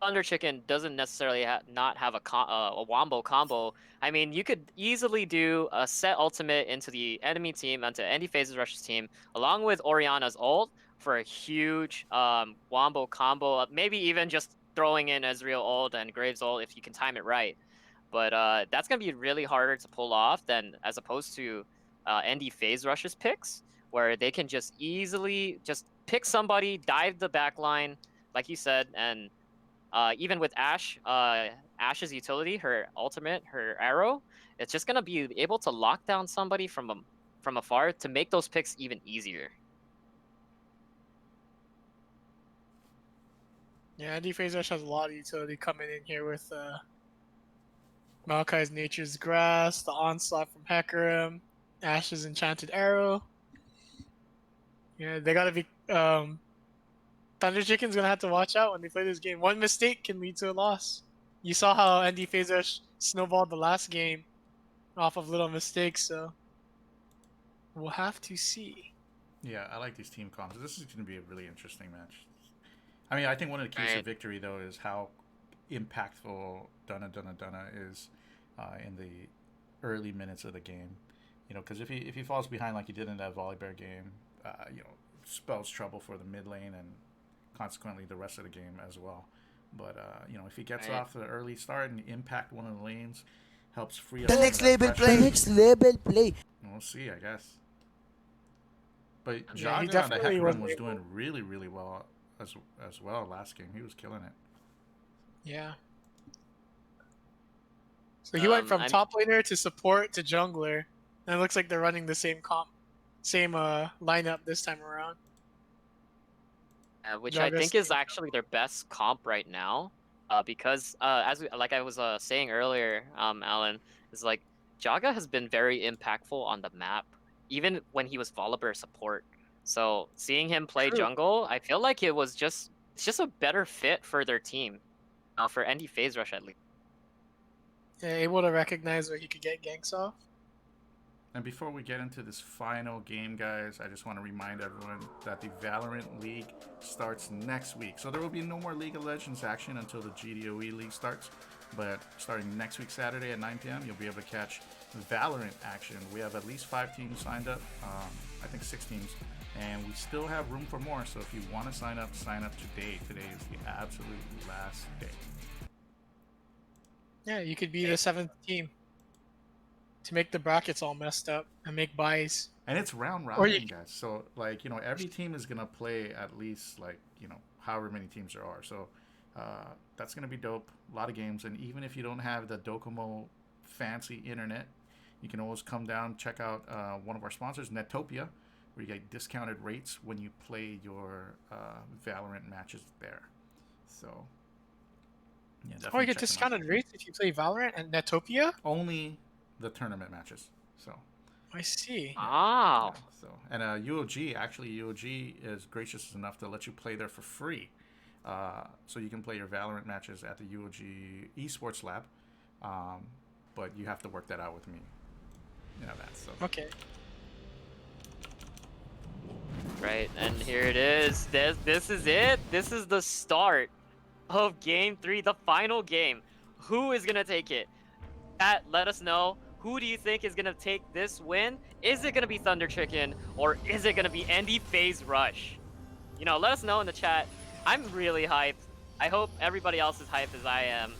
Thunder Chicken doesn't necessarily not have a wombo combo. I mean, you could easily do a set ultimate into the enemy team, onto Andy Phases Rush's team, along with Orianna's ult for a huge wombo combo. Maybe even just throwing in Ezreal ult and Graves ult if you can time it right. But that's gonna be really harder to pull off than as opposed to Andy Phase Rush's picks, where they can just easily just pick somebody, dive the backline, like you said, and even with Ash's utility, her ultimate, her arrow, it's just gonna be able to lock down somebody from afar to make those picks even easier. Yeah, Andy Fraser has a lot of utility coming in here with Maokai's Nature's Grass, the Onslaught from Hecarim, Ash's Enchanted Arrow. Yeah, they gotta be. Thunder Chicken's gonna have to watch out when they play this game. One mistake can lead to a loss. You saw how Andy Fraser snowballed the last game off of little mistakes, so we'll have to see. Yeah, I like these team comps. This is going to be a really interesting match. I mean, I think one of the keys to victory, though, is how impactful Dunna is in the early minutes of the game. You know, because if he falls behind like he did in that Volibear game, you know, spells trouble for the mid lane and consequently the rest of the game as well. But you know, if he gets off to an early start and impact one of the lanes, helps free up The some next of that level pressure. play. Next level play. We'll see, I guess. But Yeah, he Jaga on the definitely Hecarim was was doing really well as well last game. He was killing it. Yeah. So he went from top laner to support to jungler, and it looks like they're running the same lineup this time around. Which I think is actually their best comp right now, because like I was saying earlier, Alan, is like Jaga has been very impactful on the map, even when he was Volibear support. So seeing him play jungle, I feel like it's just a better fit for their team, for Andy Phase Rush at least. Yeah, able to recognize where he could get ganks off. And before we get into this final game, guys, I just want to remind everyone that the Valorant League starts next week. So there will be no more League of Legends action until the GDOE League starts. But starting next week, Saturday at 9 p.m., you'll be able to catch Valorant action. We have at least 5 teams signed up. I think 6 teams. And we still have room for more. So if you want to sign up today. Today is the absolute last day. Yeah, you could be the 7th team to make the brackets all messed up and make buys. And it's round robin, guys. So, like, you know, every team is going to play at least, like, you know, however many teams there are. So, that's going to be dope. A lot of games. And even if you don't have the Docomo fancy internet, you can always come down, check out one of our sponsors, Netopia, where you get discounted rates when you play your Valorant matches there. So, yeah, definitely. Oh, you get discounted rates if you play Valorant and Netopia? Only the tournament matches. So I see. Wow. Yeah, so and UOG is gracious enough to let you play there for free. So you can play your Valorant matches at the UOG Esports Lab. But you have to work that out with me. You know that. So Okay. Right, and here it is. This is it. This is the start of Game 3, the final game. Who is gonna take it? Let us know. Who do you think is gonna take this win? Is it gonna be Thunder Chicken or is it gonna be Andy Phase Rush? You know, let us know in the chat. I'm really hyped. I hope everybody else is hyped as I am.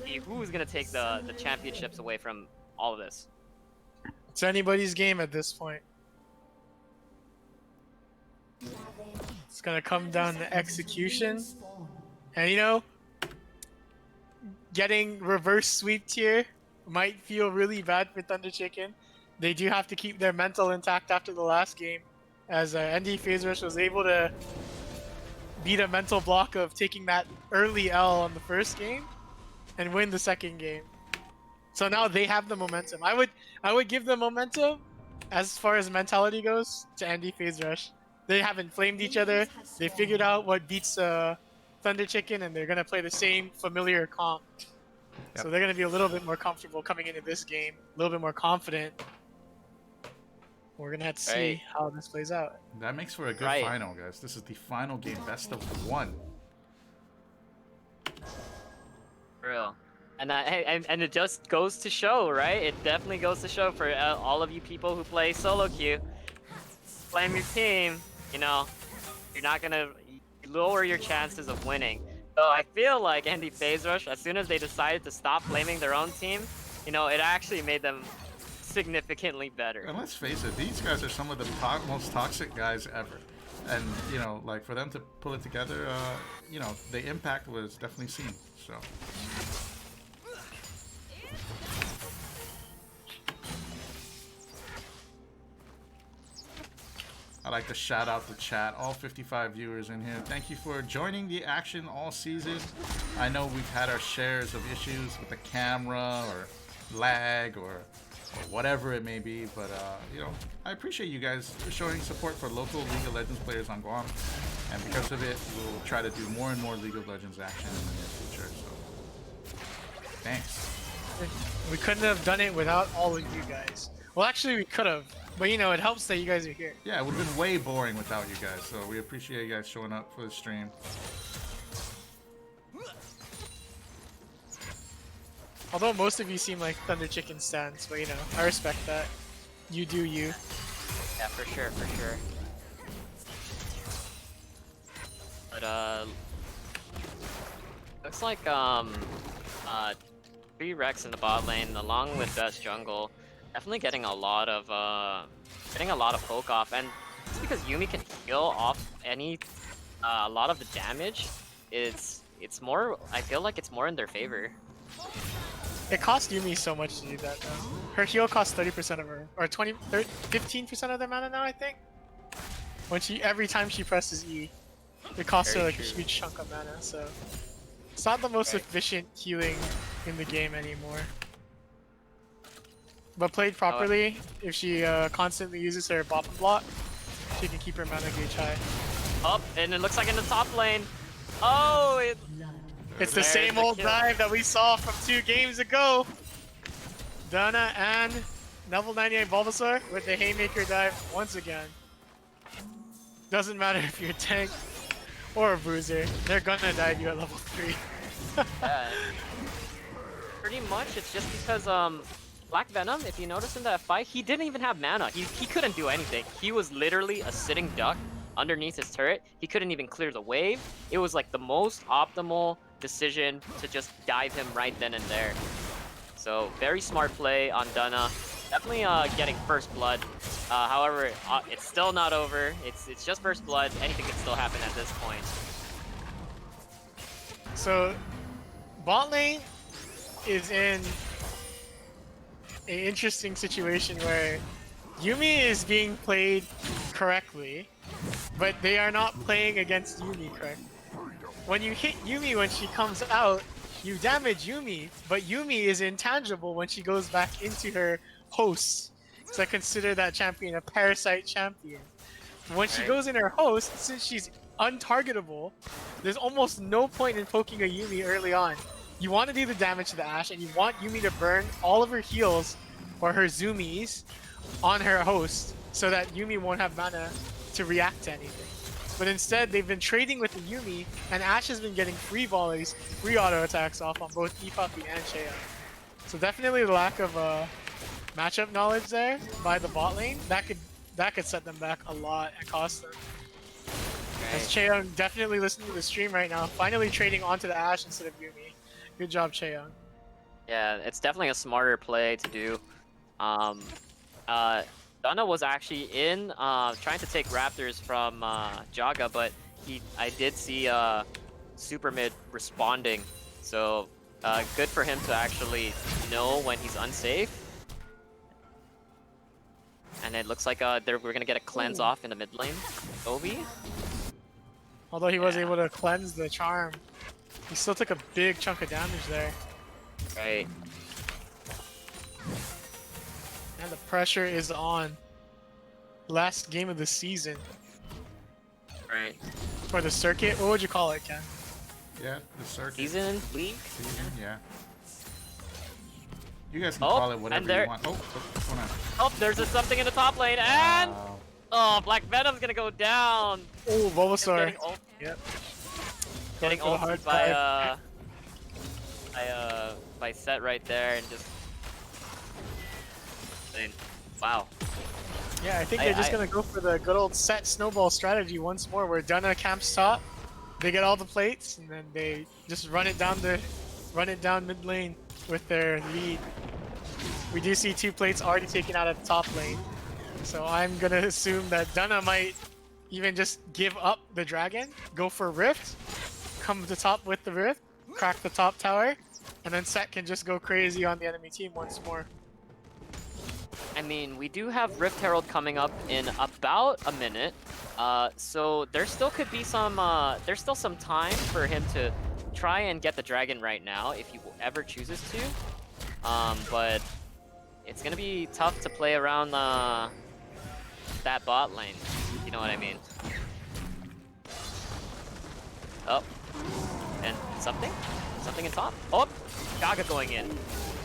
See who's gonna take the championships away from all of this. It's anybody's game at this point. It's gonna come down to execution And you know, getting reverse sweeped here might feel really bad for Thunder Chicken. They do have to keep their mental intact after the last game, as ND FaZe Rush was able to beat a mental block of taking that early L on the first game and win the second game. So now they have the momentum. I would give the momentum as far as mentality goes to ND FaZe Rush. They haven't flamed each other. They figured out what beats Thunder Chicken, and they're gonna play the same familiar comp. Yep. So they're gonna be a little bit more comfortable coming into this game, a little bit more confident. We're gonna have to see Right. how this plays out. That makes for a good Right. final, guys. This is the final game, best of one. For real. And and it just goes to show, right? It definitely goes to show for all of you people who play solo queue. Blame your team, you know, you're not gonna lower your chances of winning. So I feel like ND FaZe Rush, as soon as they decided to stop blaming their own team, you know, it actually made them significantly better. And let's face it, these guys are some of the most toxic guys ever. And, you know, like, for them to pull it together, you know, the impact was definitely seen, so. I'd like to shout out the chat, all 55 viewers in here. Thank you for joining the action all season. I know we've had our shares of issues with the camera or lag or whatever it may be, but you know, I appreciate you guys showing support for local League of Legends players on Guam, and because of it, we'll try to do more and more League of Legends action in the near future. So, thanks. We couldn't have done it without all of you guys. Well, actually, we could have, but you know, it helps that you guys are here. Yeah, it would have been way boring without you guys, so we appreciate you guys showing up for the stream. Although most of you seem like Thunder Chicken stands, but you know, I respect that. You do you. Yeah, for sure, for sure. But looks like 3 Rex in the bot lane, along with Best Jungle, definitely getting a lot of poke off, and it's because Yuumi can heal off any a lot of the damage. It's more. I feel like it's more in their favor. It cost Yuumi so much to do that though. Her heal costs 30% of her, or 15% of the mana now, I think. When every time she presses E, it costs her Very like a true. huge chunk of mana. So it's not the most Right. efficient healing in the game anymore. But played properly, if she constantly uses her bottom block, she can keep her mana gauge high. Up, and it looks like in the top lane. Oh, It's the There's same the old kill. dive that we saw from 2 games ago. Dana and level 98 Bulbasaur with the Haymaker dive once again. Doesn't matter if you're a tank or a bruiser, they're gonna dive you at level 3. yeah. Pretty much, it's just because Black Venom, if you notice in that fight, he didn't even have mana. He couldn't do anything. He was literally a sitting duck underneath his turret. He couldn't even clear the wave. It was like the most optimal decision to just dive him right then and there. So very smart play on Dana. Definitely getting first blood. However, it's still not over. It's just first blood. Anything can still happen at this point. So, bot lane is in an interesting situation where Yuumi is being played correctly, but they are not playing against Yuumi correctly. When you hit Yuumi when she comes out, you damage Yuumi, but Yuumi is intangible when she goes back into her host. So I consider that champion a parasite champion. When she Right. goes in her host, since she's untargetable, there's almost no point in poking a Yuumi early on. You want to do the damage to the Ashe, and you want Yuumi to burn all of her heals or her zoomies on her host so that Yuumi won't have mana to react to anything. But instead, they've been trading with the Yuumi, and Ashe has been getting free volleys, free auto attacks off on both Epuffy and Cheon. So definitely the lack of matchup knowledge there by the bot lane, that could set them back a lot and cost them. As Cheon definitely listening to the stream right now, finally trading onto the Ashe instead of Yuumi. Good job, Cheon. Yeah, it's definitely a smarter play to do. Dana was actually in trying to take Raptors from Jaga, but I did see super mid responding. So good for him to actually know when he's unsafe. And it looks like we're gonna get a cleanse off in the mid lane. Obi. Although he was Yeah. able to cleanse the charm, he still took a big chunk of damage there. Right. And the pressure is on. Last game of the season Right. for the circuit. What would you call it, Ken? Yeah, the circuit. Season, league. Season, yeah. You guys can Oh, call it and whatever there- you want. Oh, what's going on? Oh, there's something in the top lane, and Wow. oh, Black Venom's gonna go down. Oh, Just Bulbasaur. getting ult- Yep. Getting Going for the ulted hard by Set right there, and just wow. Yeah, I think they're just gonna go for the good old set snowball strategy once more, where Dunna camps top, they get all the plates, and then they just run it down mid lane with their lead. We do see 2 plates already taken out of the top lane, so I'm gonna assume that Dunna might even just give up the dragon, go for Rift, come to top with the Rift, crack the top tower, and then Set can just go crazy on the enemy team once more. I mean, we do have Rift Herald coming up in about a minute, so there still could be some. There's still some time for him to try and get the dragon right now if he ever chooses to. But it's gonna be tough to play around that bot lane. You know what I mean? Oh, and something in top. Oh, Gaga going in.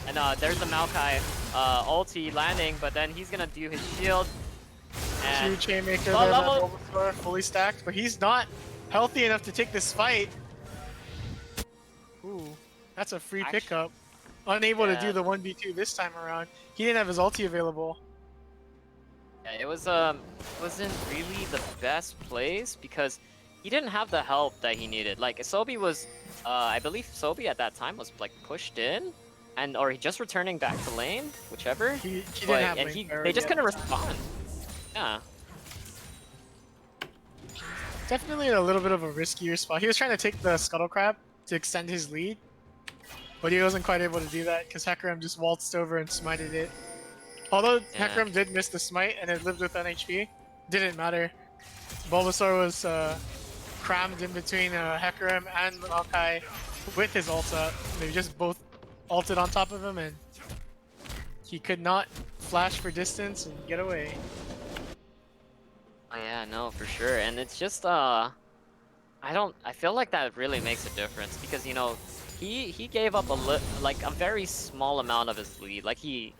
And there's the Maokai ulti landing, but then he's gonna do his shield. And Two Chainmaker there, level- that Bulbasaur fully stacked, but he's not healthy enough to take this fight. Ooh, that's a free Actu- pickup. Unable to Yeah. do the 1v2 this time around. He didn't have his ulti available. yeah, it wasn't really the best place because he didn't have the help that he needed. Like Sobi was, I believe Sobi at that time was like pushed in, or he just returning back to lane, whichever. He But- didn't have and lane they barrier just yet. couldn't respond. Yeah. Definitely a little bit of a riskier spot. He was trying to take the Scuttle Crab to extend his lead, but he wasn't quite able to do that because Hecarim just waltzed over and smited it. Although Yeah. Hecarim did miss the smite and it lived with NHP, didn't matter. Bulbasaur was crammed in between Hecarim and Maokai with his ult up. They just both ulted on top of him and he could not flash for distance and get away. Oh, yeah, no, for sure. And it's just I feel like that really makes a difference because you know he gave up a very small amount of his lead. Like he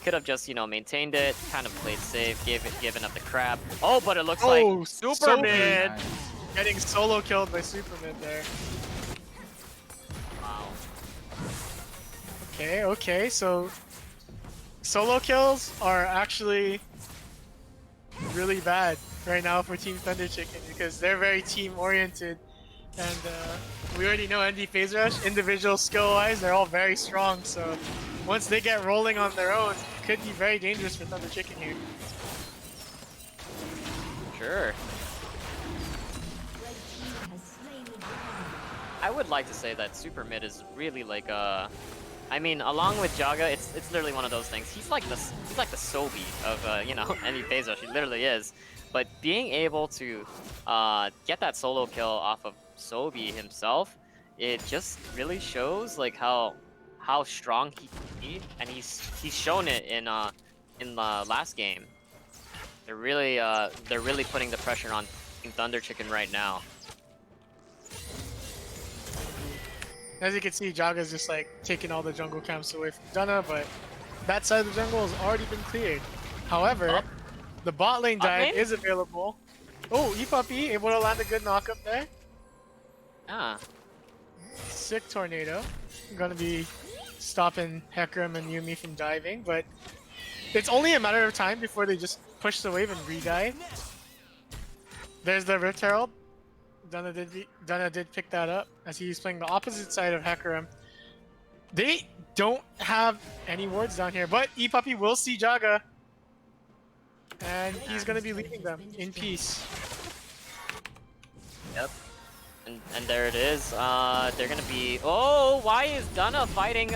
could have just, you know, maintained it, kind of played safe, given up the crab. Oh, but it looks like super so mid. Nice. Getting solo killed by Super Mid there. Wow. Okay, so solo kills are actually really bad right now for Team Thunder Chicken because they're very team oriented, and we already know ND Phase Rush, individual skill wise, they're all very strong. So once they get rolling on their own, it could be very dangerous for Thunder Chicken here. Sure. I would like to say that super mid is really like I mean, along with Jaga, it's literally one of those things. He's like the Sobi of you know, any Bezos. He literally is. But being able to get that solo kill off of Sobi himself, it just really shows like how strong he can be, and he's shown it in the last game. They're really putting the pressure on Team Thunder Chicken right now. As you can see, Jaga's just like taking all the jungle camps away from Dunna, but that side of the jungle has already been cleared. However, the bot lane dive lane? is available. Oh, E-Puppy able to land a good knock up there. Ah, Sick tornado. Gonna be stopping Hecarim and Yumi from diving, but it's only a matter of time before they just push the wave and re-dive. There's the Rift Herald. Dunna did pick that up as he's playing the opposite side of Hecarim. They don't have any wards down here, but E-Puppy will see Jaga. And he's gonna be leaving them in peace. yep. And there it is. They're gonna be. Oh, why is Dunna fighting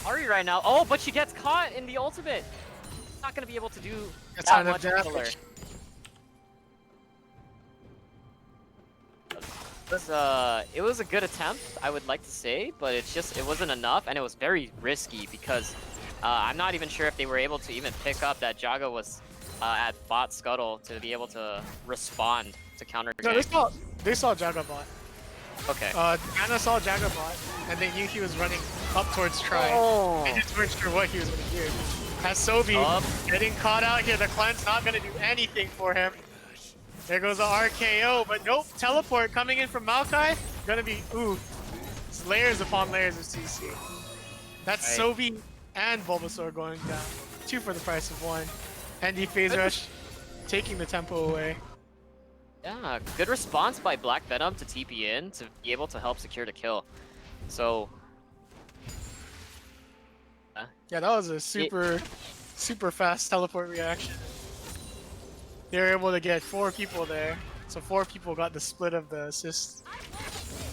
Ari right now? Oh, but she gets caught in the ultimate. Not gonna be able to do That's that kind of much killer. damage. It was a good attempt, I would like to say, but it wasn't enough, and it was very risky because I'm not even sure if they were able to even pick up that Jaga was at bot scuttle to be able to respond to counter. No, they saw Jagabot. Okay. Anna saw Jagabot, and they knew he was running up towards Try. Oh. They just weren't sure what he was going to do. As Sobi getting caught out here, the cleanse not going to do anything for him. There goes the RKO, but nope, teleport coming in from Maokai. Gonna be, ooh, it's layers upon layers of CC. That's Right. Sobi and Bulbasaur going down. 2 for the price of 1. ND Phase Rush taking the tempo away. Yeah, good response by Black Venom to TP in to be able to help secure the kill. So. Yeah, that was a super fast teleport reaction. They were able to get 4 people there, so 4 people got the split of the assists.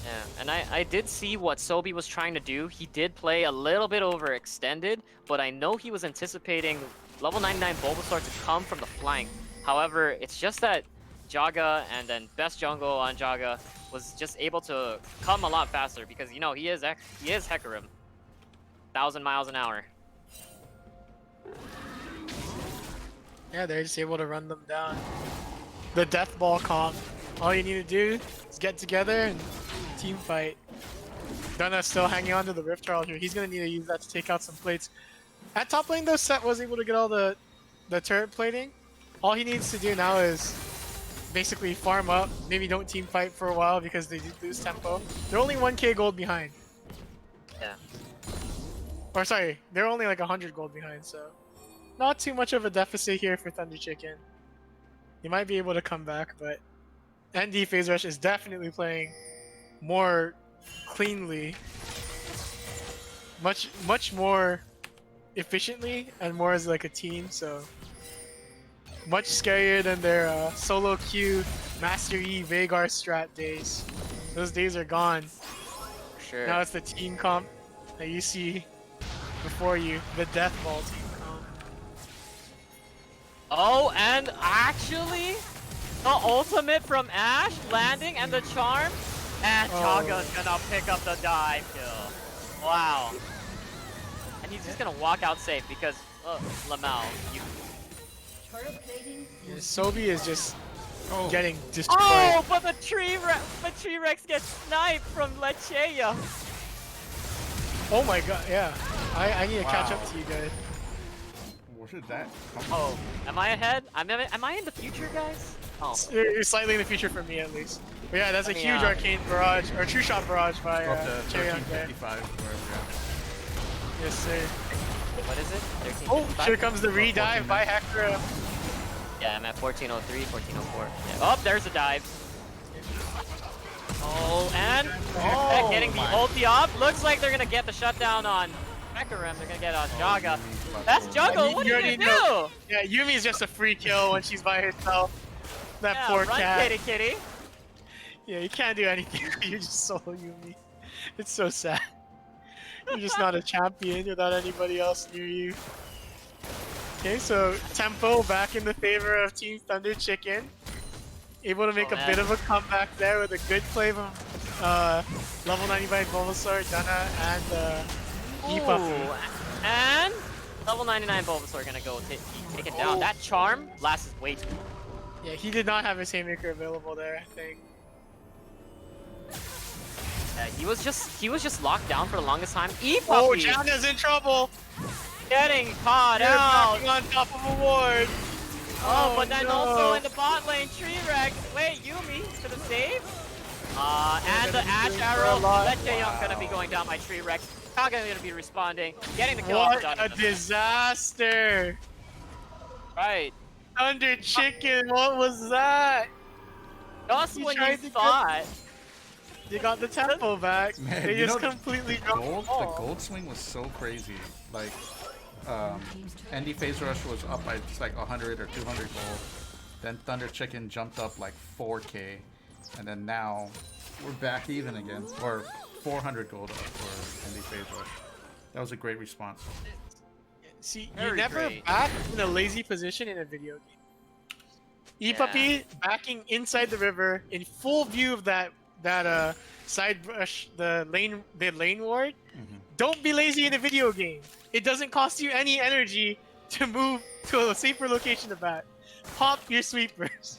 Yeah, and I did see what Sobi was trying to do. He did play a little bit overextended, but I know he was anticipating level 99 Bulbasaur to come from the flank. However, it's just that Jaga and then best jungle on Jaga was just able to come a lot faster because, you know, he is Hecarim. 1,000 miles an hour. Yeah, they're just able to run them down. The Death Ball comp. All you need to do is get together and team fight. Dunna's still hanging on to the Rift Herald here. He's going to need to use that to take out some plates. At top lane, though, Set was able to get all the turret plating. All he needs to do now is basically farm up. Maybe don't team fight for a while because they did lose tempo. They're only 1k gold behind. Yeah. Or sorry, they're only like 100 gold behind, so not too much of a deficit here for Thunder Chicken. You might be able to come back, but ND Phase Rush is definitely playing more cleanly, much more efficiently, and more as like a team. So much scarier than their solo queue Master E Vagar strat days. Those days are gone. Sure. Now it's the team comp that you see before you, the Death Ball team comp. Oh, and actually, the ultimate from Ash landing and the charm, and Jaga's gonna pick up the dive kill. Wow. And he's just gonna walk out safe because, Lamau, you. Yeah, Sobi is just getting destroyed. Oh, but the tree Rex gets sniped from Lechea. Oh my god, yeah. I need to catch up to you guys. Where did that come from? Oh, am I ahead? Am I in the future, guys? Oh. You're slightly in the future for me at least. But yeah, that's a Let me, huge arcane barrage, or true shot barrage by Up to Cherry on there. 1355, wherever Yes, sir. What is it? Oh, 1355? here comes the re-dive by Hecarim. Yeah, I'm at 1403, 1404. Yeah. Oh, there's a dive. Oh, and getting the ulti off. Looks like they're gonna get the shutdown on Hecarim. They're gonna get on Jaga. That's Jungle. What are you gonna do? Yeah, Yumi's just a free kill when she's by herself. That Yeah, poor run, cat. kitty. Yeah, you can't do anything. You just solo Yumi. It's so sad. You're just not a champion without anybody else near you. Okay, so tempo back in the favor of Team Thunder Chicken. Able to make a bit of a comeback there with a good play from level 95 Bulbasaur, Dunna, and Ooh, and level 99 Bulbasaur gonna go take it down. That charm lasts way too long. Yeah, he did not have his Haymaker available there, I think. Yeah, he was just locked down for the longest time. Oh, Janna's in trouble! Getting caught They're out. backing on top of a ward! Oh, but then no. also in the bot lane, Tree Rex. Wait, Yumi to the save. And the Ash Arrow. Lecheon's gonna be going down by Tree Rex. Kaga gonna be responding, getting the kill off. What a disaster! Right. Thunder Chicken, what was that? Just You when you tried to thought. They got the tempo back. Man, They you just know, completely dropped the the ball. gold swing was so crazy. Like, ND Phase Rush was up by just like 100 or 200 gold. Then Thunder Chicken jumped up like 4k. And then now we're back even again, or 400 gold up for Andy Phase Rush. That was a great response. See, you Very never great. back in a lazy position in a video game. E-Puppy backing inside the river in full view of that side brush, the lane ward. Don't be lazy in a video game. It doesn't cost you any energy to move to a safer location to bat. Pop your sweepers.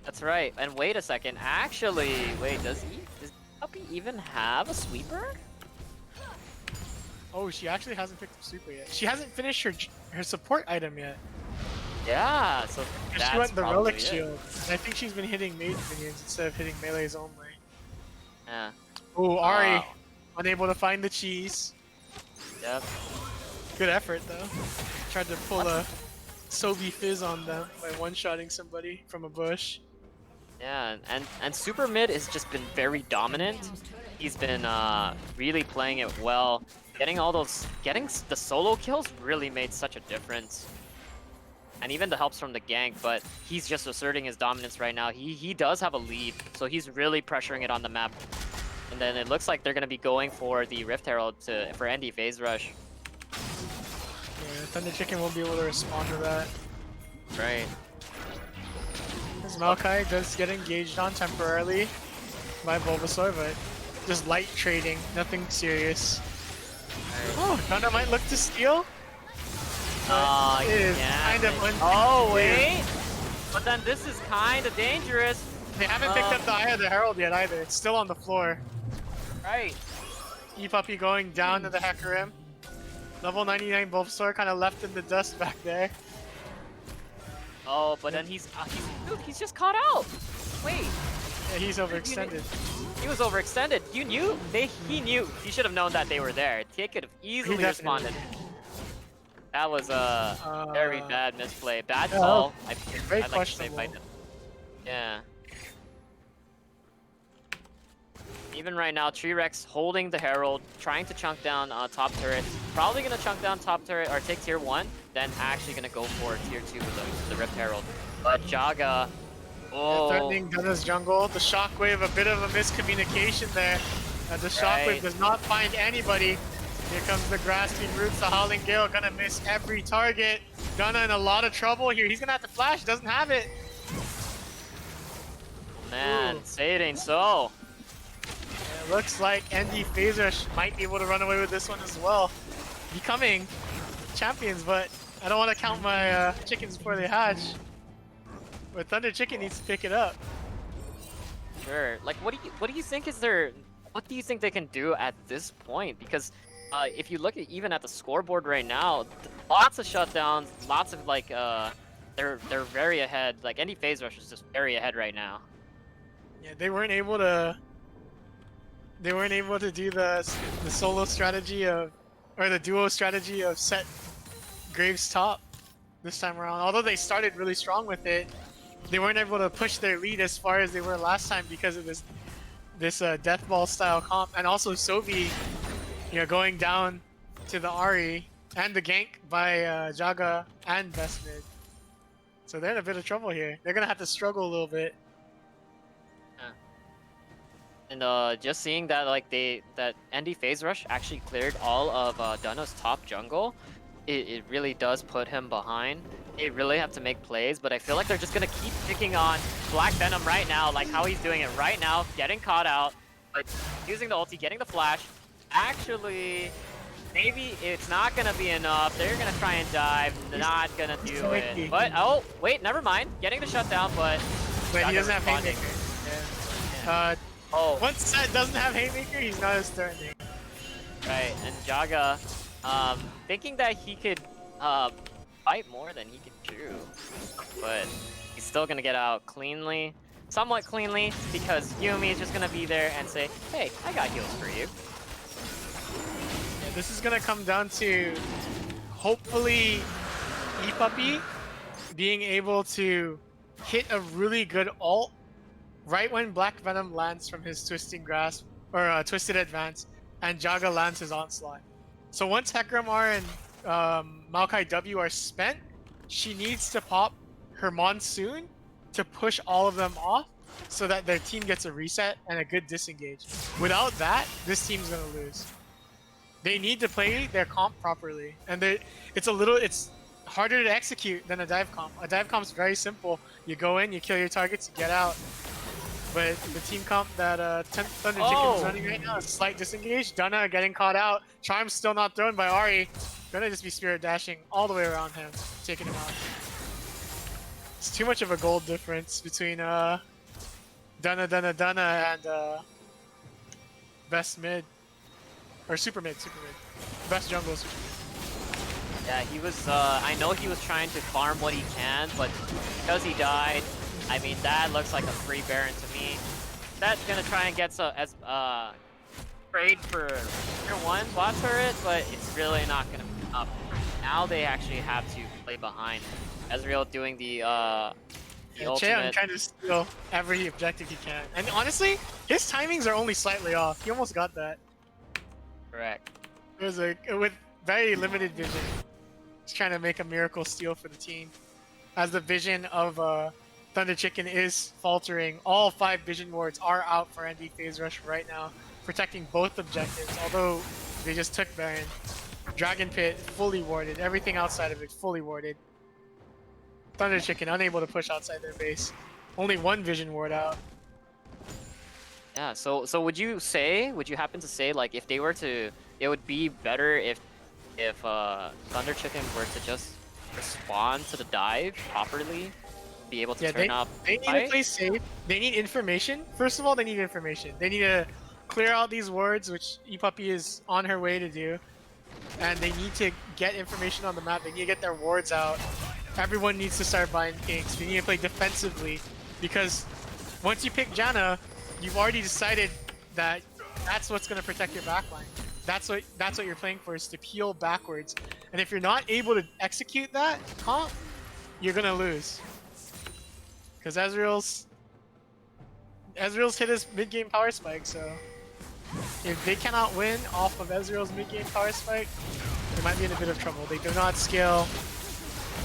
That's right. And wait a second. Actually, wait, does Puppy even have a sweeper? Oh, she actually hasn't picked up sweeper yet. She hasn't finished her support item yet. Yeah, so that's She went the probably relic it. shield. I think she's been hitting mage minions instead of hitting melees only. Yeah. Oh, Ari, Wow. unable to find the cheese. Yep. Good effort though. Tried to pull a Sobe Fizz on them by one-shotting somebody from a bush. Yeah, and Super Mid has just been very dominant. He's been really playing it well. Getting the solo kills really made such a difference. And even the helps from the gank, but he's just asserting his dominance right now. He does have a lead, so he's really pressuring it on the map. And then it looks like they're gonna be going for the Rift Herald for Andy Phase Rush. Yeah, Thunder Chicken won't be able to respond to that. Right. As Maokai does get engaged on temporarily by Bulbasaur, but just light trading, nothing serious. Oh, Gunna might look to steal. It is kind of Oh wait, but then this is kind of dangerous. They haven't picked up the Eye of the Herald yet either. It's still on the floor. Right. E-Puppy going down to the Hecarim. Level 99 Bulbasaur kind of left in the dust back there. Oh, but then dude, he's just caught out. Wait, Yeah, he's overextended. he was overextended. You knew? He knew. He should have known that they were there. He could have easily definitely responded. That was a very bad misplay. Bad yeah, call. very I'd like to say questionable. by them. Yeah. Even right now, T-Rex holding the Herald, trying to chunk down top turret. Probably gonna chunk down top turret or take tier 1, then actually gonna go for tier 2 with the Rift Herald. But Jaga, Threatening Gunna's jungle. The shockwave, a bit of a miscommunication there. The shockwave Right. does not find anybody. Here comes the grasping roots. The Howling Gale gonna miss every target. Gunna in a lot of trouble here. He's gonna have to flash. Doesn't have it. man, Ooh. say it ain't so. It looks like Andy Phase Rush might be able to run away with this one as well. Becoming champions, but I don't want to count my chickens before they hatch. But Thunder Chicken needs to pick it up. Sure. Like, what do you think is what do you think they can do at this point? Because if you look even at the scoreboard right now, lots of shutdowns, lots of like they're very ahead. Like Andy Phase Rush is just very ahead right now. Yeah, they weren't able to do the solo strategy of, or the duo strategy of set Graves top this time around. Although they started really strong with it, they weren't able to push their lead as far as they were last time because of this death ball style comp, and also Sobi, going down to the Ari and the gank by Jaga and Best Mid. So they're in a bit of trouble here. They're gonna have to struggle a little bit. And just seeing that that Andy Phase Rush actually cleared all of Dunno's top jungle, it really does put him behind. They really have to make plays, but I feel like they're just gonna keep picking on Black Venom right now, like how he's doing it right now, getting caught out, but using the ulti, getting the flash. Actually, maybe it's not gonna be enough. They're gonna try and dive, not gonna do it. But oh, wait, never mind. Getting the shutdown, but He doesn't have responding. Haymaker. Yeah. Oh, Once Set doesn't have Haymaker, he's not as threatening. right, and Jaga, thinking that he could fight more than he could chew, but he's still gonna get out cleanly, somewhat cleanly, because Yumi is just gonna be there and say, "Hey, I got heals for you." Yeah, this is gonna come down to hopefully E-Puppy being able to hit a really good ult right when Black Venom lands from his Twisting Grasp, or Twisted Advance, and Jaga lands his Onslaught. So once Hecarim R and Maokai W are spent, she needs to pop her Monsoon to push all of them off so that their team gets a reset and a good disengage. Without that, this team's gonna lose. They need to play their comp properly, and it's harder to execute than a dive comp. A dive comp's very simple. You go in, you kill your targets, you get out. But the team comp that Thunder Chicken is running right now is slight disengage. Dunna getting caught out. Charm's still not thrown by Ari. Gonna just be spirit dashing all the way around him, taking him out. It's too much of a gold difference between Dunna and best mid. Or super mid. Best jungle, super mid. Yeah, he was, I know he was trying to farm what he can, but because he died, I mean, that looks like a free Baron to me. That's gonna try and get trade for tier 1 bot turret, but it's really not gonna be enough. Now they actually have to play behind. Ezreal doing the ultimate. Trying to steal every objective he can. And honestly, his timings are only slightly off. He almost got that. Correct. It was with very limited vision. He's trying to make a miracle steal for the team. As the vision of Thunder Chicken is faltering, all 5 vision wards are out for ND Phase Rush right now, protecting both objectives, although they just took Baron. Dragon Pit fully warded, everything outside of it fully warded. Thunder Chicken unable to push outside their base. Only 1 vision ward out. Yeah, so would you happen to say, like, if they were to, it would be better if Thunder Chicken were to just respond to the dive properly, be able to turn up. They need to play safe. They need information. First of all, they need information. They need to clear out these wards, which ePuppy is on her way to do. And they need to get information on the map. They need to get their wards out. Everyone needs to start buying kinks. They need to play defensively, because once you pick Janna, you've already decided that that's what's going to protect your backline. That's what you're playing for, is to peel backwards. And if you're not able to execute that comp, you're going to lose. Because Ezreal's hit his mid-game power spike, so if they cannot win off of Ezreal's mid-game power spike, they might be in a bit of trouble. They do not scale.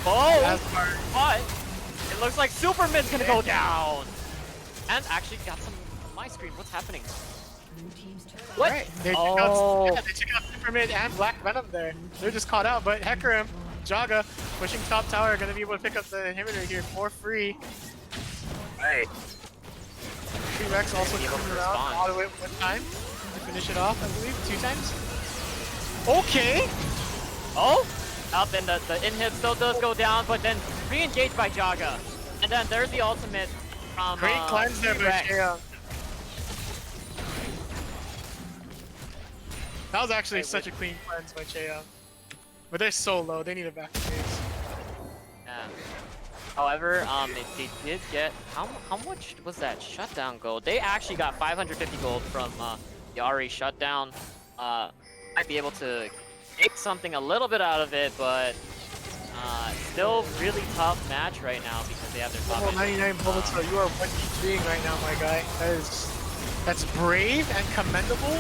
Oh, but it looks like Super Mid's gonna go down. And actually got some on my screen. What's happening? What? Right. They took out Super Mid and Black Venom there. They're just caught out, but Hecarim, Jaga, pushing top tower, are gonna be able to pick up the inhibitor here for free. Right. T-Rex also coming around all the way one time to finish it off, I believe, 2 times. Okay. Oh, up and the inhib still does go down, but then re-engaged by Jaga. And then there's the ultimate from Great cleanse there by Shea. That was actually such a clean cleanse by Shea. But they're so low, they need a back phase. Yeah. However, they did get, how much was that shutdown gold? They actually got 550 gold from the Ari shutdown. Might be able to make something a little bit out of it, but still really tough match right now because they have their top. 99 bullets, so you are 1v3ing right now, my guy. That's brave and commendable.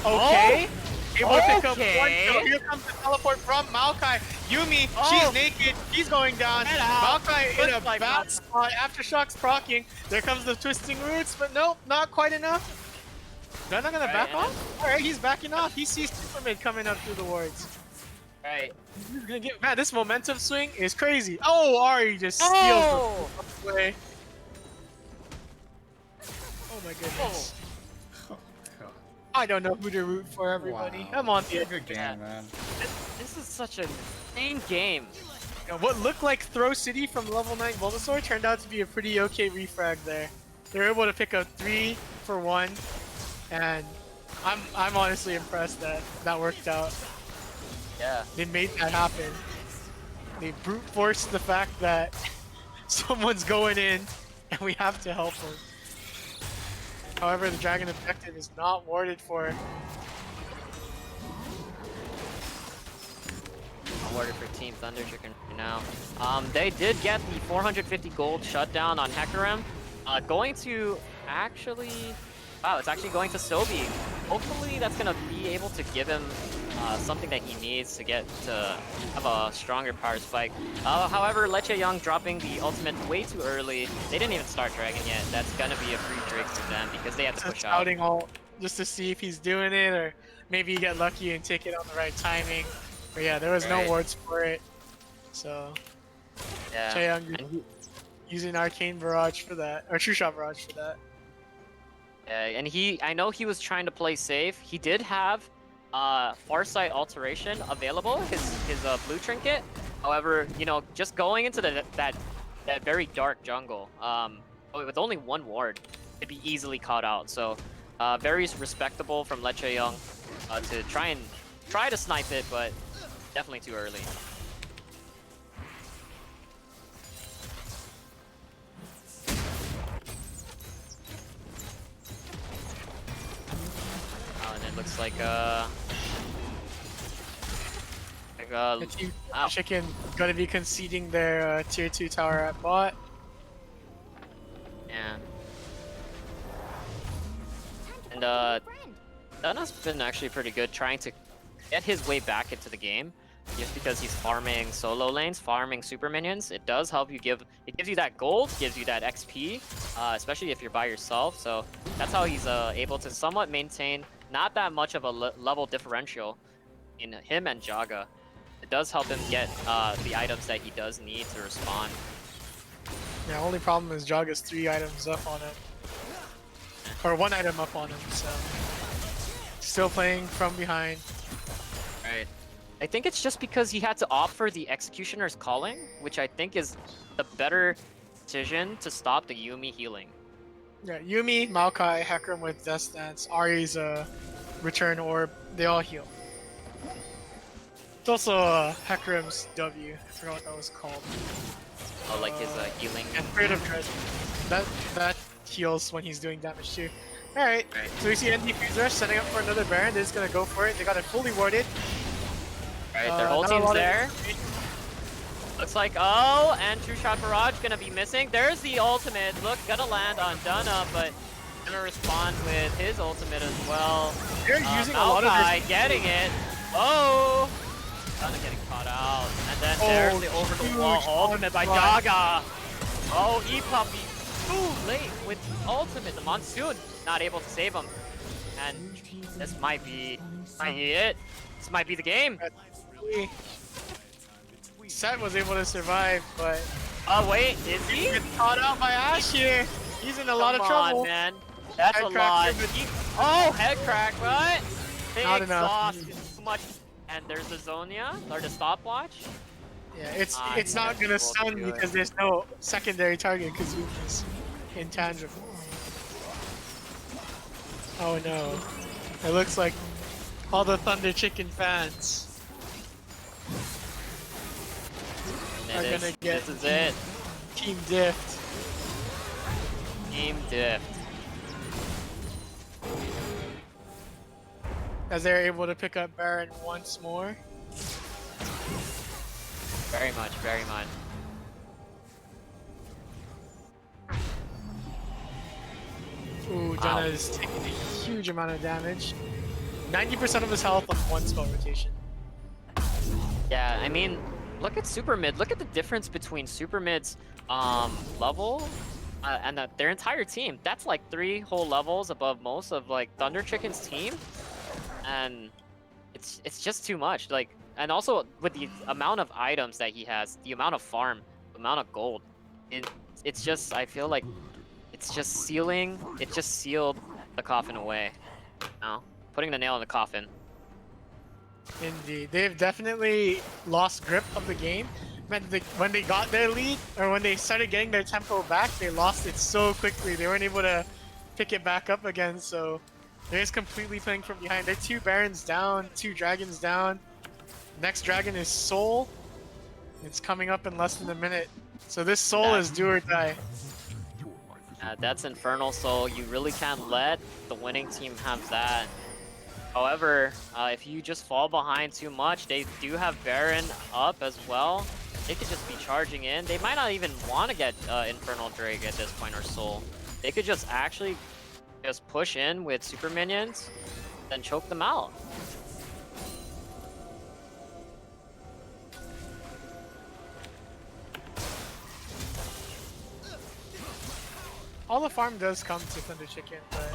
Okay. Able to pick up 1 kill. Here comes the teleport from Maokai. Yumi, she's naked. She's going down. Maokai in a bad spot. Aftershocks proccing. There comes the twisting roots, but nope, not quite enough. They're not gonna back off? Alright, he's backing off. He sees Super Mid coming up through the wards. Right. He's gonna get, man, this momentum swing is crazy. Oh, Ari just steals the play. Oh my goodness. I don't know who to root for, everybody. Wow. I'm on the edge. Good game, man. This is such an insane game. You know, what looked like Throw City from level 9 Bulbasaur turned out to be a pretty okay refrag there. They were able to pick up 3 for 1, and I'm honestly impressed that that worked out. Yeah. They made that happen. They brute forced the fact that someone's going in, and we have to help them. However, the dragon objective is not warded for. Awarded for Team Thunder Chicken now. They did get the 450 gold shutdown on Hecarim. Going to actually, wow, it's actually going to Sobi. Hopefully that's gonna be able to give him something that he needs to get to have a stronger power spike. However, Leche Young dropping the ultimate way too early. They didn't even start Dragon yet. That's gonna be a free Drake for them because they had to push out. Scouting all just to see if he's doing it, or maybe you get lucky and take it on the right timing. But yeah, there was no Right. wards for it. So Yeah. Chaeyoung And he- using Arcane Barrage for that, or True Shot Barrage for that. Yeah, and I know he was trying to play safe. He did have Farsight Alteration available, his blue trinket. However, you know, just going into that very dark jungle, with only one ward, it'd be easily caught out. So, very respectable from Leche Young to try to snipe it, but definitely too early. And it looks like The team wow. Chicken gonna be conceding their tier 2 tower at bot. Yeah. And Dana's been actually pretty good trying to get his way back into the game. Just because he's farming solo lanes, farming super minions, it does help you it gives you that gold, gives you that XP, especially if you're by yourself. So that's how he's able to somewhat maintain not that much of a level differential in him and Jaga. It does help him get the items that he does need to respond. Yeah, only problem is Jaga's 3 items up on him. Or 1 item up on him, so still playing from behind. Right. I think it's just because he had to opt for the Executioner's Calling, which I think is the better decision to stop the Yuumi healing. Yeah, Yuumi, Maokai, Hecarim with Death Dance, Ari's Return Orb, they all heal. It's also Hecarim's W, I forgot what that was called. Oh, like his healing. And Spirit of Dread. That heals when he's doing damage too. Alright, Right. so we see ND Fuser setting up for another Baron. They're just gonna go for it. They got it fully warded. Alright, their whole not a team's lot of- there. Looks like, oh, and True Shot Barrage gonna be missing. There's the ultimate. Look, gonna land on Dana, but gonna respond with his ultimate as well. They're using a lot of Maokai their... getting it. Oh! Dana getting caught out. And then there's the over the wall huge ultimate by onslaught. Jaga. Oh, E-Puppy too late with ultimate. The Monsoon not able to save him. And this might be it. This might be the game. Set was able to survive, but Oh wait, is he? he's caught out by Ash here. He's in a lot of Come trouble. on, man. That's Head a crack lot. him. Oh, head crack, what? They Not enough. exhaust too much. And there's the Zonia, or the stopwatch. Yeah, it's Ah, not yeah, gonna we'll stun do it. because there's no secondary target because Yuumi's intangible. Oh no. It looks like all the Thunder Chicken fans And are gonna get this is it. team diffed. Team diff. As they're able to pick up Baron once more. Very much, very much. Ooh, Wow. Dana is taking a huge amount of damage. 90% of his health on one spell rotation. Yeah, I mean, look at Super Mid. Look at the difference between Super Mid's level and their entire team. That's like 3 whole levels above most of like Thunder Chicken's team, and it's just too much. Like, and also with the amount of items that he has, the amount of farm, the amount of gold, it's just, I feel like it's just sealing. It just sealed the coffin away. You know? Putting the nail in the coffin. Indeed. They've definitely lost grip of the game. Meant that when they got their lead, or when they started getting their tempo back, they lost it so quickly. They weren't able to pick it back up again, so they're just completely playing from behind. They're 2 Barons down, 2 Dragons down. Next dragon is Soul. It's coming up in less than a minute. So this Soul is do or die. That's Infernal Soul. You really can't let the winning team have that. However, if you just fall behind too much, they do have Baron up as well. They could just be charging in. They might not even want to get Infernal Drake at this point, or Soul. They could just actually just push in with super minions, then choke them out. all the farm does come to Thunder Chicken, but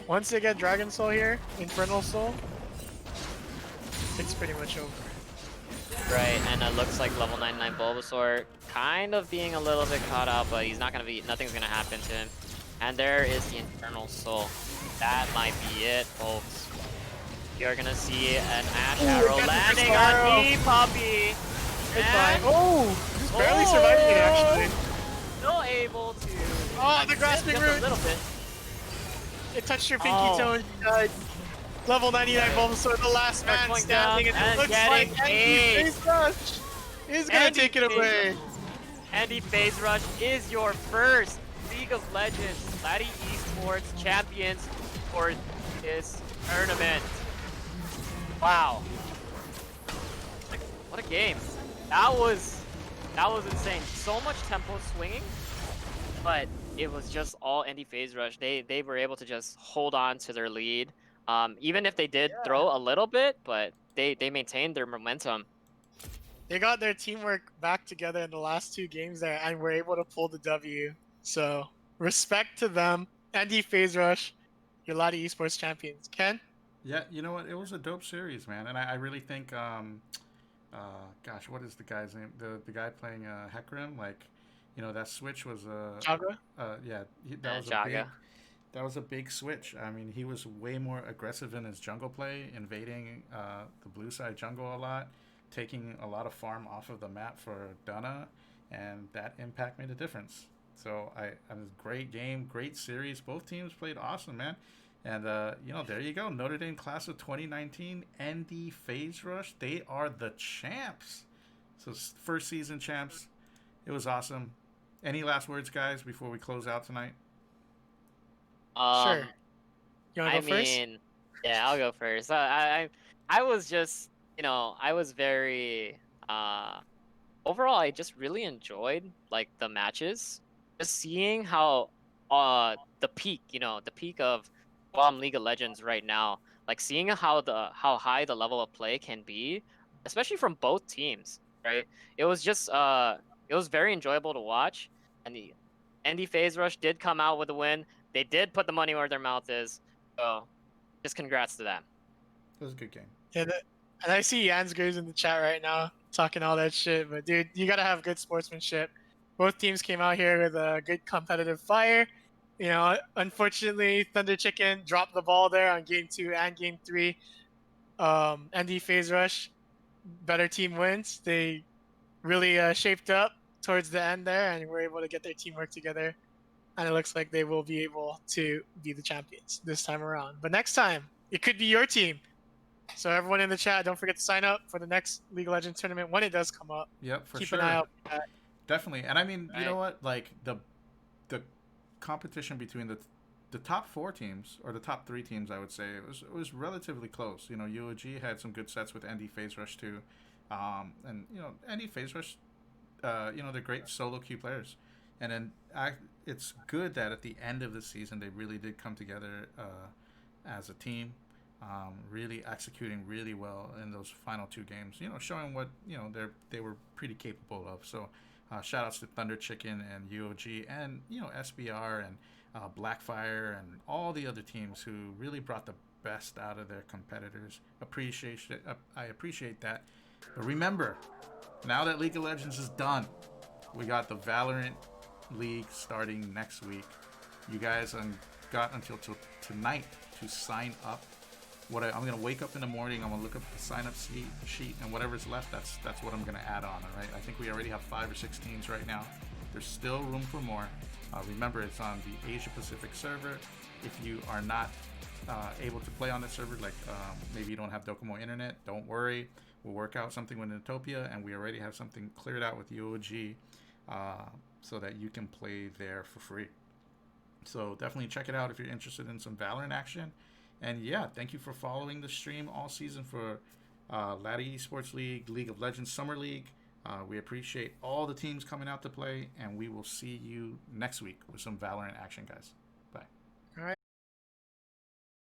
once they get Dragon Soul here, Infernal Soul, it's pretty much over. Right, and it looks like level 99 Bulbasaur kind of being a little bit caught out, but he's not gonna be. Nothing's gonna happen to him. And there is the Infernal Soul. That might be it, folks. You're gonna see an Ash Arrow landing on me, Puppy. Goodbye. And Oh, just barely surviving it actually. still able to. Oh, the grasping just a root. little bit. It touched your pinky Oh. toe and you died. Level 99 Bulbasaur, the last man Circling standing, down and it and looks getting like Andy ace. Face Rush is gonna Andy take it Face away. Rush. Andy Phase Rush is your first League of Legends Laddie Esports champions for this tournament. Wow. What a game. That was insane. So much tempo swinging, but it was just all Andy Phase Rush. They were able to just hold on to their lead. Even if they did throw a little bit, but they maintained their momentum. They got their teamwork back together in the last 2 games there and were able to pull the W. So respect to them. Andy Phase Rush, your Laddie Esports champions. Ken? Yeah, you know what? It was a dope series, man, and I really think, gosh, what is the guy's name? The guy playing Hecarim, like, you know, that switch was Jaga? yeah, that was a big switch. I mean, he was way more aggressive in his jungle play, invading the blue side jungle a lot, taking a lot of farm off of the map for Dunna, and that impact made a difference. So I was great game, great series. Both teams played awesome, man. And you know, there you go. Notre Dame class of 2019, ND Phase Rush. They are the champs. So first season champs. It was awesome. Any last words, guys, before we close out tonight? Sure. You want I to go first? mean, yeah, I'll go first. I was just, you know, I was very overall, I just really enjoyed like the matches. Just seeing how the peak, you know, the peak of League of Legends right now, like seeing how high the level of play can be, especially from both teams, right? It was just it was very enjoyable to watch, and the Andy Phase Rush did come out with a win. They did put the money where their mouth is, so just congrats to them. It was a good game. And I see Jansgers in the chat right now talking all that shit, but dude, you gotta have good sportsmanship. Both teams came out here with a good competitive fire. You know, unfortunately, Thunder Chicken dropped the ball there on game 2 and game 3. ND Phase Rush, better team wins. They really shaped up towards the end there and were able to get their teamwork together. And it looks like they will be able to be the champions this time around. But next time, it could be your team. So everyone in the chat, don't forget to sign up for the next League of Legends tournament when it does come up. Yep, for Keep sure. an eye out for that. Definitely. And I mean, you know Right. what? Like the competition between the top 4 teams, or the top 3 teams, I would say, it was relatively close. You know, UOG had some good sets with ND Phase Rush too, and you know, ND Phase Rush, you know, they're great solo queue players, and then it's good that at the end of the season they really did come together as a team, really executing really well in those final 2 games. You know, showing what, you know, they were pretty capable of. So. Shout outs to Thunder Chicken and UOG and, you know, SBR and Blackfire and all the other teams who really brought the best out of their competitors. I appreciate that. But remember, now that League of Legends is done, we got the Valorant League starting next week. You guys got until tonight to sign up. I'm gonna wake up in the morning. I'm gonna look up the sign-up sheet, and whatever's left, that's what I'm gonna add on. All right. I think we already have 5 or 6 teams right now. There's still room for more. Remember, it's on the Asia Pacific server. If you are not able to play on the server, like maybe you don't have Docomo internet, don't worry. We'll work out something with Utopia, and we already have something cleared out with UOG, so that you can play there for free. So definitely check it out if you're interested in some Valorant action. And yeah, thank you for following the stream all season for Laddie Esports League, League of Legends Summer League. We appreciate all the teams coming out to play, and we will see you next week with some Valorant action, guys.